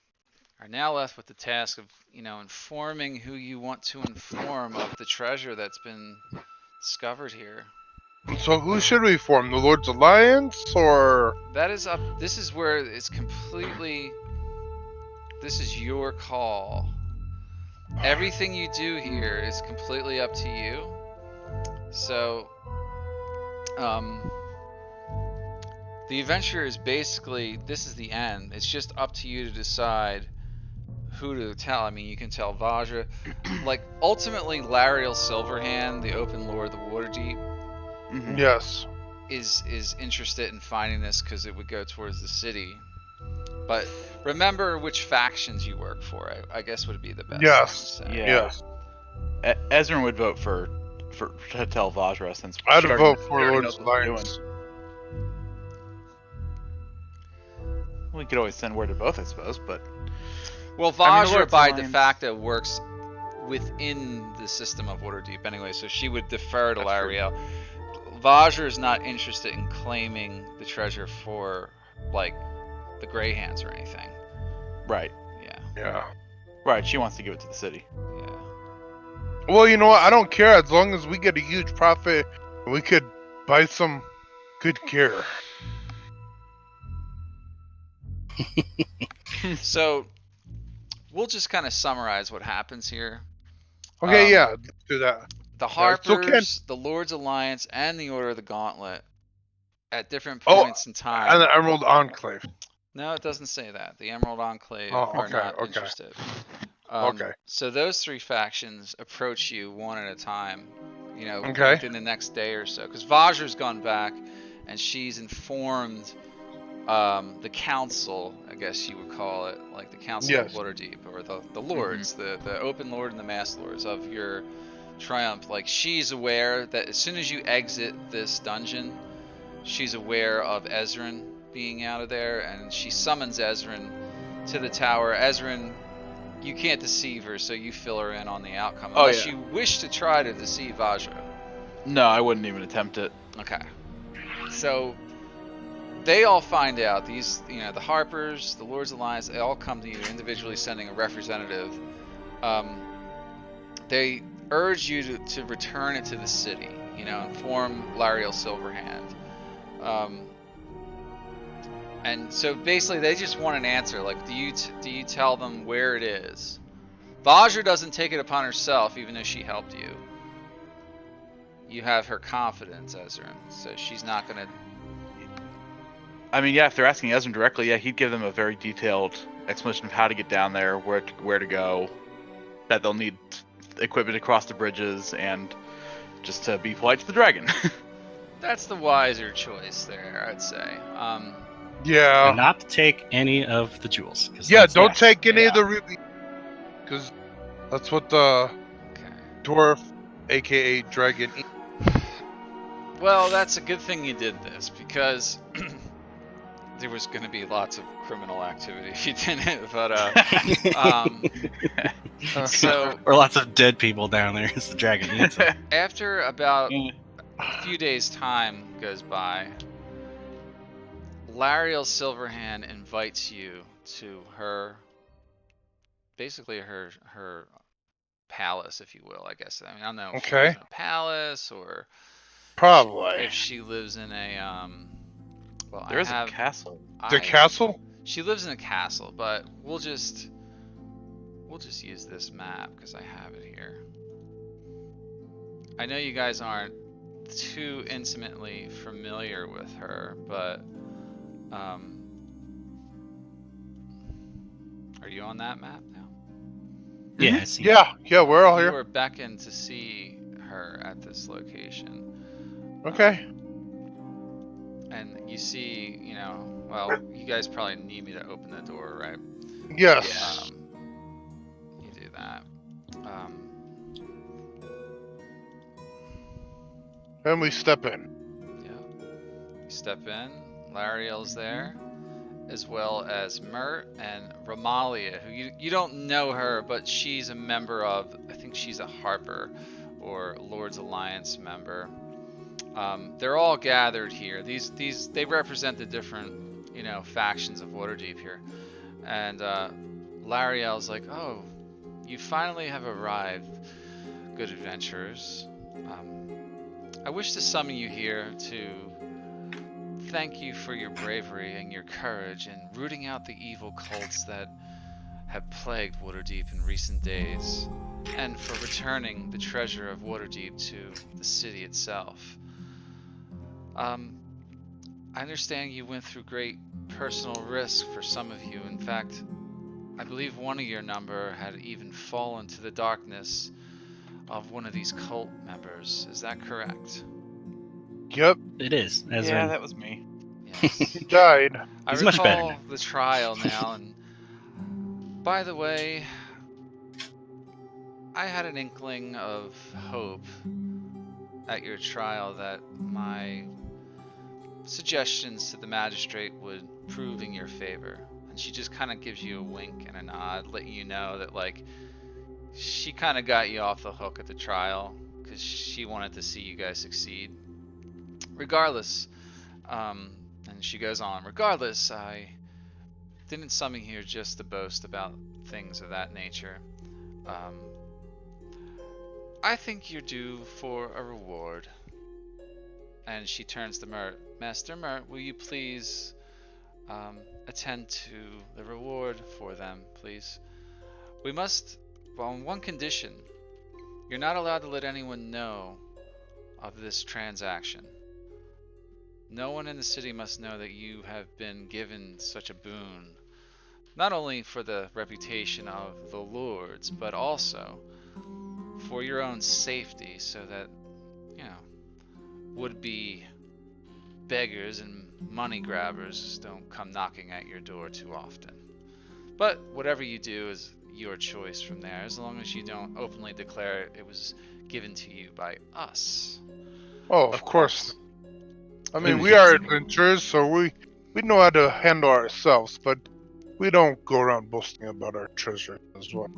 are now left with the task of, informing who you want to inform of the treasure that's been discovered here. So who should we form? The Lord's Alliance or? That is up. This is where it's completely. This is your call. Everything you do here is completely up to you. So, the adventure is basically, this is the end. It's just up to you to decide who to tell. I mean, you can tell Vajra. Like, ultimately, Lariel Silverhand, the Open Lord of the Waterdeep, Yes. is interested in finding this because it would go towards the city. But remember which factions you work for, I guess would be the best. Yes. thing to say. Yeah. Yes. Ezrin would vote for to tell Vajra, since I'd she already- vote she for already Lord's knows what we're Alliance. doing. We could always send word to both, I suppose, but Well, I mean, the Vajra Lord's by de Alliance- facto works within the system of Waterdeep anyway, so she would defer to That's true. Lariel. Vajra is not interested in claiming the treasure for, like, the Grey Hands or anything. Right. Yeah, Yeah. Right. She wants to give it to the city. yeah. Well, you know what? I don't care as long as we get a huge profit and we could buy some good gear. So, we'll just kind of summarize what happens here. Okay, Um, yeah, let's do that. The Yeah, still can. Harpers, the Lord's Alliance, and the Order of the Gauntlet at different Oh, points in And time. the Emerald Enclave. No, it doesn't say that. The Emerald Enclave Oh, are okay, not okay. interested. Okay. So those three factions approach you one at a time, you know, Okay. within the next day or so. Because Vajra's gone back, and she's informed the council, I guess you would call it, like the council Yes. of Waterdeep, or the lords, the open lord and the masked lords of your triumph. Like, she's aware that as soon as you exit this dungeon, she's aware of Ezrin being out of there, and she summons Ezrin to the tower. Ezrin, you can't deceive her, so you fill her in on the outcome, Oh, unless yeah. you wish to try to deceive Vajra. No, I wouldn't even attempt it. Okay. So they all find out, these, you know, the Harpers, the Lord's Alliance, they all come to you individually, sending a representative. They urge you to return it to the city, you know, inform Lariel Silverhand. And so basically they just want an answer, like, do you tell them where it is? Vajra doesn't take it upon herself, even though she helped you. You have her confidence, Ezrin, so she's not gonna. I mean, yeah, if they're asking Ezra directly, yeah, he'd give them a very detailed explanation of how to get down there, where to go, that they'll need equipment to cross the bridges, and just to be polite to the dragon. That's the wiser choice there, I'd say. Yeah. And not to take any of the jewels. 'cause Yeah, that's- don't take any of Yeah. the ruby. Because that's what the Okay. dwarf, aka dragon, eats. Well, that's a good thing you did this, because there was going to be lots of criminal activity if you didn't. But so or lots of dead people down there as the dragon eats them. after about Mm. a few days' time goes by, Lariel Silverhand invites you to her, basically her palace, if you will, I guess. I mean, I don't know if she Okay. lives in a palace or Probably. if she lives in a well, There I is have a castle. The castle? She lives in a castle, but we'll just use this map because I have it here. I know you guys aren't too intimately familiar with her, but are you on that map now? Yeah, I see. Yeah, we're all You here. were beckoned to see her at this location. Okay. And you see, you know, well, you guys probably need me to open the door, right? Yes. You do that. And we step in. Yeah. You step in. Lariel's there, as well as Mert and Romalia, who you don't know her, but she's a member of, I think she's a Harper or Lord's Alliance member. They're all gathered here. These they represent the different, you know, factions of Waterdeep here. And Lariel's like, oh, you finally have arrived, good adventurers. I wish to summon you here to thank you for your bravery and your courage in rooting out the evil cults that have plagued Waterdeep in recent days, and for returning the treasure of Waterdeep to the city itself. I understand you went through great personal risk for some of you. In fact, I believe one of your number had even fallen to the darkness of one of these cult members. Is that correct? Yep. It is. As Yeah, in, that was me. Yes. He died. I He's much better recall now. the trial now, and by the way, I had an inkling of hope at your trial that my suggestions to the magistrate would prove in your favor. and she just kind of gives you a wink and a nod, letting you know that like she kind of got you off the hook at the trial because she wanted to see you guys succeed. Regardless, and she goes on, regardless, I didn't summon here just to boast about things of that nature. Um, I think you're due for a reward. And she turns to Mert. Master Mert, will you please attend to the reward for them, please? We must, well, on one condition. You're not allowed to let anyone know of this transaction. No one in the city must know that you have been given such a boon. Not only for the reputation of the lords, but also for your own safety, so that, you know, would-be beggars and money grabbers don't come knocking at your door too often. But whatever you do is your choice from there, as long as you don't openly declare it was given to you by us. Oh, of course. I mean, we are adventurers, so we know how to handle ourselves, but we don't go around boasting about our treasure as well.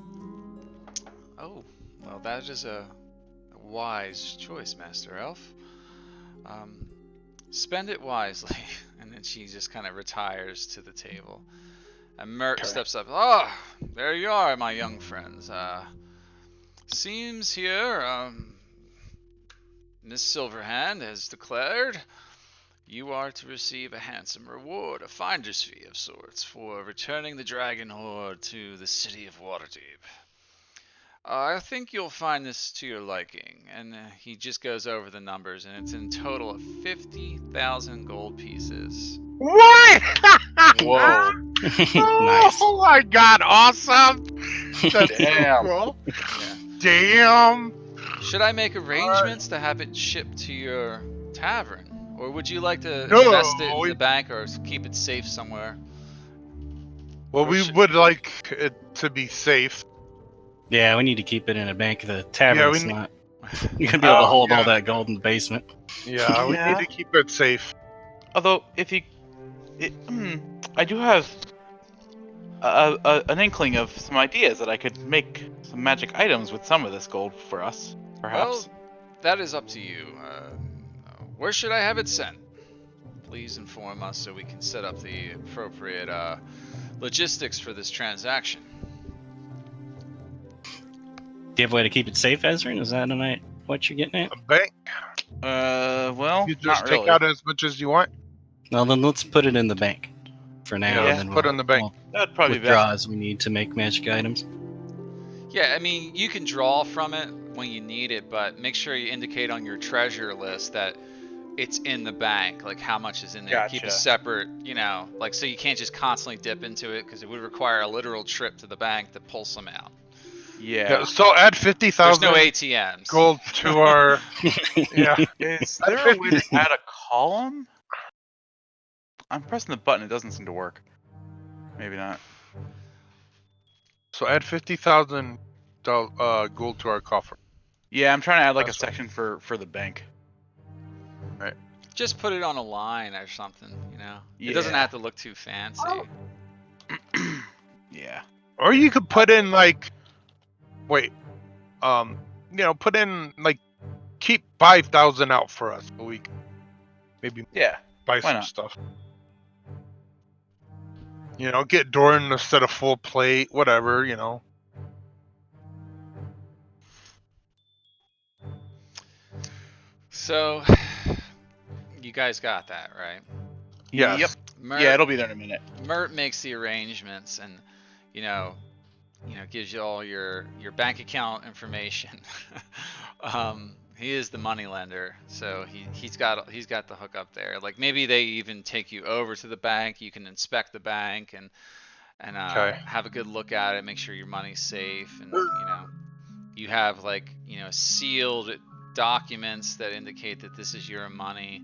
Oh, well, that is a wise choice, Master Elf. Spend it wisely. And then she just kind of retires to the table. And Mert steps up. Oh, there you are, my young friends. Seems here, Miss Silverhand has declared you are to receive a handsome reward, a finder's fee of sorts, for returning the dragon horde to the city of Waterdeep. I think you'll find this to your liking. And he just goes over the numbers, and it's in total of 50,000 gold pieces. What? Whoa. Nice. Oh my god, awesome! That's Damn. so cool. Yeah. Damn! Should I make arrangements to have it shipped to your tavern? Or would you like to No, invest it in the bank or keep it safe somewhere? Well, Or we should- would like it to be safe. Yeah, we need to keep it in a bank. The Yeah, tavern's we not. You're gonna be able to Oh, hold yeah. all that gold in the basement. Yeah, we Yeah. need to keep it safe. Although, if you, I do have an inkling of some ideas that I could make some magic items with some of this gold for us, perhaps. Well, that is up to you. Where should I have it sent? Please inform us so we can set up the appropriate logistics for this transaction. Do you have a way to keep it safe, Ezrin? Is that what you're getting at? A bank. Well, You just not take really. out as much as you want. Well, then let's put it in the bank for now. Yeah, and then put it in the bank. we'll That would probably be withdraw best. as we need to make magic items. Yeah, I mean, you can draw from it when you need it, but make sure you indicate on your treasure list that it's in the bank, like how much is in there. Keep a Gotcha. separate, like so you can't just constantly dip into it because it would require a literal trip to the bank to pull some out. Yeah. So add There's 50,000 no ATMs. gold to our. Yeah. Is there a way to add a column? I'm pressing the button. It doesn't seem to work. Maybe not. So add 50,000 gold to our coffer. Yeah, I'm trying to add like a That's section for the bank. Just put it on a line or something, It doesn't Yeah. have to look too fancy. Yeah. Or you could put in like, put in like, keep 5,000 out for us a week. Maybe Yeah. buy Why some not? stuff. Get Doran instead of full plate, whatever. So, you guys got that, right? Yes. Yep. Mert, Yeah, it'll be there in a minute. Mert makes the arrangements and, gives you all your bank account information. He is the money lender, so he's got the hook up there. Like maybe they even take you over to the bank. You can inspect the bank and Okay. have a good look at it, make sure your money's safe, and you have sealed documents that indicate that this is your money.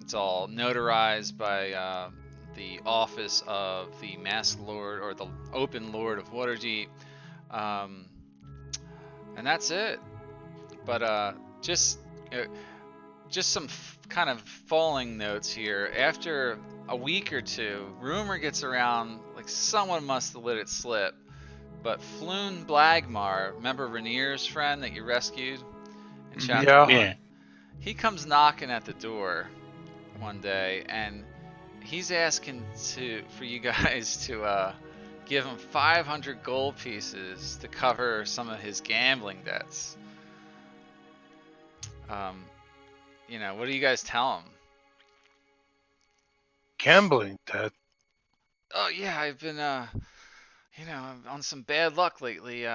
It's all notarized by the office of the Masked Lord or the Open Lord of Waterdeep, and that's it. But just some kind of falling notes here. After a week or two, rumor gets around like someone must have let it slip. But Floon Blagmar, remember Rainier's friend that you rescued in chapter Yeah. 1? Yeah. He comes knocking at the door one day, and he's asking for you guys to give him 500 gold pieces to cover some of his gambling debts. What do you guys tell him? Gambling, Dad. Oh yeah, I've been on some bad luck lately.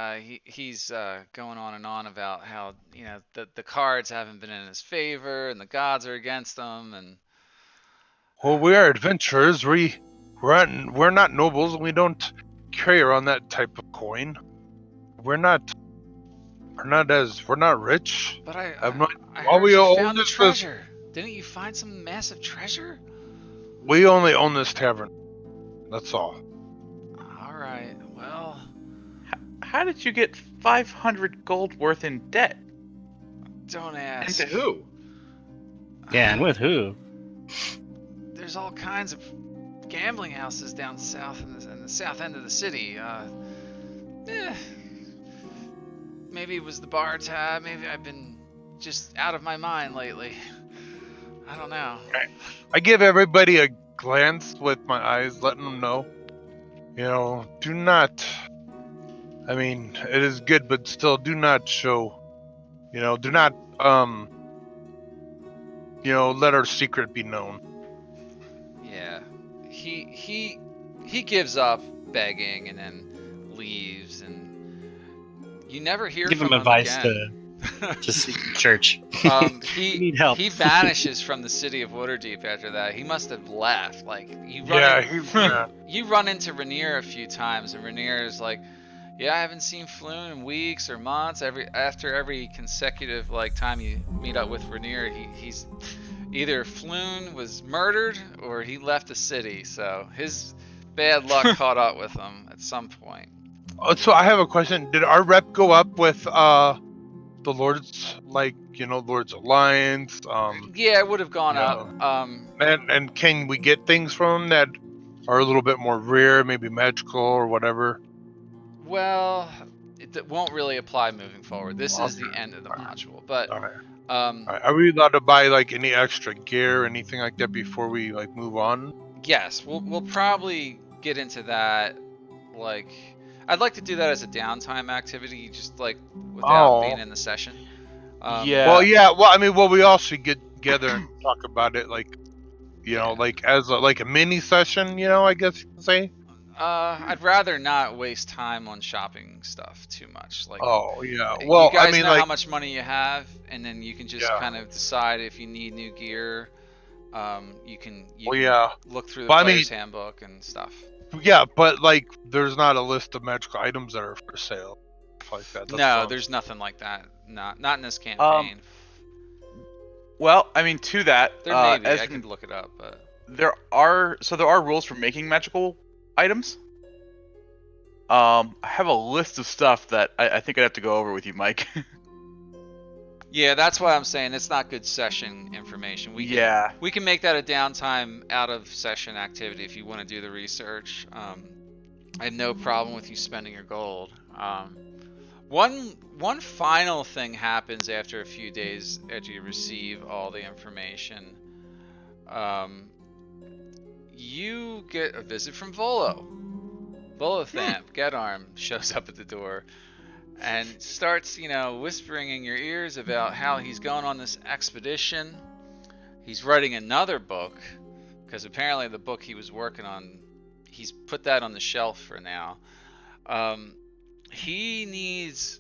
He's going on about how the cards haven't been in his favor and the gods are against him, and Well, we are adventurers. We're not nobles. We don't carry around that type of coin. We're not rich. but I've no, I all heard we you own found a is this. treasure. Didn't you find some massive treasure? We only own this tavern. That's all. All right. Well, How did you get 500 gold worth in debt? don't And ask. to who? Yeah, and with who? There's all kinds of gambling houses down south in the south end of the city. Maybe it was the bar tab. Maybe I've been just out of my mind lately. I don't know. I give everybody a glance with my eyes, letting them know. Do not. I mean, it is good, but still, do not show. Do not. Let our secret be known. Yeah. He gives up begging and then leaves, and you never hear Give from him him advice again. to seek church. He need help. he vanishes from the city of Waterdeep after that. He must have left. Like you run into Rainier a few times, and Rainier is like, "Yeah, I haven't seen Floon in weeks or months." After every consecutive time you meet up with Rainier, he's either Floon was murdered or he left the city. So his bad luck caught up with him at some point. So I have a question. Did our rep go up with the Lord's Lord's Alliance? Yeah, it would have gone Yeah. up. And can we get things from them that are a little bit more rare, maybe magical or whatever? Well, it won't really apply moving forward. This is the end of the module, but All right. um, All right. Are we allowed to buy any extra gear or anything like that before we move on? yes, we'll probably get into that. I'd like to do that as a downtime activity, just without being in the session. Yeah. Well, yeah. Well, I mean, we all should get together and talk about it, as a mini session. I guess you could say. I'd rather not waste time on shopping stuff too much. Oh yeah. You Well, guys I mean, know how much money you have, and then you can just Yeah. kind of decide if you need new gear. You can yeah. look through the But I mean- player's handbook and stuff. Yeah, but there's not a list of magical items that are for sale, stuff like that. That's No, all. there's nothing like that. Not in this campaign. Well, I mean, to that, There may be. I Esmond, could look it up, but there are rules for making magical items. I have a list of stuff that I think I'd have to go over with you, Mike. yeah, that's why I'm saying it's not good session information. We can make that a downtime out of session activity if you want to do the research. I have no problem with you spending your gold. One final thing happens after a few days after you receive all the information. You get a visit from Volo. Volothamp, Gedarm, shows up at the door and starts, whispering in your ears about how he's going on this expedition. He's writing another book, because apparently the book he was working on, he's put that on the shelf for now. He needs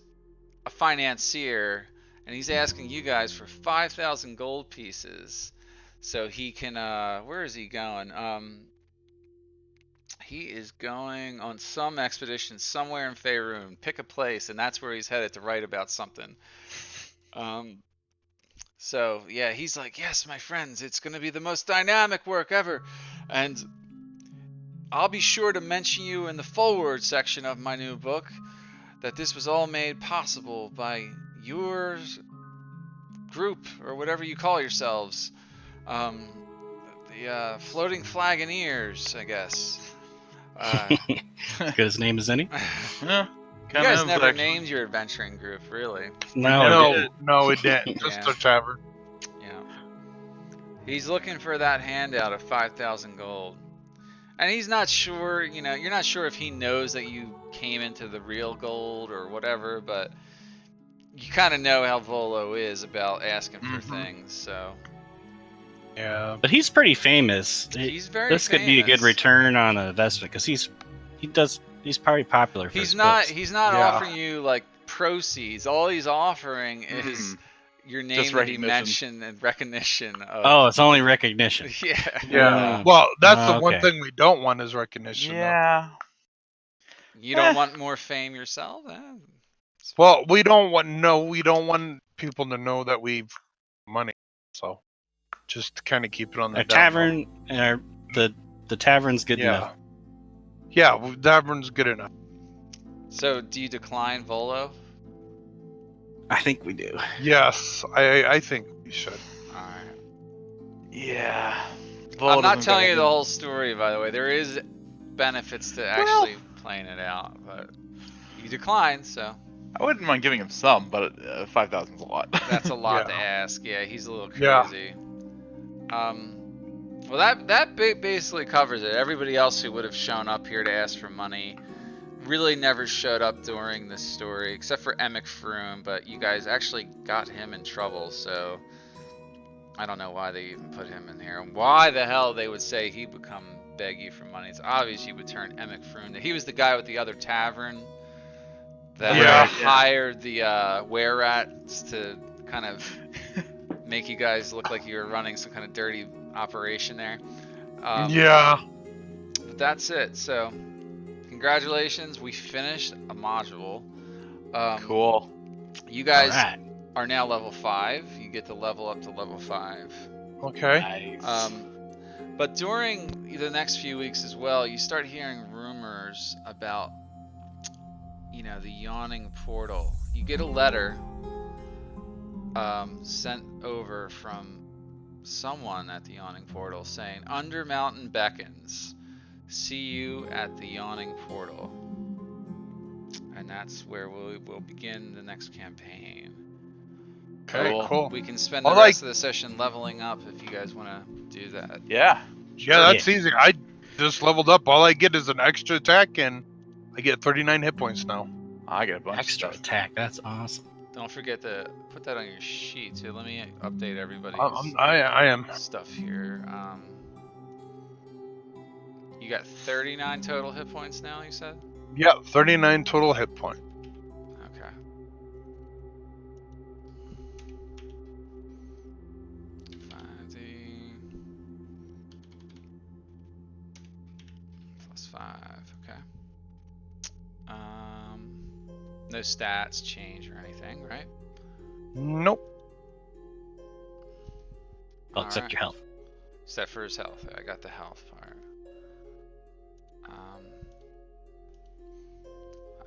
a financier, and he's asking you guys for 5,000 gold pieces so he can, where is he going? He is going on some expedition somewhere in Faerun. Pick a place, and that's where he's headed to write about something. So yeah, he's like, yes, my friends, it's going to be the most dynamic work ever, and I'll be sure to mention you in the forward section of my new book that this was all made possible by your group or whatever you call yourselves. The floating flagoneers, I guess. As good as name as any. Yeah, You kind guys of never actually. named your adventuring group, really. No, No, it no, it didn't. Just Yeah. the tavern. Yeah. He's looking for that handout of 5,000 gold. And he's not sure, you're not sure if he knows that you came into the real gold or whatever, but you kind of know how Volo is about asking for things, so. Yeah. but he's pretty famous. He's very This could be a good famous. return on an investment because he's probably popular for his books. He's not Yeah. offering you like proceeds. All he's offering is your name Just to be recognition. mentioned and recognition of. Oh, it's only recognition. Yeah. Yeah. Well, that's the one okay. thing we don't want is recognition. Though. Yeah. You don't want more fame yourself? Well, we don't want people to know that we've money. So just kind of keep it on the A down low. tavern, the tavern's good enough. Yeah, tavern's good enough. So, do you decline Volo? I think we do. Yes, I think we should. Alright. Yeah. I'm not telling you the whole story, by the way. There is benefits to actually playing it out, but you decline, so. I wouldn't mind giving him some, but 5,000 is a lot. That's a lot to Yeah. ask. Yeah, he's a little Yeah. crazy. Well, that basically covers it. Everybody else who would have shown up here to ask for money really never showed up during this story, except for Emic Froome, but you guys actually got him in trouble, so I don't know why they even put him in here. And why the hell they would say he would come beg you for money. It's obvious you would turn Emic Froome. He was the guy with the other tavern that Yeah. hired the were-rats to kind of make you guys look like you were running some kind of dirty operation there. Yeah. But that's it. So, congratulations. We finished a module. Cool. You guys Alright. are now level 5. You get to level up to level 5. Okay. Nice. But during the next few weeks as well, you start hearing rumors about, the yawning portal. You get a letter sent over from someone at the yawning portal saying, "Under Mountain beckons. See you at the yawning portal." And that's where we'll begin the next campaign. Okay. Cool. Cool. We can spend the I like- rest of the session leveling up if you guys want to do that. Yeah. Yeah, that's easy. I just leveled up. All I get is an extra attack, and I get 39 hit points now. I get a bunch Extra of stuff. attack. That's awesome. Don't forget to put that on your sheet too. Let me update everybody's I am. stuff here. You got 39 total hit points now, you said? Yeah, 39 total hit point. Okay. +5, okay. No stats change or anything, right? Nope. Well, except Alright. your health. Except for his health. I got the health part.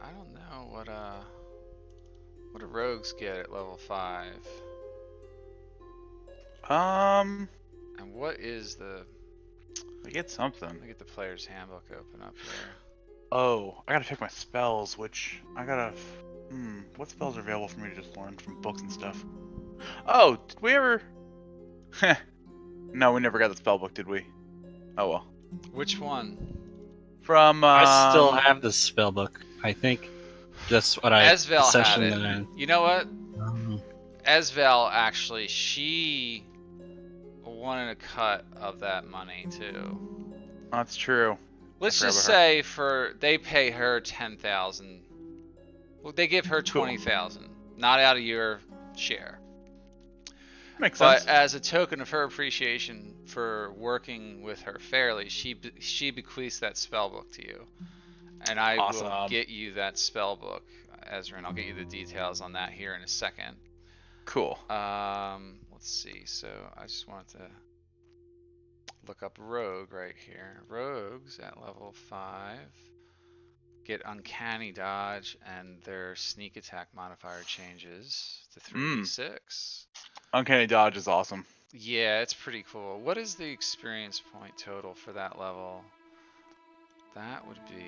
I don't know what do rogues get at level 5? Um, And what is the... I get something. Let me get the player's handbook open up here. Oh, I gotta pick my spells, which I gotta. What spells are available for me to just learn from books and stuff? Oh, did we ever? No, we never got the spell book, did we? Oh well. Which one? From I still have the spell book. I think that's what I. Esvel the had session it. that You know what? I. Esvel actually, she wanted a cut of that money too. That's true. Let's forgot just about her. say they pay her 10,000. Well, they give her Cool. 20,000, not out of your share. Makes But sense. as a token of her appreciation for working with her fairly, she bequeaths that spell book to you, and I will Awesome. get you that spell book, Ezra, and I'll get you the details on that here in a second. Cool. Let's see. So I just wanted to look up rogue right here. Rogues at level 5 get uncanny dodge, and their sneak attack modifier changes to 3d6. Uncanny dodge is awesome. Yeah, it's pretty cool. What is the experience point total for that level? That would be...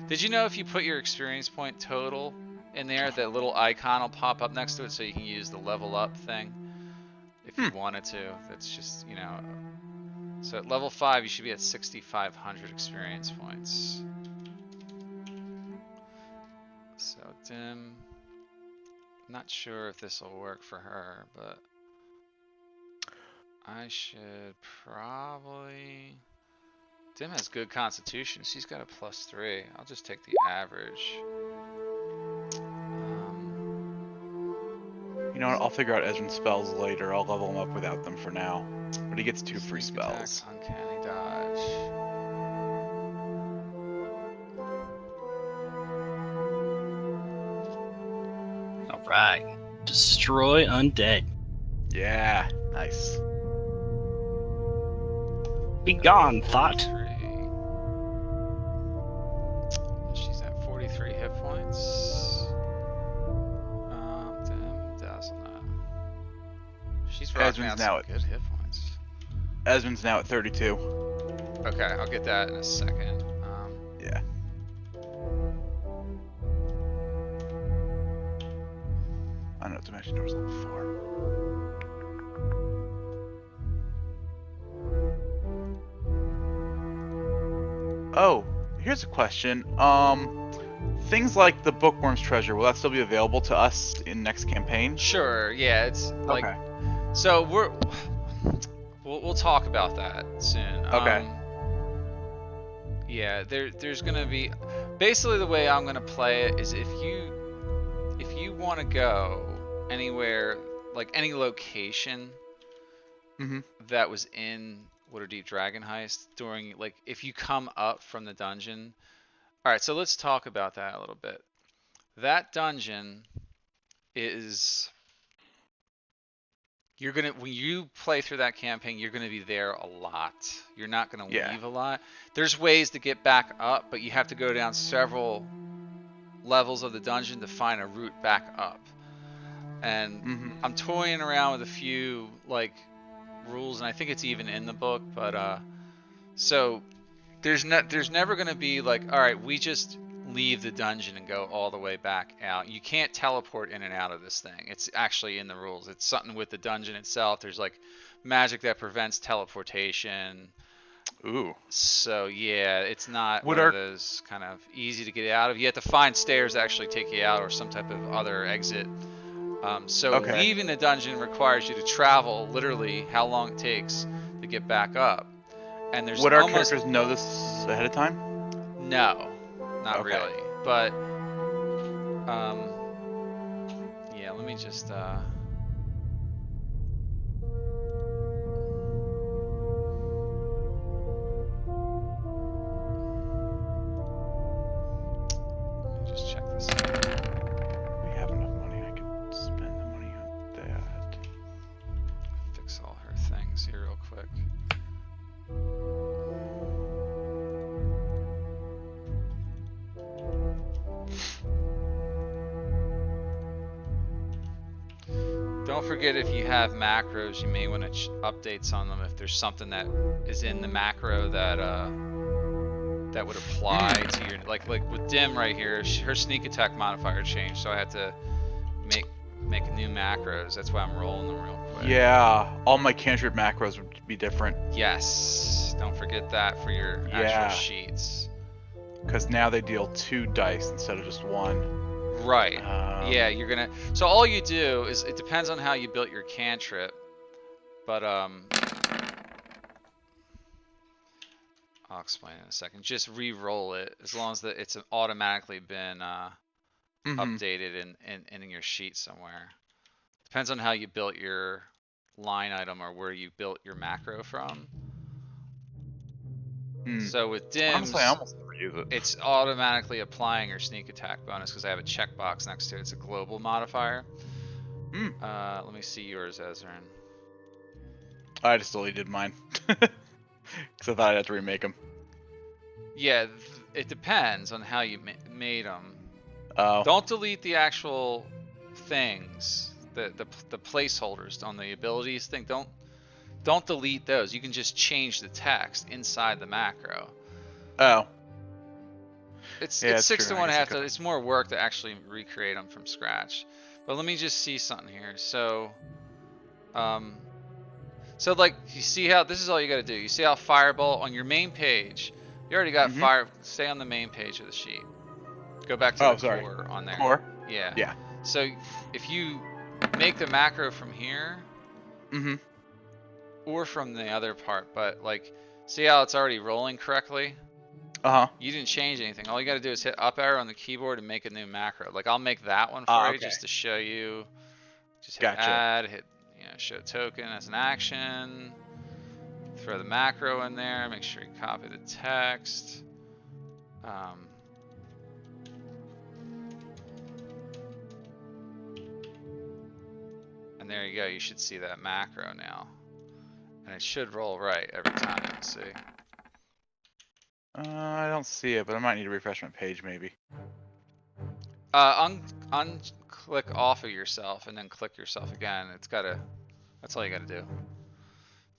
Did you know if you put your experience point total in there, that little icon will pop up next to it so you can use the level up thing if you wanted to? That's just, you know... So at level 5, you should be at 6,500 experience points. So Dim... Not sure if this will work for her, but... I should probably... Dim has good constitution. She's got a +3. I'll just take the average. You know what? I'll figure out Ezrin's spells later. I'll level him up without them for now. But he gets 2 free Sneak attack, spells. uncanny dodge. All right. Destroy undead. Yeah, nice. Be gone, thought. 43. She's at 43 hit points. Dim does not. She's rocking Ezrin's out now some at- good hit points. Ezrin's now at 32. Okay, I'll get that in a second. Yeah. I don't know, Dimension Door's level 4. Oh, here's a question. Things like the Bookworm's Treasure, will that still be available to us in next campaign? Sure, yeah, it's like... Okay. So we'll talk about that soon. Okay. Yeah, there's gonna be... Basically the way I'm gonna play it is if you want to go anywhere, like any location that was in Waterdeep Dragon Heist during, like, if you come up from the dungeon. All right, so let's talk about that a little bit. That dungeon is... You're gonna, when you play through that campaign, you're gonna be there a lot. You're not gonna leave a lot. There's ways to get back up, but you have to go down several levels of the dungeon to find a route back up. And I'm toying around with a few like rules, and I think it's even in the book. But so there's never gonna be like, all right, we just leave the dungeon and go all the way back out. You can't teleport in and out of this thing. It's actually in the rules. It's something with the dungeon itself. There's like magic that prevents teleportation. Ooh. So yeah, it's not Would one our- of those kind of easy to get out of. You have to find stairs that actually take you out or some type of other exit. So Okay. leaving the dungeon requires you to travel literally how long it takes to get back up. And there's Would our almost characters know this ahead of time? no, not Okay. really. But yeah, let me just check this out. We have enough money. I can spend the money on that. Fix all her things here real quick. Don't forget, if you have macros, you may want to updates on them if there's something that is in the macro that that would apply to your, like with Dim right here, her sneak attack modifier changed, so I had to make new macros. That's why I'm rolling them real quick. Yeah, all my cantrip macros would be different. Yes, don't forget that for your Yeah. actual sheets. Because now they deal 2 dice instead of just 1. Right. Yeah, you're gonna. So all you do is, it depends on how you built your cantrip, but I'll explain in a second. Just re-roll it as long as it's automatically been updated in your sheet somewhere. Depends on how you built your line item or where you built your macro from. So with Dims, Honestly, I almost never use it. it's automatically applying your sneak attack bonus because I have a checkbox next to it. It's a global modifier. Let me see yours, Ezrin. I just deleted mine. Because I thought I'd have to remake them. Yeah, it depends on how you made them. Oh. Don't delete the actual things the placeholders on the abilities thing. Don't delete those. You can just change the text inside the macro. Oh. It's Yeah, it's it's 6 true. to I 1 guess I half. could- It's more work to actually recreate them from scratch. But let me just see something here. So, so like you see how this is all you got to do. You see how Fireball on your main page. You already got Mhm. fire. Stay on the main page of the sheet. Go back to Oh, the sorry. core on there. Core? Yeah. Yeah. So if you make the macro from here Mm-hmm. or from the other part, but like see how it's already rolling correctly? Uh-huh. You didn't change anything. All you got to do is hit up arrow on the keyboard and make a new macro. Like I'll make that one for you Okay. just to show you. Just hit Gotcha. add, hit show token as an action. Throw the macro in there. Make sure you copy the text. And there you go. You should see that macro now, and it should roll right every time. You see. I don't see it, but I might need to refresh my page maybe. Unclick off of yourself and then click yourself again. That's all you gotta do.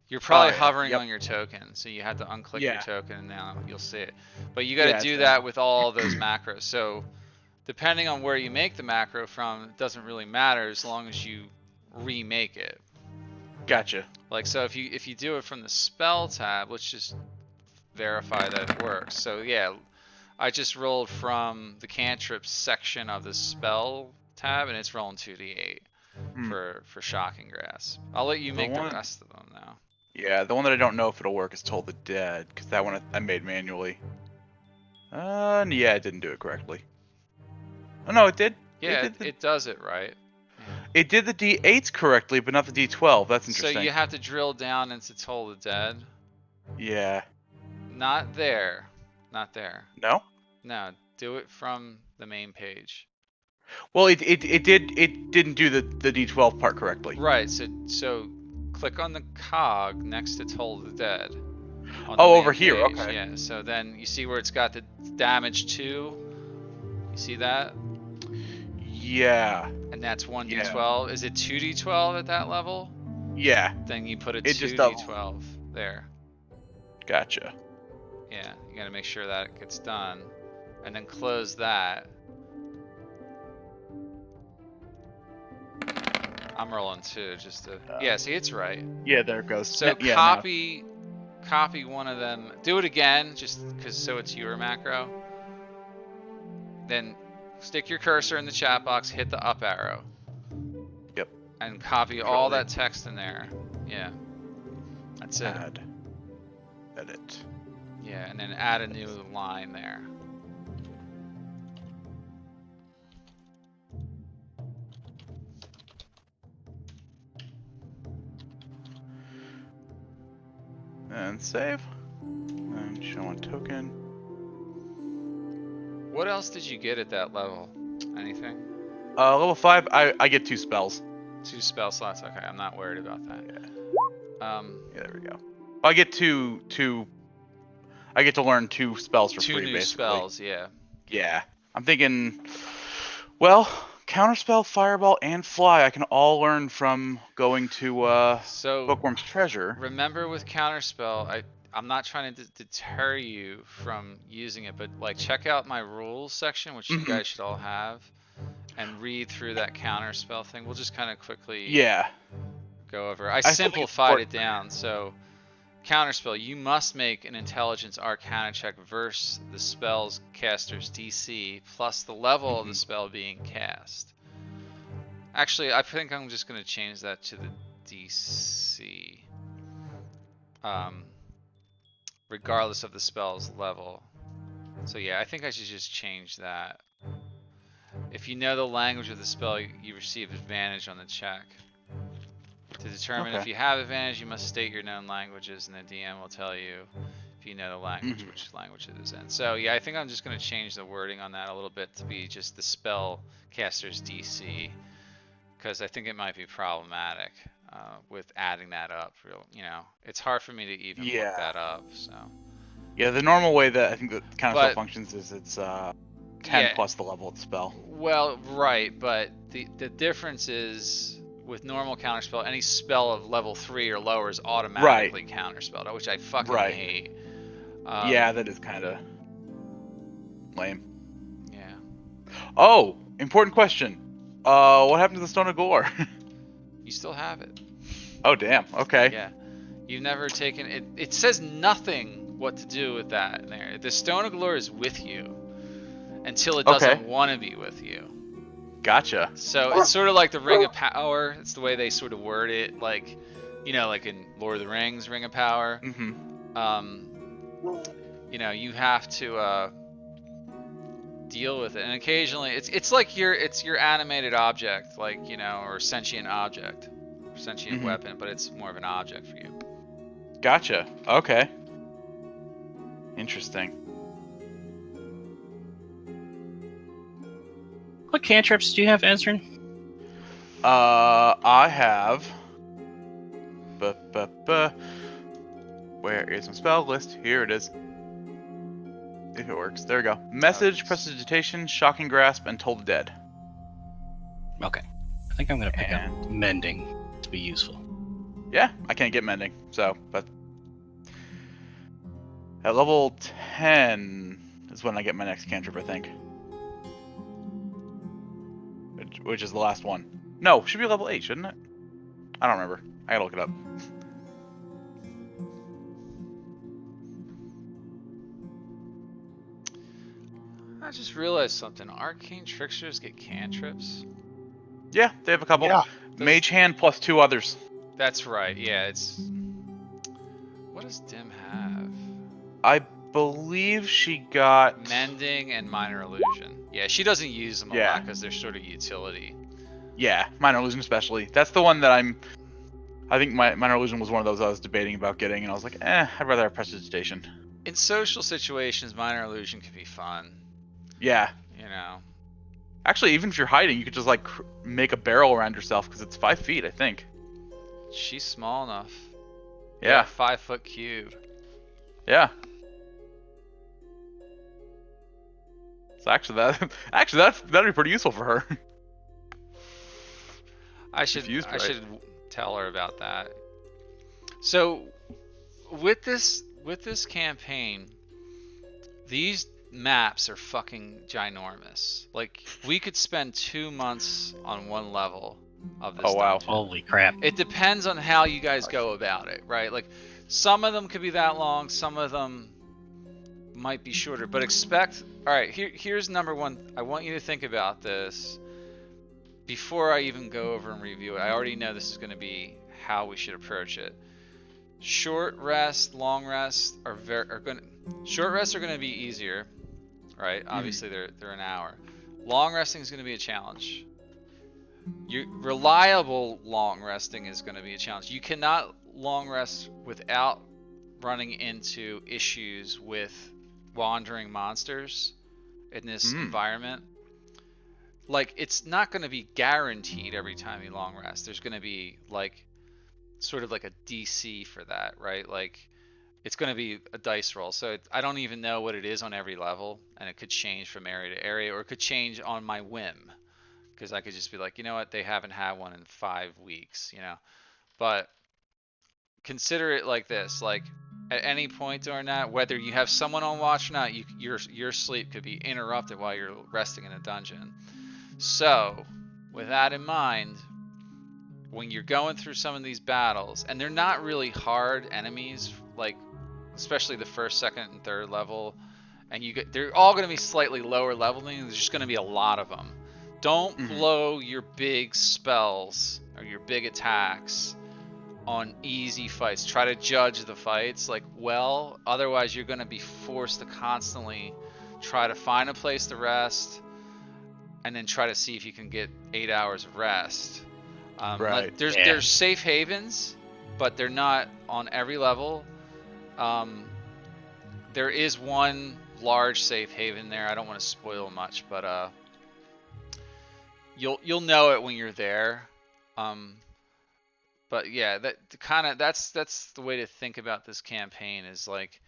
You're probably Oh, yeah. hovering Yep. on your token, so you have to unclick Yeah. your token and now you'll see it. But you gotta Yeah, do it's that with all those macros. So depending on where you make the macro from, it doesn't really matter as long as you remake it. Gotcha. Like so if you do it from the spell tab, let's just verify that it works. So yeah, I just rolled from the cantrips section of the spell tab, and it's rolling 2d8 for Shocking Grass. I'll let you make the rest of them now. Yeah, the one that I don't know if it'll work is Toll the Dead, because that one I made manually. Yeah, it didn't do it correctly. Oh no, it did. Yeah, it does it right. Yeah. It did the D8s correctly, but not the D12. That's So interesting. you have to drill down into Toll the Dead. Yeah. Not there. Not there. No? No, do it from the main page. Well, it didn't do the D12 part correctly. Right. So click on the cog next to Toll the Dead. Oh, over here. Page. Okay. Yeah. So then you see where it's got the damage 2. You see that? Yeah. And that's 1d12. Is it 2d12 at that level? Yeah. Then you put a It just 2d12 there. Gotcha. Yeah, you gotta make sure that gets done. And then close that. I'm rolling too, just to... yeah, see, it's right. Yeah, there it goes. So yeah, copy one of them. Do it again, just because so it's your macro. Then stick your cursor in the chat box, hit the up arrow. Yep. And copy all that text in there. Yeah. That's it. Add. Edit. Yeah, and then add a new line there. And save. And show on token. What else did you get at that level? Anything? Level 5, I get 2 spells. 2 spell slots. Okay, I'm not worried about that. Yeah. Yeah, there we go. I get two. I get to learn 2 spells for 2 free, new basically. spells, yeah. Yeah. I'm thinking, well, Counterspell, Fireball, and Fly I can all learn from going to So Bookworm's Treasure. remember with Counterspell, I'm not trying to deter you from using it, but like check out my rules section, which you guys should all have, and read through that Counterspell thing. We'll just kind of quickly go over. I simplified it down. So Counterspell, you must make an Intelligence Arcana check versus the spell's caster's DC plus the level of the spell being cast. Actually, I think I'm just going to change that to the DC. Regardless of the spell's level. So yeah, I think I should just change that. If you know the language of the spell, you receive advantage on the check. To determine if you have advantage, you must state your known languages, and the DM will tell you if you know the language, which language it is in. So yeah, I think I'm just going to change the wording on that a little bit to be just the spell caster's DC, because I think it might be problematic with adding that up. It's hard for me to even look that up. So yeah, the normal way that I think that kind of spell functions is it's 10 plus the level of the spell. Well, right, but the difference is with normal counterspell, any spell of level 3 or lower is automatically counterspelled, which I fucking Right. hate. Yeah, that is kind of lame. Yeah. Oh, important question. What happened to the Stone of Gore? You still have it. Oh, damn. Okay. Yeah. You've never taken it. It says nothing what to do with that in there. The Stone of Glory is with you until it Okay. doesn't want to be with you. Gotcha. So it's sort of like the Ring of Power. It's the way they sort of word it, like, you know, like in Lord of the Rings, Ring of Power. Mm-hmm. You know, you have to deal with it, and occasionally it's like it's your animated object, like, you know, or sentient object, or sentient weapon, but it's more of an object for you. Gotcha. Okay. Interesting. What cantrips do you have, Ezrin? I have. Where is my spell list? Here it is. If it works, there we go. Message, Prestidigitation, Shocking Grasp, and Toll the Dead. Okay. I think I'm gonna pick up And- mending to be useful. Yeah, I can't get mending, so but at level 10 is when I get my next cantrip, I think. Which is the last one. No, should be level 8, shouldn't it? I don't remember. I gotta look it up. I just realized something. Arcane Tricksters get cantrips? Yeah, they have a couple. Yeah. Mage Hand plus 2 others. That's right, yeah, it's... What does Dim have? I believe she got... Mending and Minor Illusion. Yeah, she doesn't use them a Yeah. lot because they're sort of utility. Yeah, Minor Illusion especially. That's the one that I think my Minor Illusion was one of those I was debating about getting, and I was like, I'd rather have Prestidigitation. In social situations, Minor Illusion can be fun. Yeah. You know? Actually, even if you're hiding, you could just, like, make a barrel around yourself, because it's 5 feet, I think. She's small enough. Yeah. 5 foot cube. Yeah. So that'd be pretty useful for her. I should used right. tell her about that. So with this campaign, these maps are fucking ginormous. Like, we could spend 2 months on one level of this Oh, wow. dungeon. Holy crap. It depends on how you guys go about it, right? Like, some of them could be that long, some of them might be shorter, but expect... Alright, here's number one. I want you to think about this before I even go over and review it. I already know this is going to be how we should approach it. Short rest, long rest short rests are going to be easier, right? Obviously they're an hour. Long resting is going to be a challenge. Reliable long resting is going to be a challenge. You cannot long rest without running into issues with wandering monsters in this environment. Like, it's not going to be guaranteed every time you long rest. There's going to be, like, sort of like a DC for that, right? Like, it's going to be a dice roll. So I don't even know what it is on every level, and it could change from area to area, or it could change on my whim, because I could just be like, you know what, they haven't had one in 5 weeks, you know. But consider it like this: like, at any point during that, whether you have someone on watch or not, your sleep could be interrupted while you're resting in a dungeon. So, with that in mind, when you're going through some of these battles, and they're not really hard enemies, like, especially the first, second, and third level, and they're all going to be slightly lower level than you. There's just going to be a lot of them. Don't blow your big spells or your big attacks on easy fights. Try to judge the fights like well, otherwise you're going to be forced to constantly try to find a place to rest, and then try to see if you can get 8 hours of rest. Right. Like, there's safe havens, but they're not on every level. There is one large safe haven there. I don't want to spoil much, but you'll know it when you're there. But yeah, that's the way to think about this campaign, is like,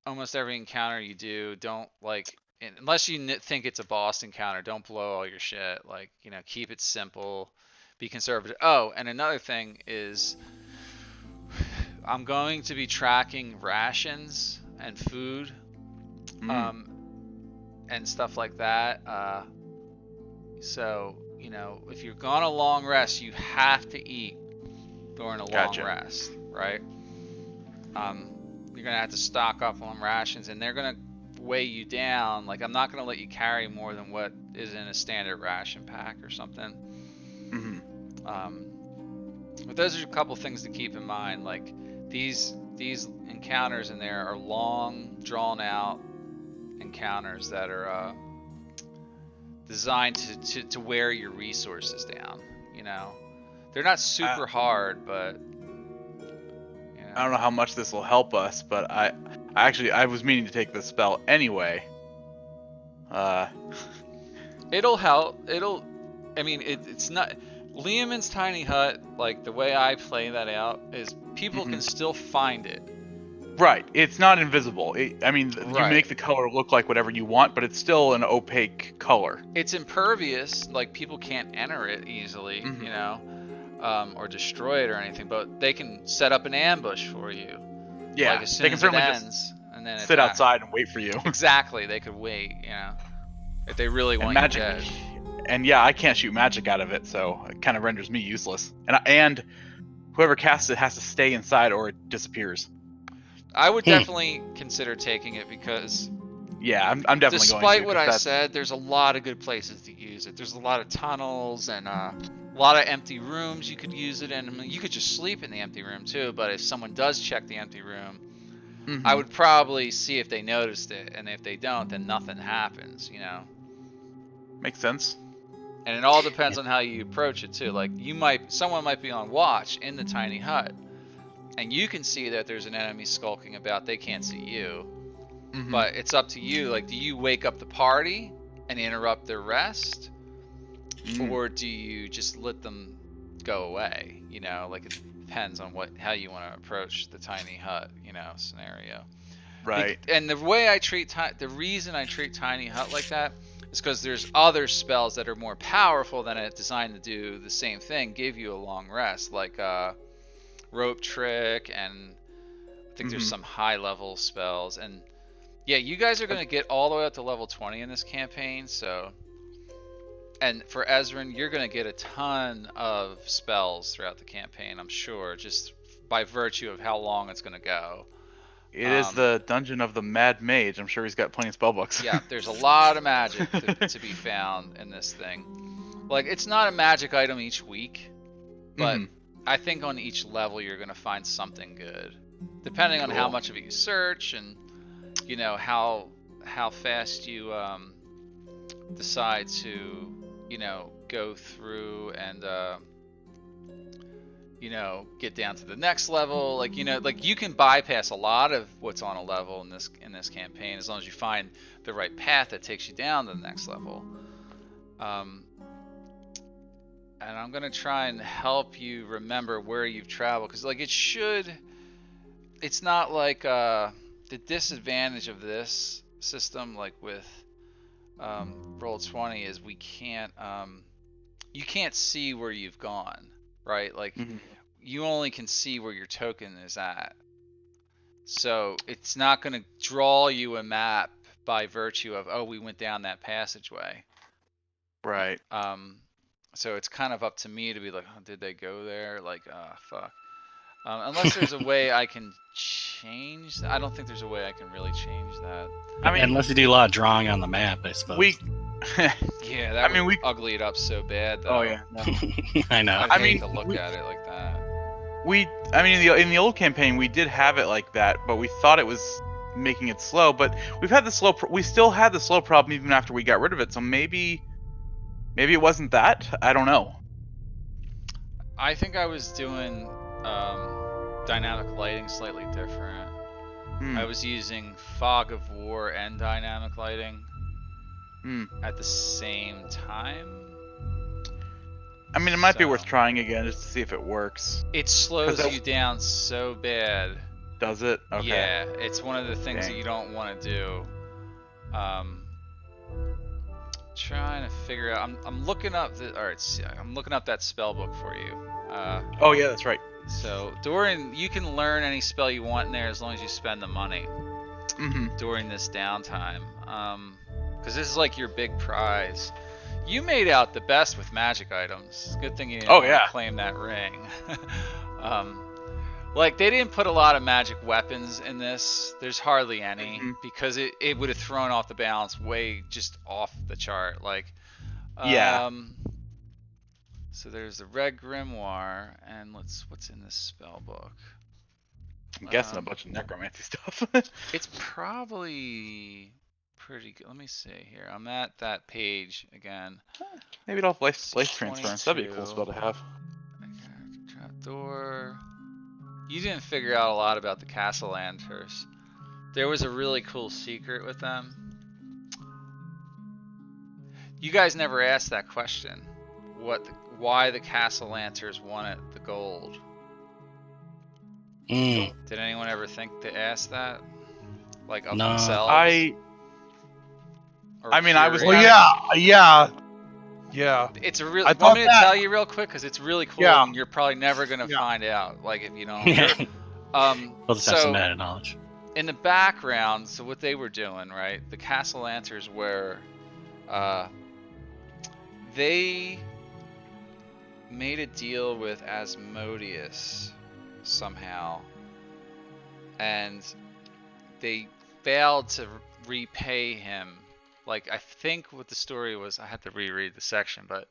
almost every encounter you do, don't, like, unless you think it's a boss encounter, don't blow all your shit. Like, you know, keep it simple, be conservative. Oh, and another thing is I'm going to be tracking rations and food, and stuff like that. So, if you're going a long rest, you have to eat during a long rest, right? You're gonna have to stock up on rations, and they're gonna weigh you down. Like, I'm not gonna let you carry more than what is in a standard ration pack or something. But those are a couple things to keep in mind. Like, these encounters in there are long, drawn out encounters that are designed to wear your resources down. They're not super hard, but I don't know how much this will help us, but I was meaning to take this spell anyway. It'll help. It's not Liamon's tiny hut. Like, the way I play that out is people can still find it. Right. It's not invisible. You Right. make the color look like whatever you want, but it's still an opaque color. It's impervious. Like, people can't enter it easily, or destroy it or anything. But they can set up an ambush for you. Yeah. Like, as soon they can as certainly it just ends, and then sit outside and wait for you. Exactly. They could wait. If they really want you dead. And yeah, I can't shoot magic out of it, so it kind of renders me useless. And whoever casts it has to stay inside, or it disappears. I would definitely consider taking it because, yeah, I'm definitely going to. Despite what I said, there's a lot of good places to use it. There's a lot of tunnels and a lot of empty rooms you could use it in. I mean, you could just sleep in the empty room too, but if someone does check the empty room, I would probably see if they noticed it, and if they don't, then nothing happens, Makes sense. And it all depends on how you approach it too. Like, someone might be on watch in the tiny hut, and you can see that there's an enemy skulking about. They can't see you. But it's up to you. Like, do you wake up the party and interrupt their rest? Or do you just let them go away? Like, it depends on how you want to approach the tiny hut, scenario. Right. And the way I treat the reason I treat tiny hut like that is because there's other spells that are more powerful than it, designed to do the same thing, give you a long rest, like rope trick, and I think there's some high level spells. And yeah, you guys are going to get all the way up to level 20 in this campaign, so, and for Ezrin, you're going to get a ton of spells throughout the campaign, I'm sure, just by virtue of how long it's going to go. It is the dungeon of the Mad Mage. I'm sure he's got plenty of spellbooks. Yeah, there's a lot of magic to be found in this thing. Like, it's not a magic item each week, but I think on each level you're going to find something good, depending on how much of it you search, and how fast you decide to go through and get down to the next level. Like, you can bypass a lot of what's on a level in this campaign, as long as you find the right path that takes you down to the next level. And I'm gonna try and help you remember where you've traveled, because it's not like the disadvantage of this system, like with Roll20, is you can't see where you've gone, right? Like, you only can see where your token is at. So it's not going to draw you a map by virtue of, oh, we went down that passageway. Right. So it's kind of up to me to be like, oh, did they go there? Like, fuck. Unless there's a way I can change that. I don't think there's a way I can really change that. Unless you do a lot of drawing on the map, I suppose. Yeah, that would ugly it up so bad, though. Oh yeah. No. I know. I hate to look at it like that. In the old campaign we did have it like that, but we thought it was making it slow. But we still had the slow problem even after we got rid of it. So maybe it wasn't that. I don't know. I think I was doing dynamic lighting slightly different. I was using Fog of War and dynamic lighting at the same time. It might be worth trying again just to see if it works. It slows you down so bad. Does it? Okay. Yeah, it's one of the things that you don't want to do. trying to figure out. I'm looking up the. All right, I'm looking up that spell book for you. Oh yeah, that's right. So Dorian, you can learn any spell you want in there as long as you spend the money Mm-hmm. during this downtime. Because this is like your big prize. You made out the best with magic items. Good thing you didn't Oh, want yeah. to claim that ring. Like they didn't put a lot of magic weapons in this. There's hardly any because it would have thrown off the balance way just off the chart. Like, Yeah. So there's the red grimoire, and what's in this spell book? I'm guessing a bunch of necromancy stuff. It's probably pretty good. Let me see here. I'm at that page again. Maybe it all place transference. That'd be a cool 22. spell to have. Trapdoor. You didn't figure out a lot about the castle lanterns. There was a really cool secret with them. You guys never asked that question. Why the castle lanterns wanted the gold? Mm, Did anyone ever think to ask that? Like of No. themselves? I mean, I was Well, curious? yeah. It's a real. I Want thought me to that- tell you real quick? Because it's really cool, Yeah. and you're probably never gonna Yeah. find out. Like if you don't. we'll just have some So added knowledge. in the background, so what they were doing, right? The castle lanterns were, they made a deal with Asmodeus somehow, and they failed to repay him. Like I think what the story was, I had to reread the section, but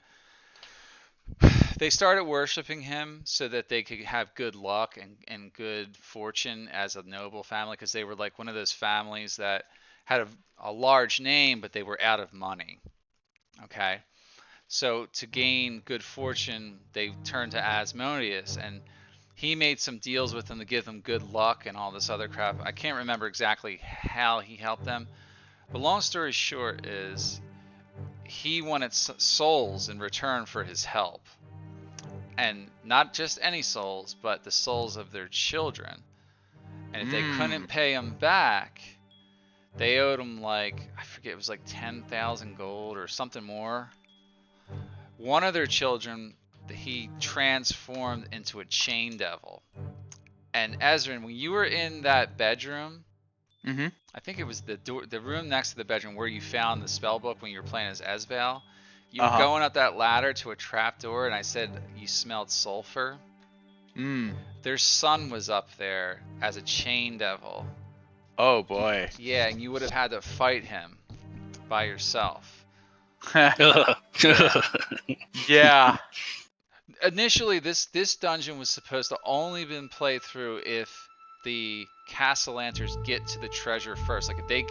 they started worshiping him so that they could have good luck and good fortune as a noble family, because they were like one of those families that had a large name, but they were out of money. Okay. So to gain good fortune, they turned to Asmodeus, and he made some deals with them to give them good luck and all this other crap. I can't remember exactly how he helped them, but long story short is he wanted souls in return for his help. And not just any souls, but the souls of their children. And if they couldn't pay him back, they owed him like, I forget, it was like 10,000 gold or something more. One of their children, he transformed into a chain devil. And Ezrin, when you were in that bedroom, I think it was the room next to the bedroom where you found the spell book when you were playing as Ezbal. You were going up that ladder to a trapdoor, and I said you smelled sulfur. Their son was up there as a chain devil. Oh boy. Yeah, and you would have had to fight him by yourself. Yeah. Initially, this dungeon was supposed to only been played through if the castle lanterns get to the treasure first. Like if they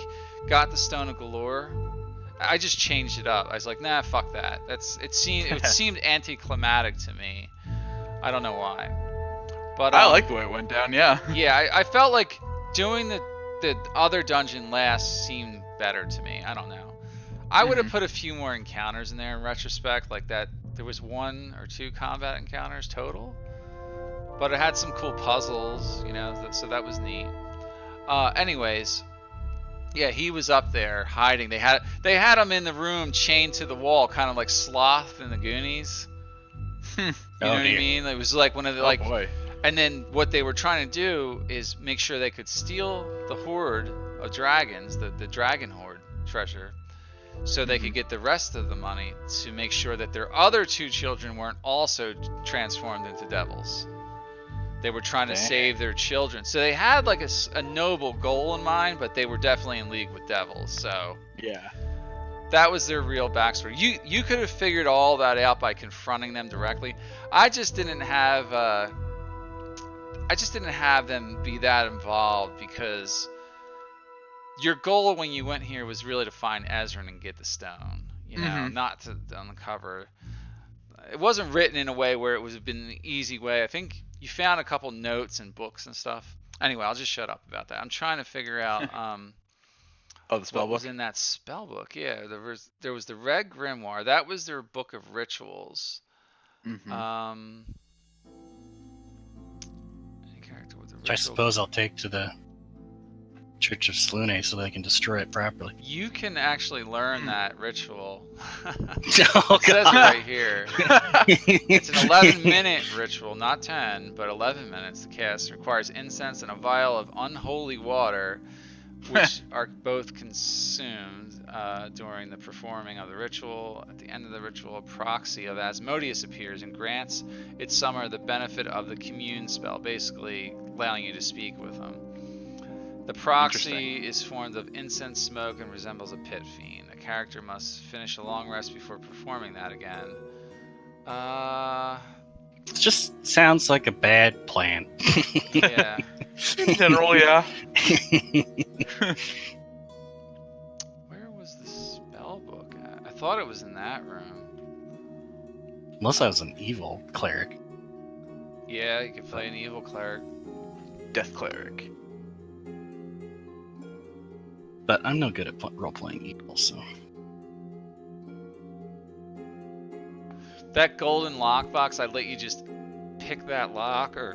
got the Stone of Galore, I just changed it up. I was like, nah, fuck that. It seemed anticlimactic to me. I don't know why. But I like the way it went down. Yeah. Yeah, I felt like doing the other dungeon last seemed better to me. I don't know. I would have put a few more encounters in there in retrospect, like that. There was 1 or 2 combat encounters total, but it had some cool puzzles, you know, so that was neat. Anyways, yeah, he was up there hiding. They had him in the room chained to the wall, kind of like Sloth in the Goonies. You know what I mean? It was like one of the like. Boy. And then what they were trying to do is make sure they could steal the horde of dragons, the dragon horde treasure, so they could get the rest of the money to make sure that their other 2 children weren't also transformed into devils. They were trying to save their children. So they had like a noble goal in mind, but they were definitely in league with devils. So yeah, that was their real backstory. You could have figured all that out by confronting them directly. I just didn't have them be that involved, because your goal when you went here was really to find Ezrin and get the stone, you know, not to uncover. It wasn't written in a way where it was been an easy way. I think you found a couple notes and books and stuff. Anyway, I'll just shut up about that. I'm trying to figure out the spell what book was in that spell book. Yeah, there was the Red Grimoire. That was their book of rituals. Any character with a Which I ritual. suppose I'll take to the Church of Slune so they can destroy it properly. You can actually learn that ritual. Oh, It says it God. right here. It's an 11-minute ritual, not 10, but 11 minutes to cast. It requires incense and a vial of unholy water, which are both consumed during the performing of the ritual. At the end of the ritual, a proxy of Asmodeus appears and grants its summoner the benefit of the commune spell, basically allowing you to speak with them. The proxy is formed of incense smoke and resembles a pit fiend. A character must finish a long rest before performing that again. It just sounds like a bad plan. Yeah. In general, yeah. Where was the spell book at? I thought it was in that room. Unless I was an evil cleric. Yeah, you could play an evil cleric. Death cleric. But I'm no good at role-playing evil, so... That golden lockbox, I let you just pick that lock or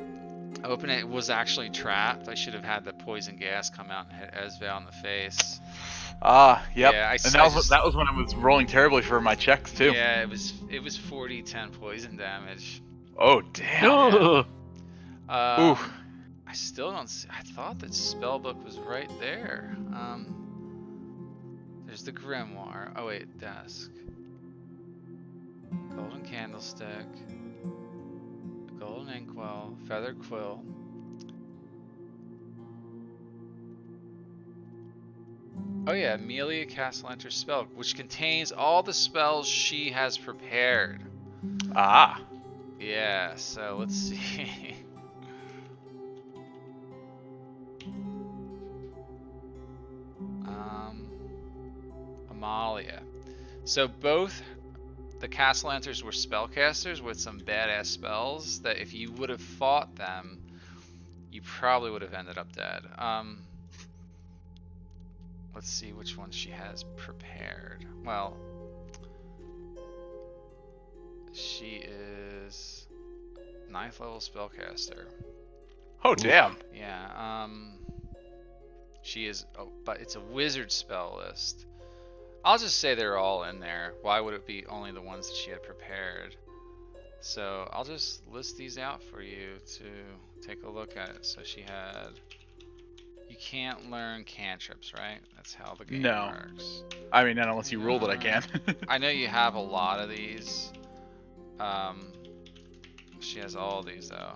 open it. It was actually trapped. I should have had the poison gas come out and hit Esval in the face. Yep. Yeah, and that was when I was rolling terribly for my checks too. Yeah, it was 40-10 poison damage. Oh damn. No! I still don't see. I thought that spellbook was right there. There's the grimoire. Oh wait, desk. Golden candlestick. Golden inkwell. Feathered quill. Oh yeah, Amelia Castellanter's spell, which contains all the spells she has prepared. Ah. Yeah, so let's see. Amalia. So both the Castellanters were spellcasters with some badass spells that if you would have fought them, you probably would have ended up dead. Let's see which one she has prepared. Well, she is 9th level spellcaster. Oh damn. Yeah, she is, but it's a wizard spell list. I'll just say they're all in there. Why would it be only the ones that she had prepared? So I'll just list these out for you to take a look at it. So she had, you can't learn cantrips, right? That's how the game works. I mean, not unless you ruled it, I can. I know you have a lot of these. She has all these though.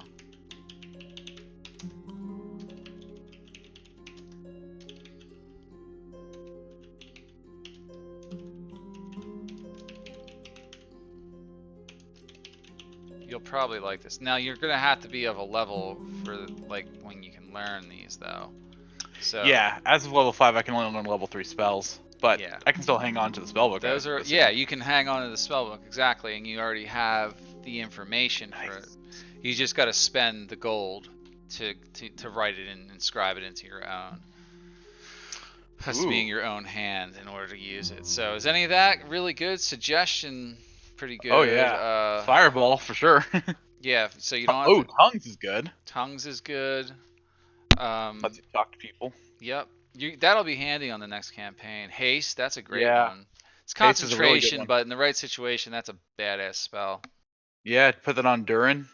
You'll probably like this. Now you're gonna have to be of a level for like when you can learn these though. So yeah, as of level 5, I can only learn level 3 spells, but yeah, I can still hang on to the spellbook. those are you can hang on to the spellbook exactly, and you already have the information for it. You just got to spend the gold to write it and inscribe it into your own. Has to be in your own hand in order to use it. So is any of that really good? Suggestion. Pretty good. Oh yeah, fireball for sure. Yeah, so you don't have to... tongues is good. Tongues is good. Lets you talk to people. Yep, that'll be handy on the next campaign. Haste, that's a great one. It's Haste is a really good concentration, one. but in the right situation, that's a badass spell. Yeah, put that on Durin.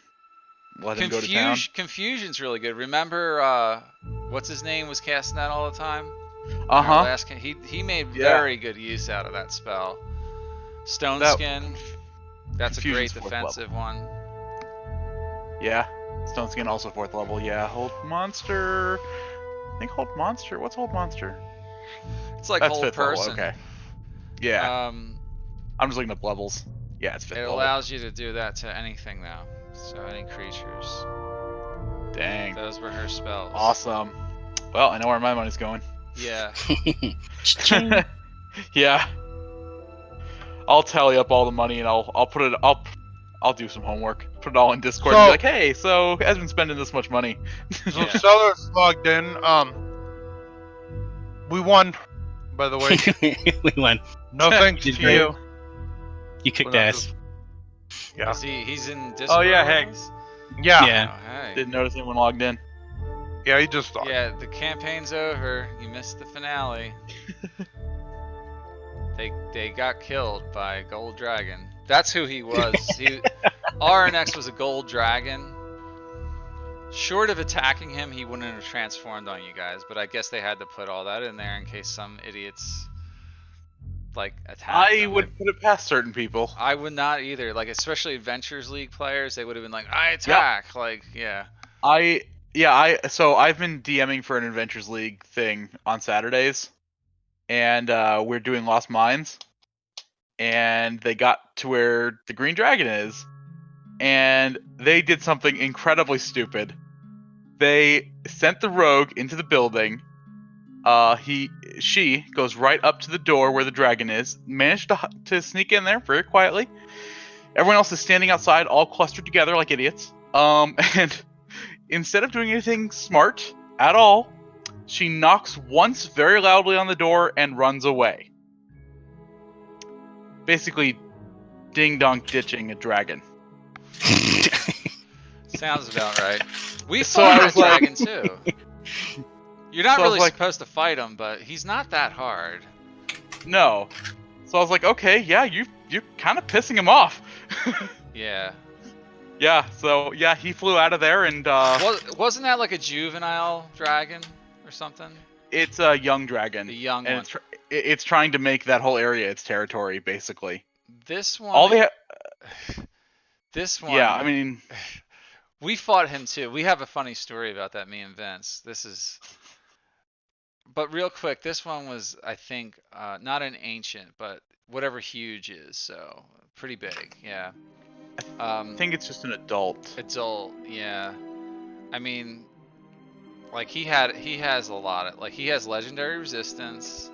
Let him go to town. Confusion's really good. Remember, what's his name was casting that all the time? He made very good use out of that spell. Stone Skin. That's a great defensive one. Yeah. Stone Skin also 4th level. Yeah. Hold Monster. I think Hold Monster. What's Hold Monster? It's like That's Hold 5th Person. level. Okay. Yeah. I'm just looking up levels. Yeah, it's 5th level. It allows you to do that to anything though. So any creatures. Dang. Those were her spells. Awesome. Well, I know where my money's going. Yeah. Yeah. I'll tally up all the money and I'll put it up. I'll do some homework. Put it all in Discord and be like, hey, so has been spending this much money. So Sellers logged in. We won, by the way. We won. No thanks to you. You kicked ass. Yeah. He's in Discord. Oh yeah, hey. Yeah. Yeah. Oh, hey. Didn't notice anyone logged in. Yeah, he just thought. Yeah, the campaign's over. You missed the finale. They got killed by a gold dragon. That's who he was. RNX was a gold dragon. Short of attacking him, he wouldn't have transformed on you guys, but I guess they had to put all that in there in case some idiots like attack I them. would put it past certain people. I would not either. Like especially Adventures League players, they would have been like, I attack. Like, yeah. So I've been DMing for an Adventures League thing on Saturdays, and we're doing Lost Mines, and they got to where the Green Dragon is, and they did something incredibly stupid. They sent the rogue into the building. She goes right up to the door where the dragon is, managed to sneak in there very quietly. Everyone else is standing outside, all clustered together like idiots. And instead of doing anything smart at all, she knocks once very loudly on the door and runs away. Basically, ding-dong ditching a dragon. Sounds about right. We So fought I that was like- dragon too. You're not So I was really like- supposed to fight him, but he's not that hard. No. So I was like, okay, yeah, you're kind of pissing him off. Yeah. Yeah, so yeah, he flew out of there and Wasn't that like a juvenile dragon or something? it's a young dragon. The young and one. it's trying to make that whole area its territory, basically. This one. All they This one. Yeah, I mean, we fought him too. We have a funny story about that, me and Vince. But real quick, this one was, I think, not an ancient, but whatever huge is, so pretty big, yeah. I think it's just an adult. Adult, yeah. I mean, like he has a lot of, like he has legendary resistance.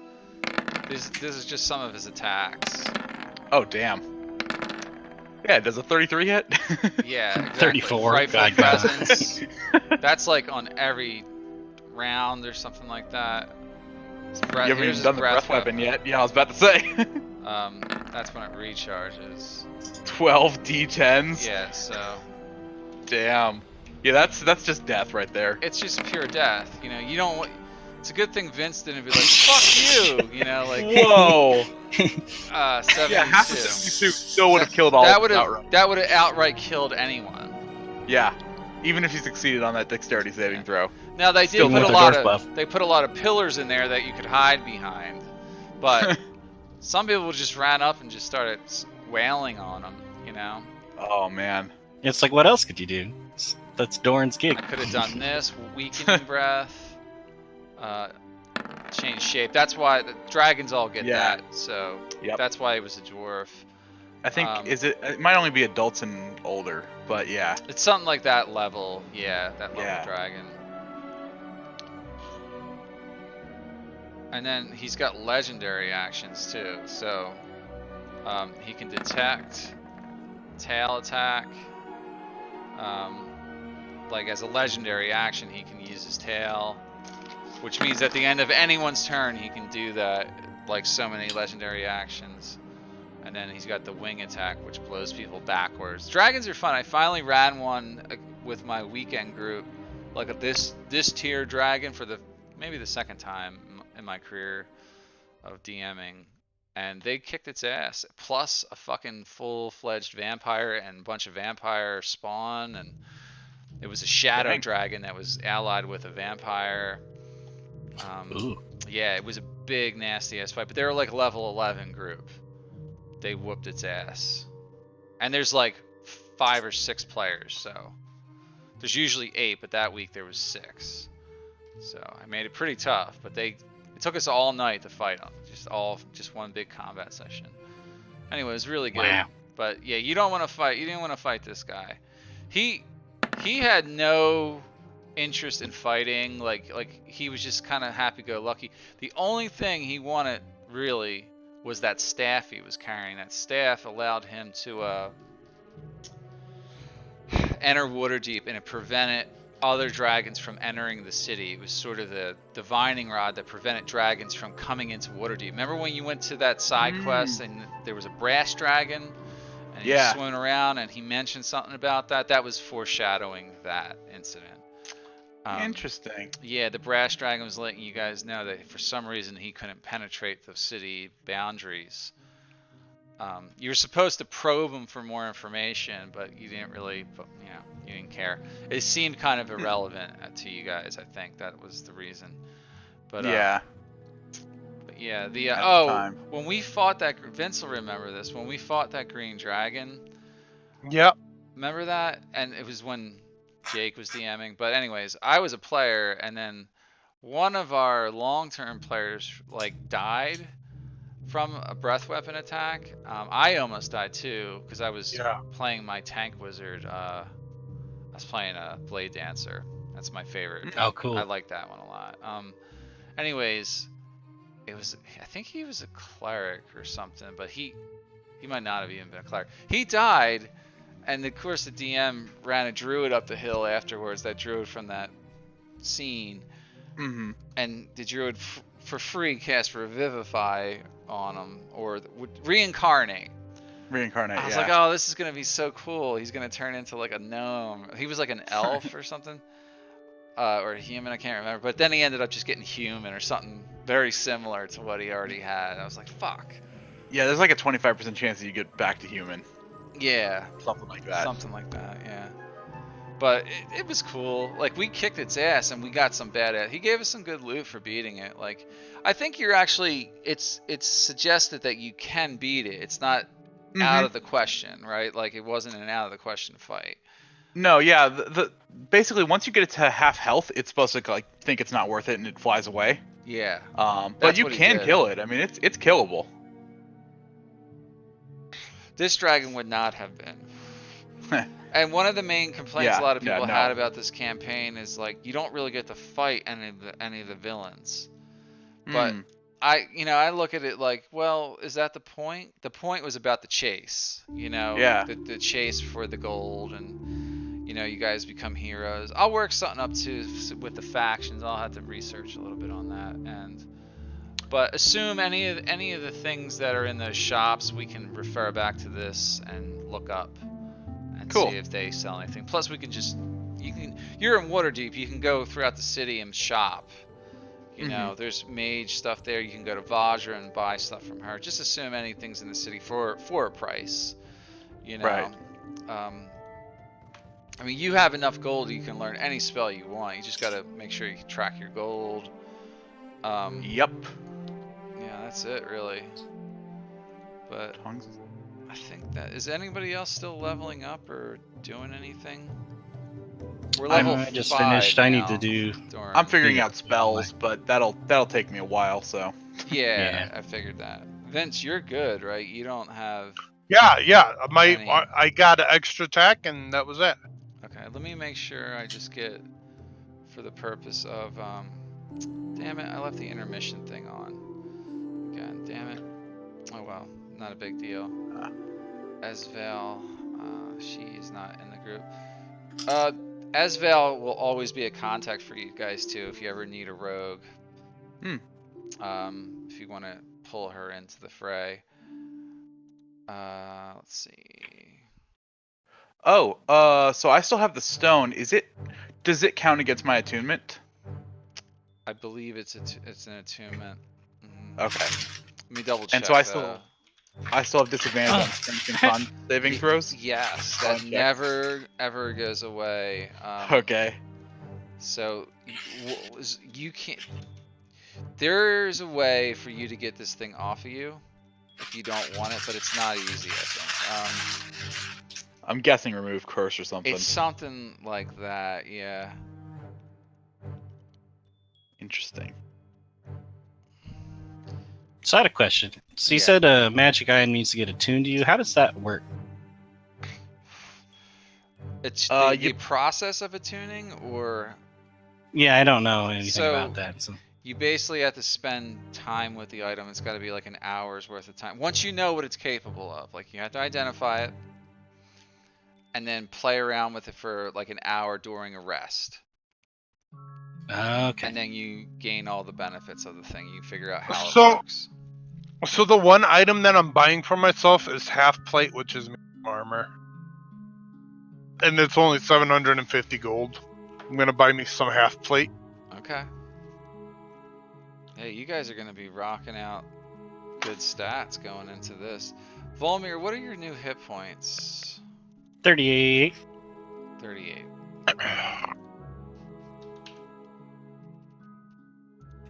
This is just some of his attacks. Oh, damn. Yeah, does a 33 hit? Yeah, exactly. 34, Frightful God. presence. That's like on every round or something like that. His breath, You haven't here's even his done the breath weapon yet. Yeah, I was about to say. That's when it recharges. 12 D10s. Yeah, so Damn. Yeah, that's just death right there. it's just pure death. You know, you don't want. It's a good thing Vince didn't be like, "Fuck you," you know, like Whoa. 72. Yeah, half the 72 still would have killed all that of would us have outright. that would have outright killed anyone. Yeah. Even if he succeeded on that dexterity saving throw. Now they did Still put with a the lot dwarf of buff. they put a lot of pillars in there that you could hide behind, but some people just ran up and just started wailing on them. You know, Oh, man. It's like, what else could you do? That's Doran's gig. I could have done this, weakening breath, change shape. That's why the dragons all get Yeah. that. So Yep. that's why he was a dwarf. I think, it might only be adults and older, but yeah. It's something like that level. Yeah, that level Yeah. dragon. And then he's got legendary actions too. So he can detect, tail attack. Like as a legendary action, he can use his tail, which means at the end of anyone's turn, he can do that. Like so many legendary actions. And then he's got the wing attack, which blows people backwards. Dragons are fun. I finally ran one with my weekend group, like this tier dragon for maybe the second time in my career of DMing, and they kicked its ass. Plus a fucking full-fledged vampire and a bunch of vampire spawn, and it was a shadow Dang. dragon that was allied with a vampire. Ooh. Yeah, it was a big nasty ass fight, but they were like level 11 group. They whooped its ass. And there's like 5 or 6 players, so there's usually 8, but that week there was 6. So I made it pretty tough, but it took us all night to fight them. Just one big combat session. Anyway, it was really good. Wow. But yeah, you don't want to fight. You didn't want to fight this guy. He had no interest in fighting. Like he was just kind of happy-go-lucky. The only thing he wanted really was that staff he was carrying. That staff allowed him to enter Waterdeep, and it prevented other dragons from entering the city. It was sort of the divining rod that prevented dragons from coming into Waterdeep. Remember when you went to that side quest and there was a brass dragon? And he was swimming around and he mentioned something about that? That was foreshadowing that incident. Interesting. Yeah, the brass dragon was letting you guys know that for some reason he couldn't penetrate the city boundaries. You were supposed to probe him for more information, but you didn't really, you didn't care. It seemed kind of irrelevant to you guys. I think that was the reason. But Yeah. but yeah, At the time. when we fought that, Vince will remember this. When we fought that green dragon, Yep. remember that? And it was when Jake was DMing. But anyways, I was a player, and then one of our long-term players like died from a breath weapon attack. I almost died too because I was Yeah. playing my tank wizard. I was playing a blade dancer. That's my favorite. Oh, cool. I like that one a lot. Anyways, it was, I think he was a cleric or something, but he might not have even been a cleric. He died, and of course the DM ran a druid up the hill afterwards. That druid from that scene, and the druid for free cast Revivify on him, or would reincarnate. Reincarnate. I was yeah. like, oh, this is gonna be so cool. He's gonna turn into like a gnome. He was like an elf or something, or a human. I can't remember. But then he ended up just getting human or something very similar to what he already had. I was like, fuck. Yeah, there's like a 25% chance that you get back to human. Yeah. Something like that. Something like that. Yeah. But it was cool. Like, we kicked its ass and we got some badass. He gave us some good loot for beating it. Like, I think you're actually, it's suggested that you can beat it. It's not out of the question, right? Like, it wasn't an out of the question fight. No, yeah. The basically once you get it to half health, it's supposed to like think it's not worth it and it flies away. Yeah. But That's you what he can did. kill it. I mean, it's killable. This dragon would not have been. And one of the main complaints Yeah, a lot of yeah, people no. had about this campaign is like you don't really get to fight any of the villains. But I look at it like, well, is that the point? The point was about the chase, Yeah. the chase for the gold, and you guys become heroes. I'll work something up too with the factions. I'll have to research a little bit on that, but assume any of the things that are in those shops we can refer back to this and look up and Cool. see if they sell anything. Plus, you're in Waterdeep. You can go throughout the city and shop. There's mage stuff there. You can go to Vajra and buy stuff from her. Just assume anything's in the city for a price. Right. I mean, you have enough gold you can learn any spell you want. You just got to make sure you can track your gold. Yep. Yeah, that's it really. But I think that is anybody else still leveling up or doing anything? We're level I just 5 finished. I need now, to do. Doran. I'm figuring Yeah. out spells, but that'll take me a while. So. Yeah, Yeah. I figured that. Vince, you're good, right? You don't have. Yeah. Any- I got an extra attack, and that was it. Okay, let me make sure I just get for the purpose of damn it, I left the intermission thing on. Again, damn it. Oh well, not a big deal. Esvel, she is not in the group. Esvel will always be a contact for you guys too if you ever need a rogue. If you want to pull her into the fray. Let's see. Oh, so I still have the stone. Does it count against my attunement? I believe it's an attunement. Okay. Let me double check. And so I still have disadvantage on strength and con saving throws. Yes, that Okay. never ever goes away. Okay. So you can't. There's a way for you to get this thing off of you if you don't want it, but it's not easy. I think. I'm guessing remove curse or something. It's something like that. Yeah. Interesting. So I had a question. So you Yeah. said a magic item needs to get attuned to you. How does that work? It's you- the process of attuning, or Yeah, I don't know anything So- about that. So. you basically have to spend time with the item. It's got to be like an hour's worth of time. Once you know what it's capable of, like you have to identify it, and then play around with it for like an hour during a rest. Okay. And then you gain all the benefits of the thing. You figure out how So- it works. So the one item that I'm buying for myself is half plate, which is armor, and it's only 750 gold. I'm gonna buy me some half plate. Okay. Hey, you guys are gonna be rocking out good stats going into this. Volmir, what are your new hit points? 38. 38.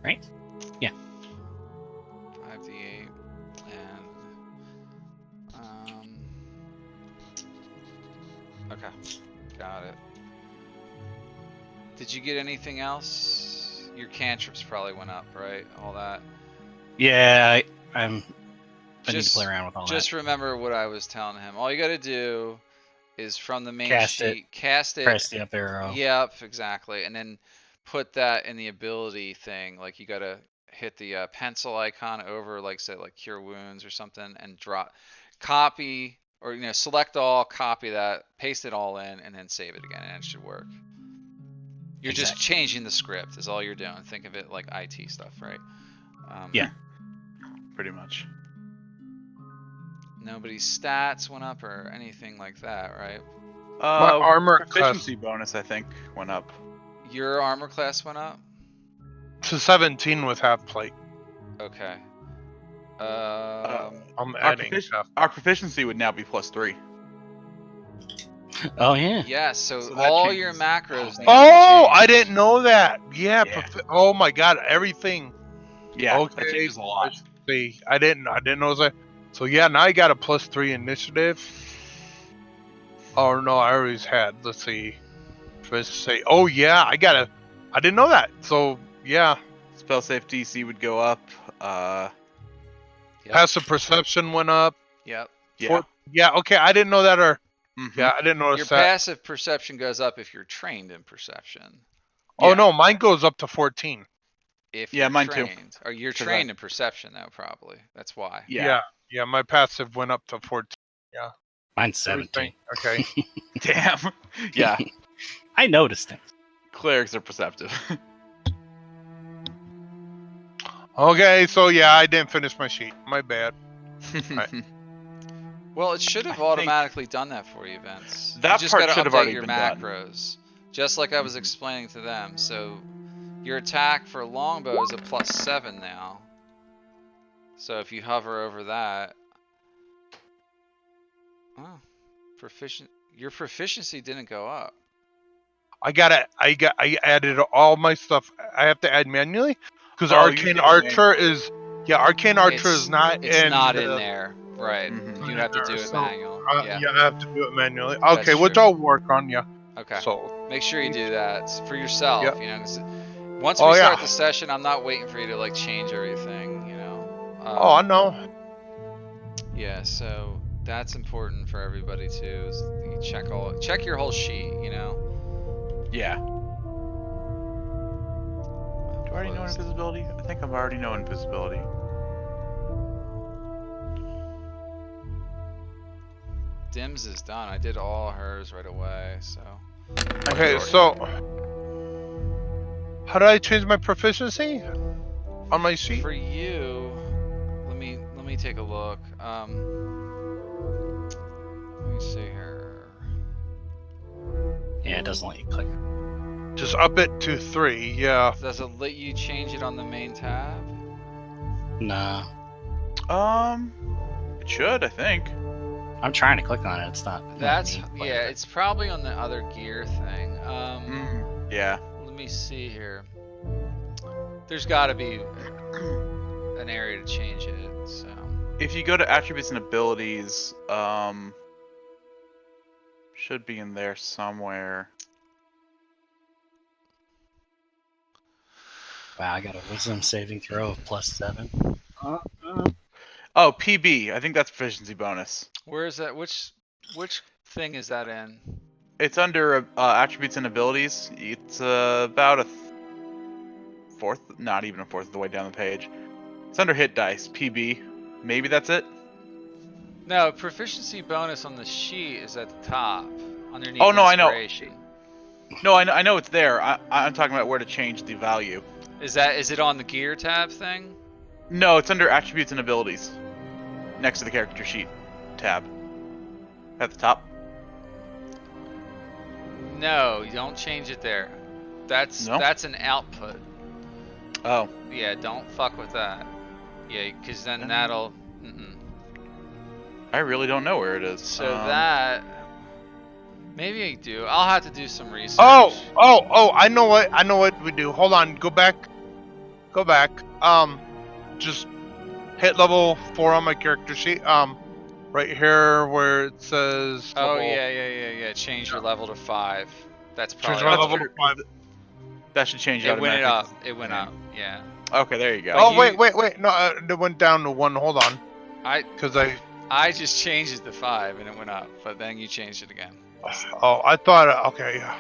Right? Yeah. 5d8 and okay, got it. Did you get anything else? Your cantrips probably went up, right? All that. Yeah, I need to play around with all Just that. remember what I was telling him. All you got to do is from the main Cast it, sheet, cast it. Press the up arrow. Yep, exactly. And then put that in the ability thing. Like you got to hit the pencil icon over, like say like cure wounds or something, and drop, copy, or select all, copy that, paste it all in, and then save it again, and it should work. You're just changing the script is all you're doing. Think of it like IT stuff, right? Yeah. Pretty much. Nobody's stats went up or anything like that, right? My armor proficiency bonus, I think, went up. Your armor class went up? to 17 with half plate. Okay. I'm adding half. Our proficiency would now be +3. Oh yeah. Yeah, so that all changes. your macros need to be Oh, I changed. didn't know that. Yeah. Yeah. Oh my God, everything. Yeah, Okay. that changes a lot. See, I didn't know that. So yeah, now I got a +3 initiative. Oh no, I always had. Let's see. Let's say. Oh yeah, I didn't know that. So yeah, Spell safe DC would go up. Yep. passive perception went up. Yep. Yeah. Yeah. Okay, I didn't know that. Or Mhm. yeah, I didn't notice Your that. passive perception goes up if you're trained in perception. Oh Yeah. no, mine goes up to 14. If Yeah, you're mine too. trained. Or you're 'Cause trained in perception though, probably. That's why. Yeah. Yeah, my passive went up to 14. Mine's 17. Everything. Okay. Damn. Yeah. I noticed it. Clerics are perceptive. Okay, so yeah, I didn't finish my sheet. My bad. Well, it should have I think- automatically done that for you, Vince. That you just part gotta should have update already your been done. macros. Just like I was Mhm. explaining to them. So your attack for longbow is a +7 now. So if you hover over that, oh, your proficiency didn't go up. I added all my stuff. I have to add manually because Oh, you Arcane did it Archer is Arcane Archer is not It's in not the, in there, right? Mhm. You have to do it so, manual. Yeah. yeah, I have to do it manually. That's Okay, which true. I'll work on. Yeah. Okay. So Make sure you do that for yourself. Yep. 'Cause once Oh, we yeah. start the session, I'm not waiting for you to like change everything. oh, I know. Yeah. So that's important for everybody too. Is you check your whole sheet. Yeah. Do I already know invisibility? I think I've already know invisibility. Dims is done. I did all hers right away. So Okay, so how do I change my proficiency on my sheet? for you, let me take a look. Let me see here. Yeah, it doesn't let you click. Just up it to 3. Yeah. Does it let you change it on the main tab? Nah. It should, I think. I'm trying to click on it. It's not. That's letting me play yeah. with it. It's probably on the other gear thing. Yeah. Let me see here. There's got to be an area to change it. So If you go to attributes and abilities, should be in there somewhere. Wow, I got a wisdom saving throw of +7. Oh, PB. I think that's proficiency bonus. where is that? Which thing is that in? It's under attributes and abilities. It's about a fourth, not even a fourth of the way down the page. It's under hit dice, PB. Maybe that's it. No, proficiency bonus on the sheet is at the top underneath. Oh, no, I know. inspiration. No, I know it's there. I'm talking about where to change the value. Is it on the gear tab thing? No, it's under attributes and abilities, next to the character sheet tab at the top. No, you don't change it there. No? that's an output. Oh. Yeah, don't fuck with that. Yeah, because then Um, that'll. Mm-mm. I really don't know where it is. So that maybe I do. I'll have to do some research. Oh! I know what we do. Hold on. Go back. Just hit level 4 on my character sheet. Right here where it says Oh level. yeah. Change your level to 5. That's Change probably my all level it- to 5. That should change It went automatically. up. It went up. Yeah. Okay, there you go. But Oh you- wait! No, it went down to 1. Hold on. Because I just changed it to 5 and it went up, but then you changed it again. Oh, I thought. Okay, yeah.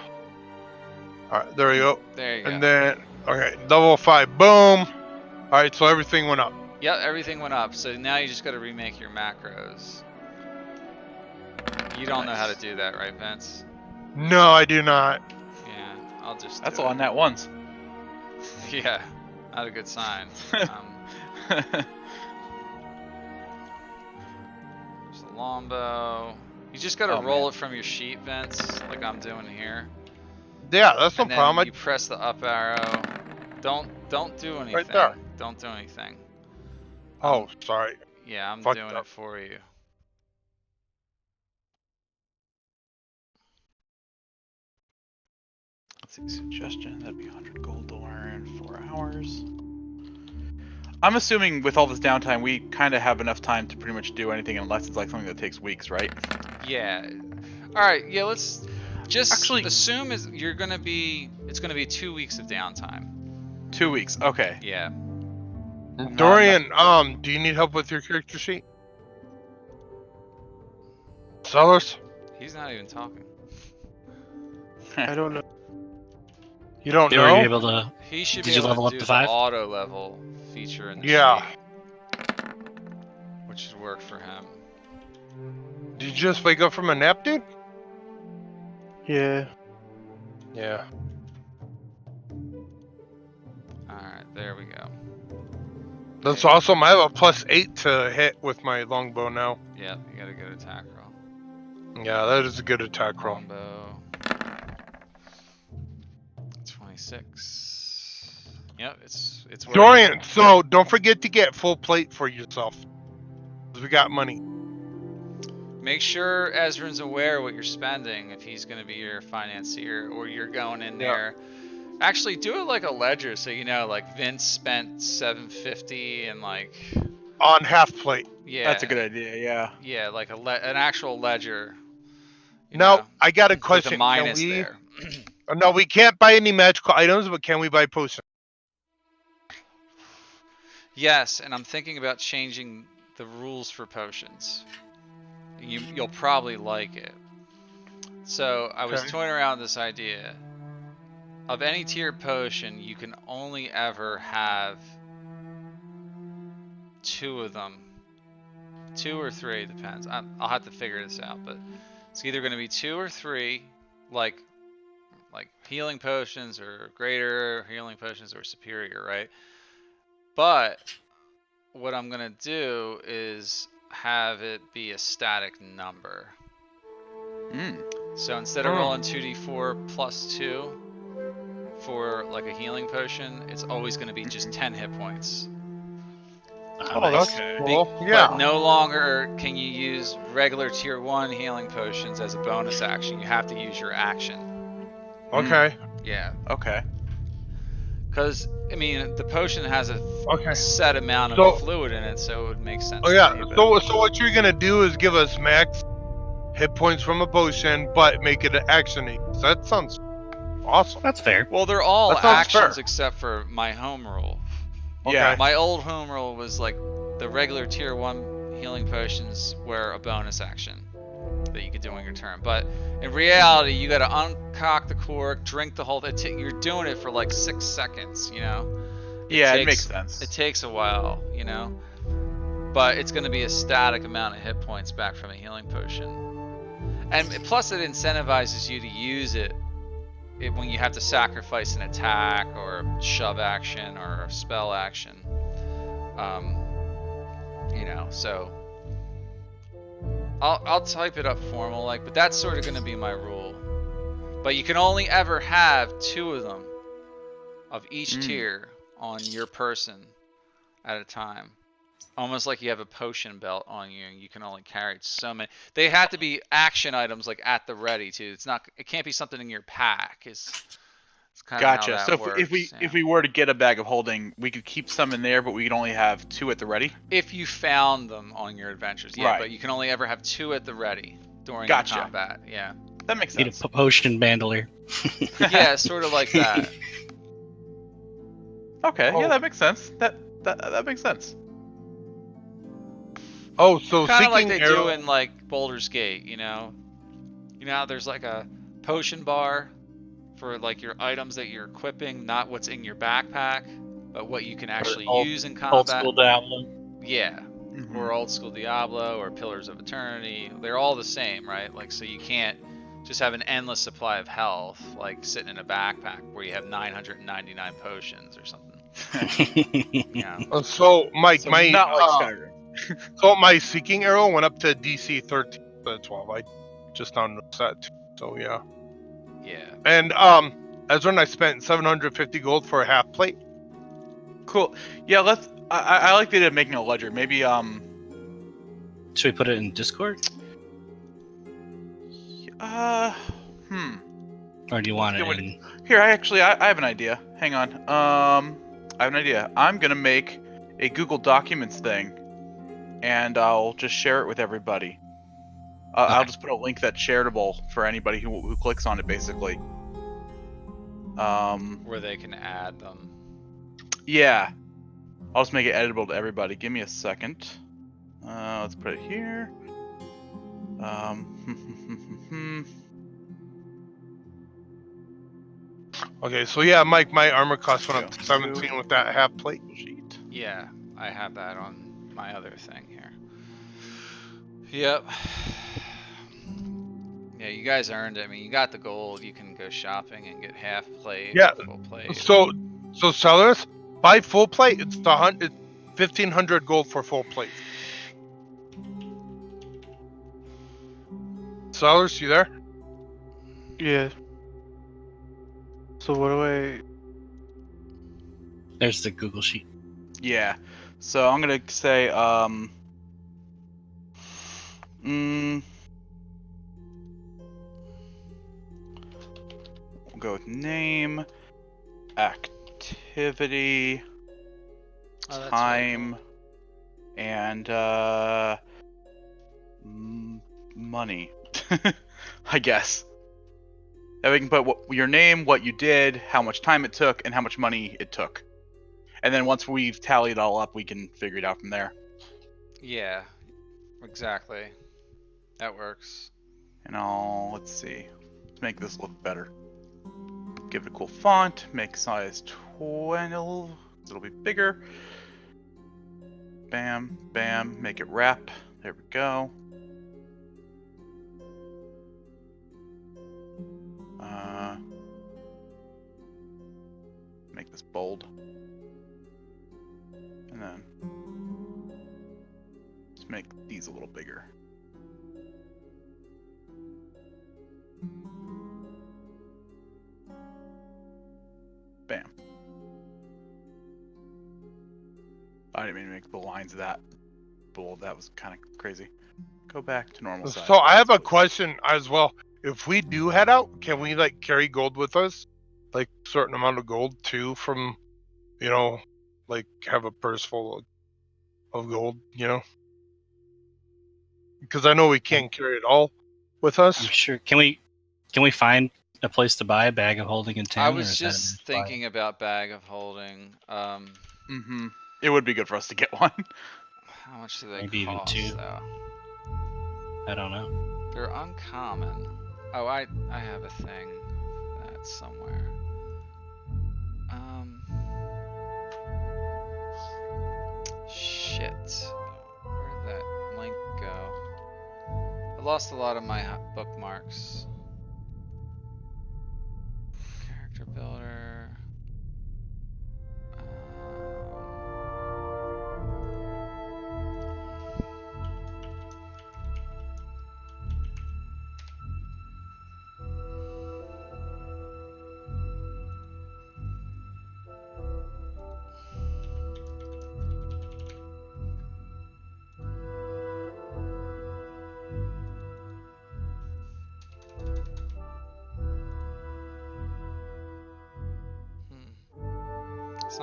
All right, there we go. There you go. And then okay, level 5. Boom. All right, so everything went up. Yep, everything went up. So now you just got to remake your macros. You don't know how to do that, right, Vince? No, I do not. Yeah, I'll just. That's do all it. on that once. Yeah, not a good sign. There's the longbow. You just gotta Oh, roll man. it from your sheet, Vince, like I'm doing here. Yeah, that's no And then problem. you press the up arrow. Don't do anything. there. Don't do anything. Oh, sorry. Yeah, I'm Fucked doing up. it for you. Let's see, suggestion, that'd be 100 gold in 4 hours. I'm assuming with all this downtime, we kind of have enough time to pretty much do anything unless it's like something that takes weeks, right? Yeah. All right. Yeah. Let's just Actually- assume it's gonna be 2 weeks of downtime. 2 weeks, okay. Yeah. Dorian, do you need help with your character sheet? Sellers? He's not even talking. I don't know. You don't Were know? you able to? He should Did be you able level to up do to the 5? auto level feature in the Yeah. sheet, which should work for him. Did you just wake up from a nap, dude? Yeah. Yeah. All right. There we go. That's awesome. I have a +8 to hit with my longbow now. Yep. You got a good attack roll. Yeah, that is a good attack roll. Longbow. 26. Yep. It's working. Dorian, so don't forget to get full plate for yourself. 'Cause we got money. Make sure Ezra's aware what you're spending if he's going to be your financier, or you're going in Yeah. there. Actually, do it like a ledger, so you know, like Vince spent 750 and like On half plate. yeah, That's a good idea, yeah. yeah, like an actual ledger. You Now, know, I got a with question. a minus Can we? there. No, we can't buy any magical items, but can we buy potions? Yes, and I'm thinking about changing the rules for potions. You'll probably like it. So I was Okay. toying around with this idea. Of any tiered potion, you can only ever have 2 of them. 2 or 3, depends. I'll have to figure this out, but it's either going to be 2 or 3, like healing potions or greater healing potions or superior, right? But what I'm going to do is have it be a static number. So instead of rolling 2d4 plus 2 for like a healing potion, it's always going to be just 10 hit points. Oh, that's cool. But Yeah. no longer can you use regular tier 1 healing potions as a bonus action. You have to use your action. Okay. Yeah. Okay. Because, I mean, the potion has a Okay. set amount of So- fluid in it, so it would make sense. Oh to yeah. me, but- So what you're gonna do is give us max hit points from a potion, but make it an action. That sounds awesome. That's fair. Well, they're all That sounds actions fair. except for my home rule. Yeah. My old home rule was like the regular tier 1 healing potions were a bonus action that you could do on your turn. But in reality, you gotta uncock the cork, drink the whole thing. You're doing it for like 6 seconds, you know? Yeah, it takes- makes sense. It takes a while, you know? But it's gonna be a static amount of hit points back from a healing potion. And plus it incentivizes you to use it when you have to sacrifice an attack or a shove action or a spell action. You know, so I'll type it up formal like, but that's sort of going to be my rule. But you can only ever have 2 of them of each tier on your person at a time. Almost like you have a potion belt on you, and you can only carry so many. They have to be action items, like at the ready too. It's not. It can't be something in your pack. It's kind of how Gotcha. that So works. if we were to get a bag of holding, we could keep some in there, but we could only have 2 at the ready. If you found them on your adventures, yeah, Right. but you can only ever have 2 at the ready during the Gotcha. combat. Yeah. That makes Need a sense. potion bandolier. Yeah, sort of like that. Okay, Oh. yeah, that makes sense. That makes sense. Oh, so Kind of like seeking they arrow. do in like Baldur's Gate, you know. You know how there's like a potion bar for like your items that you're equipping, not what's in your backpack, but what you can actually use in Old combat. school Diablo. Yeah. Mhm. Or old school Diablo or Pillars of Eternity. They're all the same, right? Like, so you can't just have an endless supply of health, like sitting in a backpack where you have 999 potions or something. Yeah. So Mike, So my not like Skyrim. so my seeking arrow went up to DC 13 to 12. I just now noticed that too. So yeah. Yeah. And as when I spent 750 gold for a half plate. Cool. Yeah, let's. I like the idea of making a ledger. Maybe Should we put it in Discord? Or do you want it Yeah, in? Here, I have an idea. Hang on. I have an idea. I'm gonna make a Google Documents thing, and I'll just share it with everybody. I'll Okay. just put a link that's shareable for anybody who clicks on it, basically. Where they can add them. Yeah. I'll just make it editable to everybody. Give me a second. Let's put it here. Okay, so yeah, Mike, my armor cost went up to Go 17 to- with that half plate. sheet. Yeah, I have that on my other thing here. Yep. Yeah, you guys earned it. I mean, you got the gold. You can go shopping and get half plate, Yeah, full plate. So sellers, buy full plate. It's 1,500 gold for full plate. Sellers, you there? Yeah. So what do I? There's the Google sheet. Yeah. So I'm gonna say we'll go with name, activity, Oh, that's really time, cool. and money. I guess. That we can put your name, what you did, how much time it took, and how much money it took. And then once we've tallied it all up, we can figure it out from there. Yeah, exactly. That works. And let's see. Let's make this look better. Give it a cool font. Make size 12. It'll be bigger. Bam, bam. Make it wrap. There we go. Make this bold. And then let's make these a little bigger. Bam. I didn't mean to make the lines that bold. That was kind of crazy. Go back to normal size. So I have a question as well. If we do head out, can we like carry gold with us? Like certain amount of gold too from, like have a purse full of gold, Because I know we can't carry it all with I'm us. sure. Can we find a place to buy a bag of holding in town? I or was is that just thinking about bag of holding. It would be good for us to get one. How much do they Maybe even cost 2. though? I don't know. They're uncommon. Oh, I have a thing for that somewhere. Shit. Where'd that link go? I lost a lot of my bookmarks. Character builder.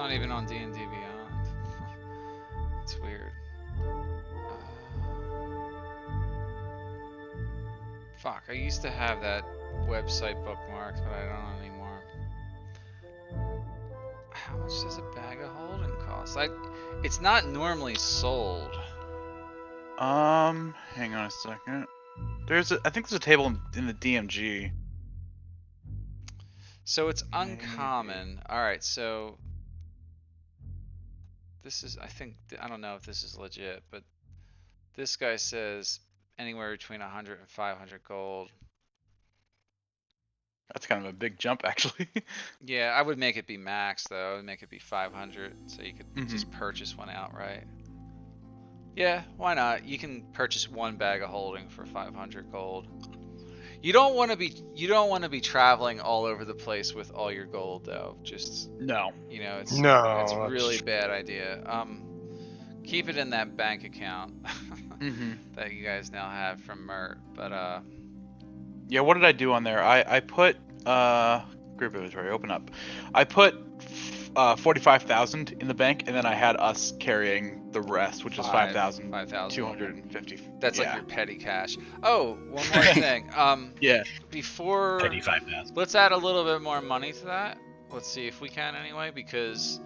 not even on D&D Beyond. It's weird. Fuck, I used to have that website bookmarked, but I don't anymore. How much does a bag of holding cost? It's not normally sold. Hang on a second. I think there's a table in the DMG. So it's uncommon. Alright, so this is, I don't know if this is legit, but this guy says anywhere between 100 and 500 gold. That's kind of a big jump, actually. Yeah, I would make it be max though. I would make it be 500 so you could just purchase one outright. Yeah, why not? You can purchase one bag of holding for 500 gold. You don't want to be traveling all over the place with all your gold though. Just No. it's No, a really bad idea. Keep it in that bank account that you guys now have from Mert. But yeah, what did I do on there? I put group inventory, open up. I put 45,000 in the bank, and then I had us carrying the rest, which is 5,250. That's like your petty cash. Oh, one more thing. Yeah. Before, Petty 5,000. let's add a little bit more money to that. Let's see if we can anyway, because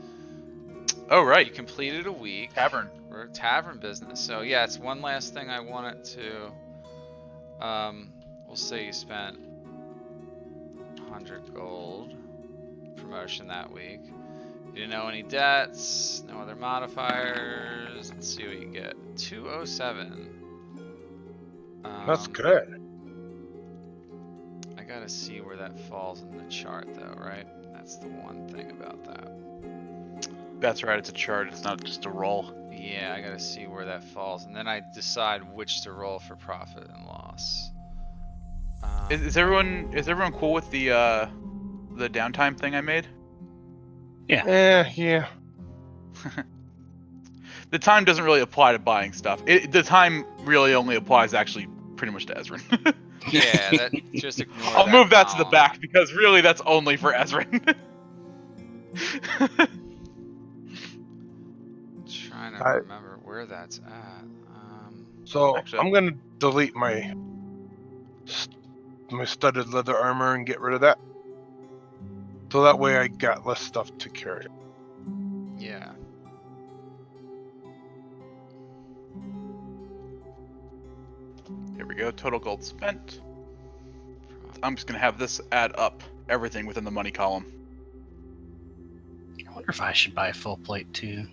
Oh right, you completed a week. tavern. We're a tavern business, so yeah, it's one last thing I wanted to. We'll say you spent 100 gold promotion that week. You didn't owe any debts, no other modifiers. Let's see what you get. 207. That's good. I gotta see where that falls in the chart though, right? That's the one thing about that. That's right, it's a chart, it's not just a roll. Yeah, I gotta see where that falls, and then I decide which to roll for profit and loss. Is everyone cool with the downtime thing I made? Yeah. The time doesn't really apply to buying stuff. The time really only applies actually pretty much to Ezrin. Yeah, that just ignore I'll move that to the column. back because really that's only for Ezrin. Trying to remember where that's at. So Actually, I'm gonna delete my studded leather armor and get rid of that. So that way I got less stuff to carry. Yeah. Here we go, total gold spent. I'm just gonna have this add up everything within the money column. I wonder if I should buy a full plate too.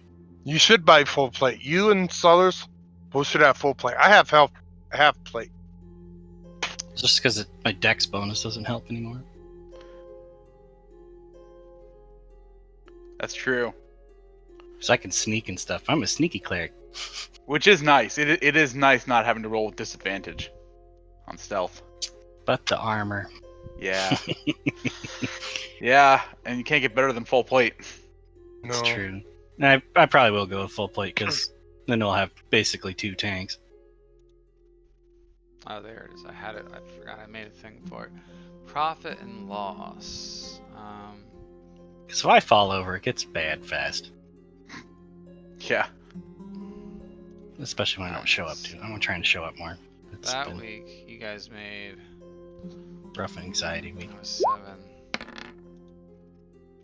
You should buy full plate. You and Sellers both should have full plate. I have half plate. Just because my dex bonus doesn't help anymore. That's true. So I can sneak and stuff. I'm a sneaky cleric. Which is nice. It is nice not having to roll with disadvantage on stealth. But the armor. Yeah. Yeah, and you can't get better than full plate. No. It's true. And I probably will go with full plate because then we'll have basically 2 tanks. Oh, there it is. I had it. I forgot I made a thing for it. Profit and loss. Because if I fall over, it gets bad fast. Yeah. Especially when I don't show up too. I'm trying to show up more. It's That been week, you guys made rough anxiety week. 7.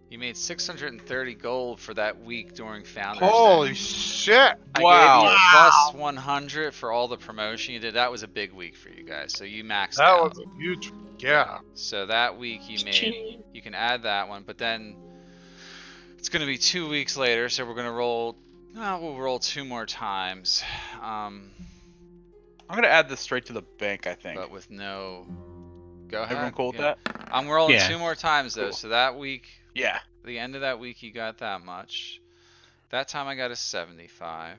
You made 630 gold for that week during Founders Holy Day. shit! I Wow. gave you a plus 100 for all the promotion you did. That was a big week for you guys, so you maxed That out. was a huge. Yeah. So that week you made, you can add that one, but then it's going to be 2 weeks later, so we're going to roll, we'll roll 2 more times. I'm gonna add this straight to the bank, I think. But with no, go ahead. Everyone cool with Yeah. that? I'm rolling Yeah. 2 more times though, Cool. so that week, Yeah. the end of that week you got that much. That time I got a 75.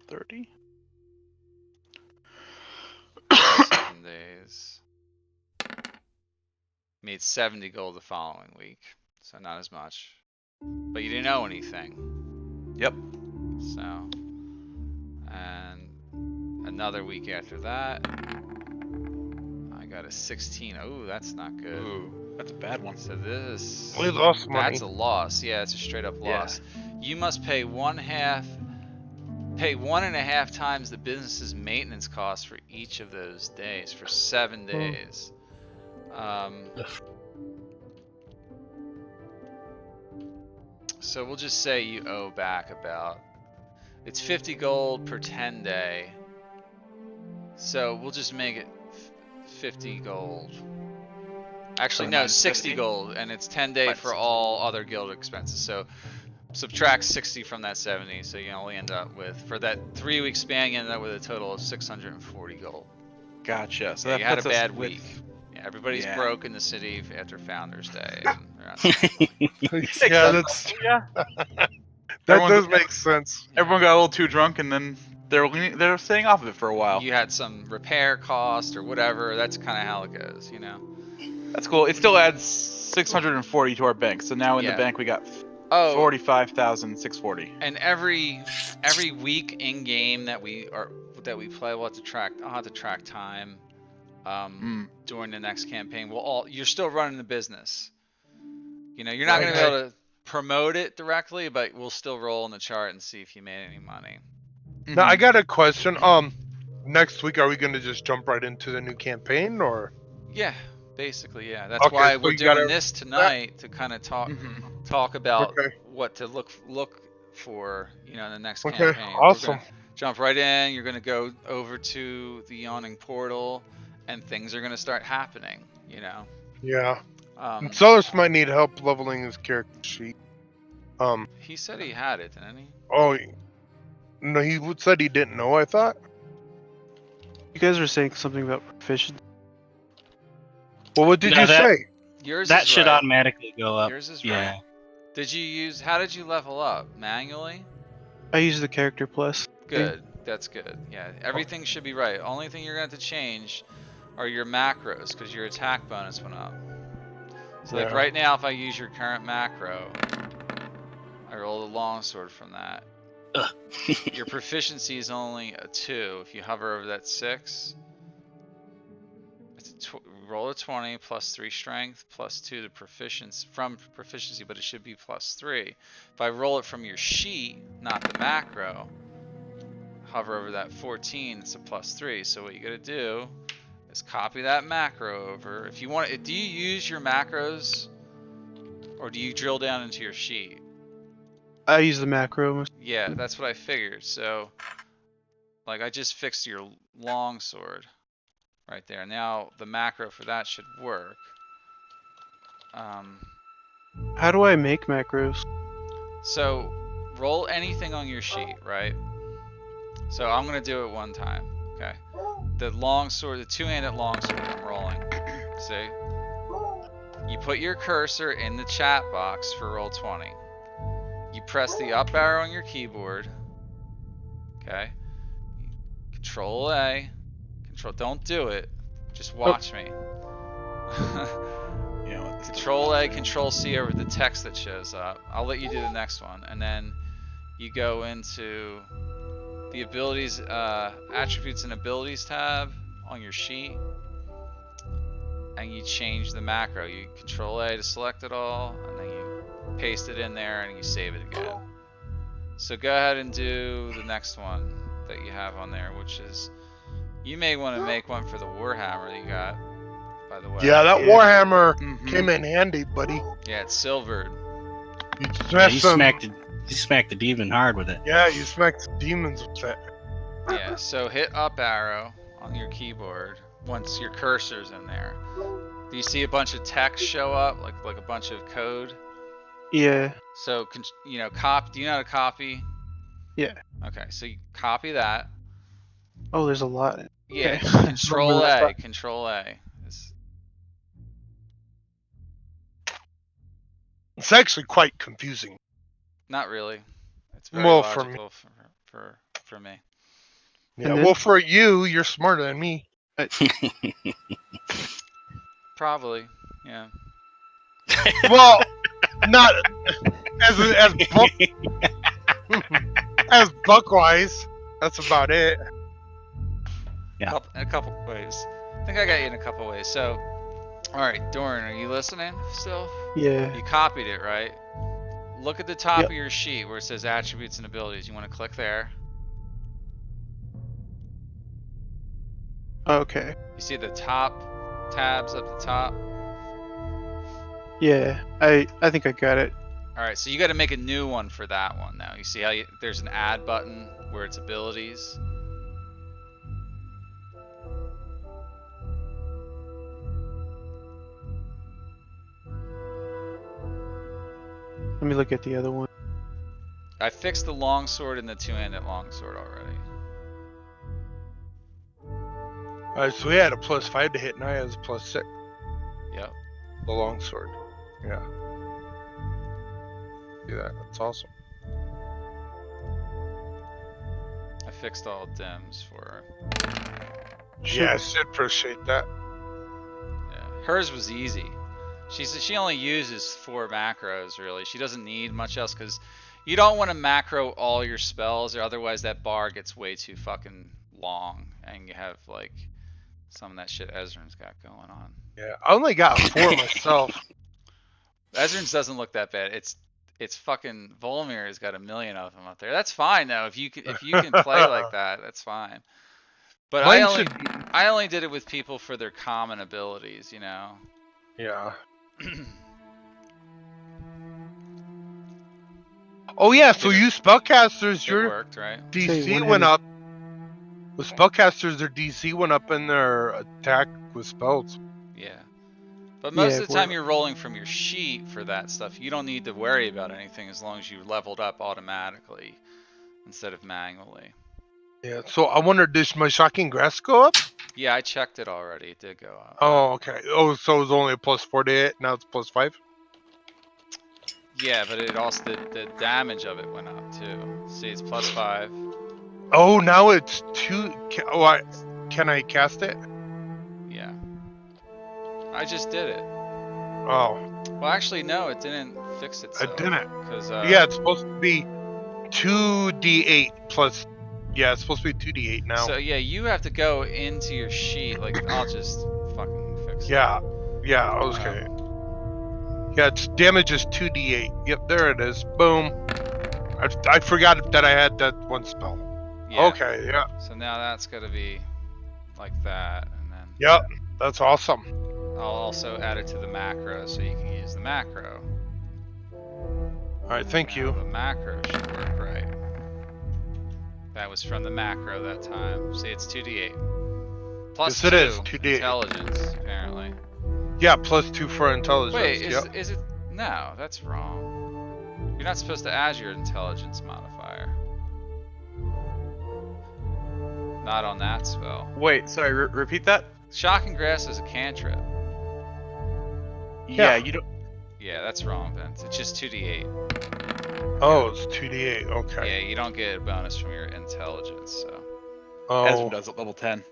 30. 7 days. Made 70 gold the following week, so not as much. But you didn't owe anything. Yep. So, and another week after that, I got a 16. Oh, that's not good. Ooh. That's a bad one. So this, We lost money. that's a loss. Yeah, it's a straight up loss. You must pay 1.5 times the business's maintenance costs for each of those days for 7 days. So we'll just say you owe back about, it's 50 gold per 10 day. So we'll just make it 50 gold. Actually, no, 60 gold, and it's 10 day for all other guild expenses. So subtract 60 from that 70, so you only end up with, for that 3-week span, you end up with a total of 640 gold. Gotcha. So Yeah, that you had a puts us bad with- week. Yeah, everybody's Yeah. broke in the city after Founders Day. And they're not Yeah, that's Yeah. that Everyone's- does make sense. Everyone got a little too drunk, and then they're staying off of it for a while. you had some repair cost or whatever. That's kind of how it goes, you know. That's cool. It still adds 640 to our bank. So now in the Yeah. bank we got Oh, 45,640. and every week in game that we play, we'll have to track. I'll have to track time during the next campaign. You're still running the business. You know, you're not going to be Okay. able to promote it directly, but we'll still roll in the chart and see if you made any money. Now I got a question. Next week are we going to just jump right into the new campaign, or? Yeah, basically, yeah. That's Okay, why so we're you doing gotta- this tonight to kind of talk about Okay. what to look for, you know, in the next Okay, campaign. awesome. We're gonna jump right in. You're gonna go over to the yawning portal, and things are gonna start happening. You know. Yeah. Um, And Solus might need help leveling his character sheet. he said he had it, didn't he? Oh, no, he said he didn't know. I thought. You guys were saying something about proficiency. Well, what did No, you that- say? Yours That is should right. automatically go up. Yours is Yeah. right. How did you level up? Manually? I use the character plus. Good. That's good. Yeah, everything should be right. Only thing you're going to have to change are your macros, because your attack bonus went up. So like Yeah. right now, if I use your current macro, I roll the longsword from that. Your proficiency is only a 2. If you hover over that 6, it's roll a 20 plus 3 strength plus 2 to proficiency from proficiency, but it should be plus 3. If I roll it from your sheet, not the macro, hover over that 14, it's a plus 3. So what you gotta do is copy that macro over. If you want it, do you use your macros or do you drill down into your sheet? I use the macro. Yeah, that's what I figured. So like I just fixed your longsword right there. Now the macro for that should work. How do I make macros? So roll anything on your sheet, right? So I'm gonna do it one time, okay? The longsword, the two-handed longsword I'm rolling. See? You put your cursor in the chat box for roll 20. You press the up arrow on your keyboard. Okay? Control A. Don't do it. Just watch me. You know, Control A, Control C over the text that shows up. I'll let you do the next one. And then you go into the abilities, attributes and abilities tab on your sheet. And you change the macro. You Control A to select it all. And then you paste it in there and you save it again. So go ahead and do the next one that you have on there, which is, you may want to make one for the Warhammer that you got, by the way. Yeah, that Yeah. Warhammer Mhm. came in handy, buddy. Yeah, it's silvered. You Yeah, smashed he some. smacked the demon hard with it. Yeah, you smacked demons with that. Yeah, so hit up arrow on your keyboard once your cursor's in there. Do you see a bunch of text show up, like a bunch of code? Yeah. So, you know, do you know how to copy? Yeah. Okay, so you copy that. Oh, there's a lot. Yeah, Okay. Control A, Control A. It's actually quite confusing. Not really. It's very Well, for me. logical for me. Yeah, And then- well, for you, you're smarter than me. Probably, yeah. Well, not as book as Buckwise. That's about it. Yeah. In a couple ways. I think I got you in a couple ways. So, All right, Doran, are you listening still? Yeah. You copied it, right? Look at the top Yep. of your sheet where it says attributes and abilities. You want to click there. Okay. You see the top tabs up the top? Yeah. I think I got it. All right, so you got to make a new one for that one now. You see how there's an add button where it's abilities? Let me look at the other one. I fixed the longsword and the two-handed longsword already. Alright, so we had a +5 to hit, now he has a +6. Yep. The longsword. Yeah. See that? That's awesome. I fixed all dims for her. Yes, I appreciate that. Yeah. Hers was easy. She only uses 4 macros really. She doesn't need much else because you don't want to macro all your spells or otherwise that bar gets way too fucking long and you have like some of that shit Ezrin's got going on. Yeah, I only got 4 myself. Ezrin's doesn't look that bad. It's fucking Volmir's got a million of them up there. That's fine though. If you can play like that, that's fine. But Mine should be. I only did it with people for their common abilities, you know. Yeah. Oh yeah, so Did it- you spellcasters, It your worked, right? Say DC one-handed. went up. With spellcasters, their DC went up and their attack with spells. Yeah. But most Yeah, of the time we're- you're rolling from your sheet for that stuff. You don't need to worry about anything as long as you leveled up automatically instead of manually. Yeah, so I wonder, did my shocking grass go up? Yeah, I checked it already. It did go up. Oh, okay. Oh, so it was only a +4 to hit, now it's +5? Yeah, but it also the damage of it went up too. See, it's +5. Oh, now it's 2. Can I cast it? Yeah. I just did it. Oh, Well, actually, no, it didn't fix itself. I didn't. Cause, Yeah, it's supposed to be 2d8 plus. Yeah, it's supposed to be 2d8 now. So yeah, you have to go into your sheet. Like, I'll just fucking fix it. Yeah, okay. Yeah, its damage is 2d8. Yep, there it is. Boom. I forgot that I had that one spell. Yeah. Okay, yeah. So now that's got to be like that, and then Yep, that's awesome. I'll also add it to the macro so you can use the macro. Alright, thank Now you. The macro should work right. That was from the macro that time. See, it's 2d8. Plus Yes, it 2 is, 2d8. intelligence, apparently. Yeah, +2 for intelligence. Wait, yep. is it? No, that's wrong. You're not supposed to add your intelligence modifier. Not on that spell. Wait, sorry, repeat that? Shocking Grass is a cantrip. Yeah, Yeah. you don't. Yeah, that's wrong, Vince. It's just 2d8. Oh, it's 2d8. Okay. Yeah, you don't get a bonus from your intelligence, so. Ezra Oh, does at level 10.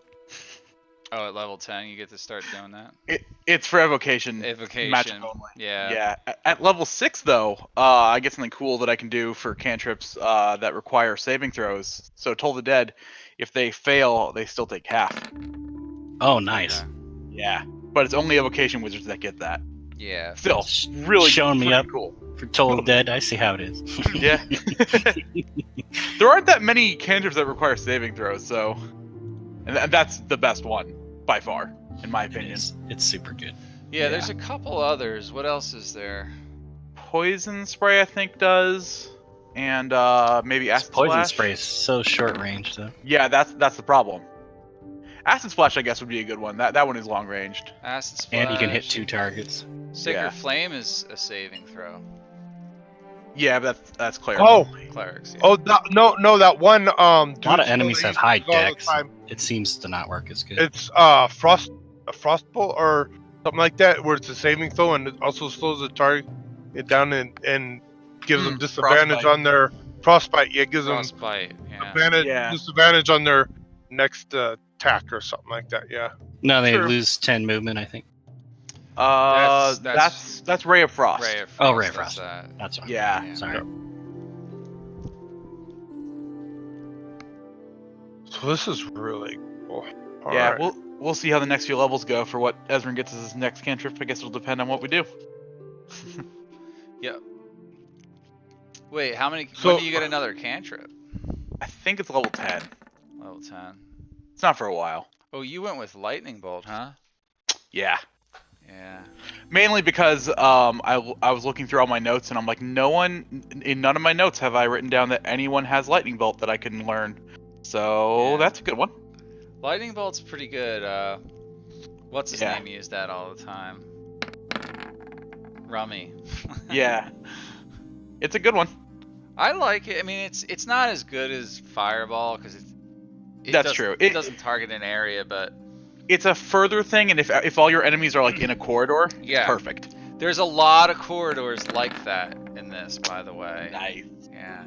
Oh, at level 10, you get to start doing that? It's for evocation. Evocation. Magic only. Yeah. Yeah. At level 6, though, I get something cool that I can do for cantrips that require saving throws. So, Toll the Dead, if they fail, they still take half. Oh, nice. Okay. Yeah. But it's only evocation wizards that get that. Yeah. Still, really Showing me pretty up. cool. For Toll Dead, I see how it is. Yeah. There aren't that many cantrips that require saving throws, so. And that's the best one, by far, in my opinion. It's super good. Yeah, there's a couple others. What else is there? Poison spray, I think, does. And maybe This acid poison splash. spray is so short range, though. Yeah, that's the problem. Acid splash, I guess, would be a good one. That one is long ranged. Acid Splash. And you can hit 2 targets. Sacred Yeah. Flame is a saving throw. Yeah, but that's clear. oh, Clerics. Yeah. oh, no, that one. A lot of dude enemies that have I high use all the decks. time. It seems to not work as good. It's frost bolt or something like that, where it's a saving throw and it also slows the target down and gives them disadvantage frostbite. on their frostbite. Yeah, it gives them Frostbite. Yeah. advantage, Yeah. disadvantage on their next attack or something like that. Yeah. No, they True. lose 10 movement, I think. That's Ray of Frost. Ray of Frost. Oh, Ray of that's Frost. that. That's all. Yeah. Yeah. Sorry. So this is really cool. Yeah, Alright. we'll see how the next few levels go for what Ezrin gets as his next cantrip. I guess it'll depend on what we do. Yep. Wait, how many? So- When do you get another cantrip? I think it's level 10. Level 10. It's not for a while. Oh, you went with lightning bolt, huh? Yeah. Yeah. Mainly because I was looking through all my notes and I'm like, in none of my notes have I written down that anyone has lightning bolt that I can learn. So Yeah. that's a good one. Lightning bolt's pretty good. What's his Yeah. name used that all the time? Rummy. Yeah. It's a good one. I like it. I mean, it's not as good as Fireball because That's true. It doesn't target an area, but It's a further thing, and if all your enemies are like in a corridor, Yeah. it's perfect. there's a lot of corridors like that in this, by the way. Nice. Yeah.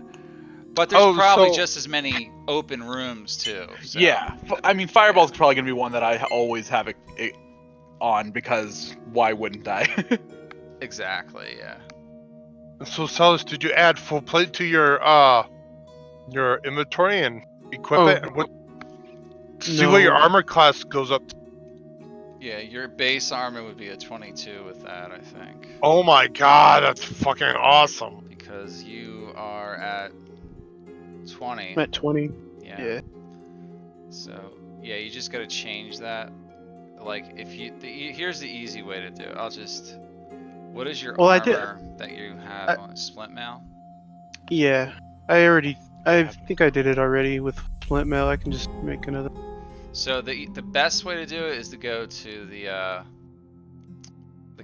But there's Oh, probably so- just as many open rooms too. So. Yeah. I mean, Fireball's probably gonna be one that I always have it on because why wouldn't I? Exactly. Yeah. So, Celis, did you add full plate to your inventory and equip Oh. it? And see what your No. armor class goes up to. Yeah. Your base armor would be a 22 with that, I think, Oh my god, that's fucking awesome. because you are at 20. I'm at 20. Yeah. Yeah. So yeah, you just gotta change that. Like if you, here's the easy way to do it. I'll just. What is your Well, I armor did- that you have I- on splint mail? Yeah. I think I did it already with Flint Mail. I can just make another. So the best way to do it is to go to the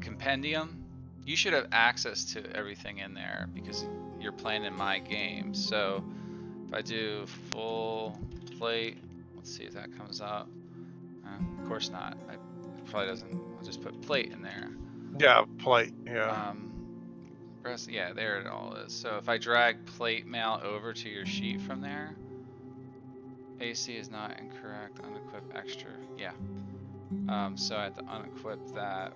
compendium. You should have access to everything in there because you're playing in my game. So if I do full plate, let's see if that comes up. Of course not. It probably doesn't. I'll just put plate in there. Yeah, plate. Yeah. Yeah, there it all is. So if I drag plate mail over to your sheet from there, AC is not incorrect, unequip extra. Yeah. So I have to unequip that.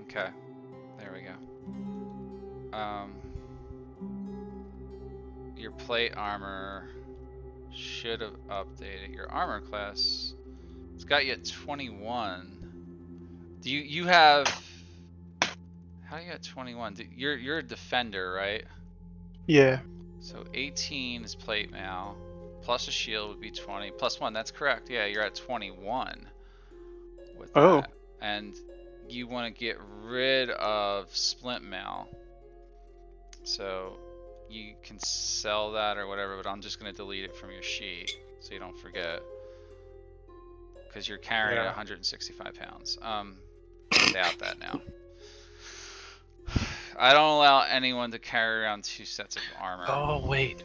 Okay. There we go. Your plate armor should have updated. Your armor class, it's got you at 21. Do you have, how do you at 21? You're a defender, right? Yeah. So 18 is plate mail, plus a shield would be 20, plus 1, that's correct. Yeah, you're at 21 with Oh. that. And you want to get rid of splint mail. So you can sell that or whatever, but I'm just going to delete it from your sheet so you don't forget. Because you're carrying Yeah. 165 pounds. Doubt that now. I don't allow anyone to carry around 2 sets of armor. Oh wait,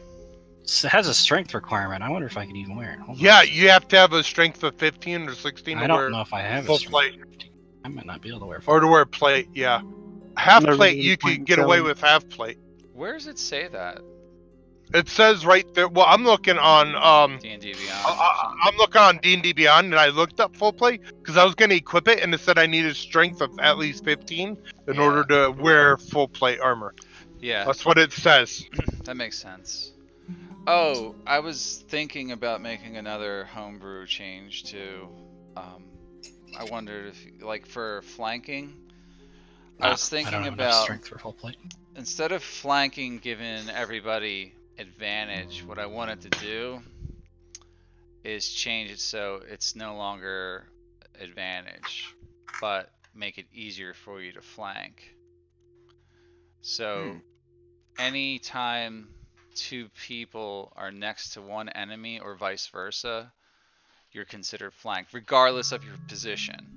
it has a strength requirement. I wonder if I could even wear it. Hold on Yeah, a second. you have to have a strength of 15 or 16 to I wear don't know if I have full a strength. plate. I might not be able to wear full. Or to wear plate, yeah. Half Never plate, really you point could in get away selling. with half plate. Where does it say that? It says right there. Well, I'm looking on D&D Beyond. I'm looking on D&D Beyond, and I looked up full plate because I was going to equip it, and it said I needed strength of at least 15 in Yeah. order to wear full plate armor. Yeah, That's what it says. that makes sense. Oh, I was thinking about making another homebrew change too. I wondered if, like, for flanking, I was I thinking don't have enough about, strength for full plate. instead of flanking giving everybody advantage, what I wanted to do is change it so it's no longer advantage, but make it easier for you to flank. So anytime 2 people are next to one enemy or vice versa, you're considered flanked, regardless of your position.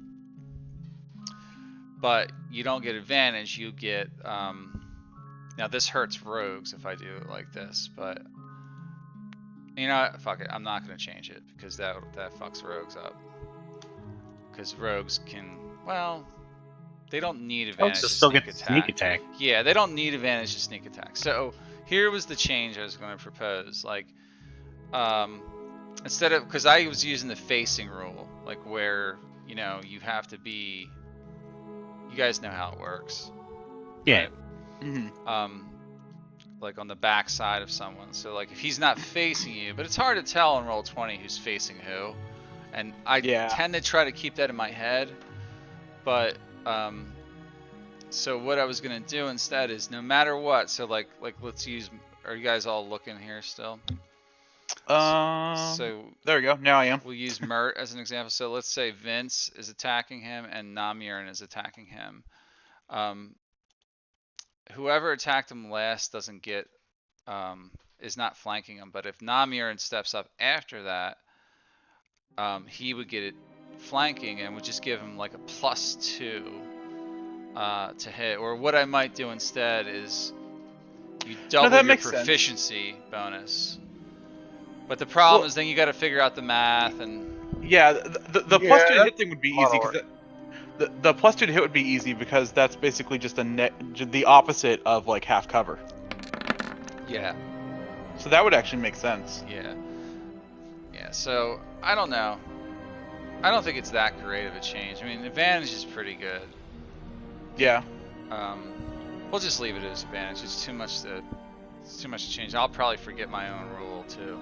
But you don't get advantage, you get, now this hurts rogues if I do it like this, but you know what, fuck it, I'm not gonna change it, because that fucks rogues up. Because rogues can, well, they don't need advantage to still sneak get attack. sneak attack. Yeah, they don't need advantage to sneak attack. So here was the change I was going to propose. Like, instead of, because I was using the facing rule, like where, you know, you have to be, you guys know how it works. Yeah. Like on the back side of someone. So like if he's not facing you, but it's hard to tell in Roll20 who's facing who. And I Yeah. tend to try to keep that in my head, but so what I was gonna do instead is no matter what. So like let's use. Are you guys all looking here still? So there we go. Now I am. we'll use Mert as an example. So let's say Vince is attacking him and Namiran is attacking him. Whoever attacked him last doesn't get is not flanking him. But if Namiran steps up after that, he would get it flanking and would just give him like a +2 to hit. Or what I might do instead is you double that your makes sense. proficiency bonus. But the problem is then you got to figure out the math and. Yeah, the Yeah, +2 to that's hit thing would be a lot easy. of 'Cause the +2 to hit would be easy because that's basically just the opposite of like half cover. Yeah. So that would actually make sense. Yeah. Yeah. So I don't know. I don't think it's that great of a change. I mean, advantage is pretty good. Yeah. We'll just leave it as advantage. It's too much to change. I'll probably forget my own rule too.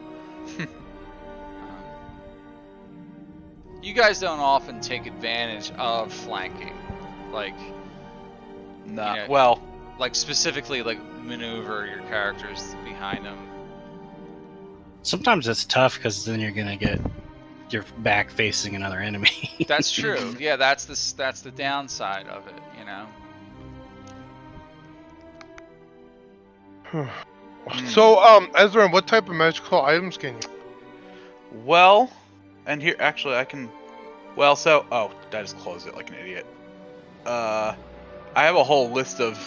You guys don't often take advantage of flanking, like Nah. You know, well. like specifically like maneuver your characters behind them. Sometimes it's tough because then you're gonna get your back facing another enemy. That's true. Yeah, that's the downside of it. You know. So, Ezra, what type of magical items can you? Well, and here actually I can. Well, so I just closed it like an idiot. I have a whole list of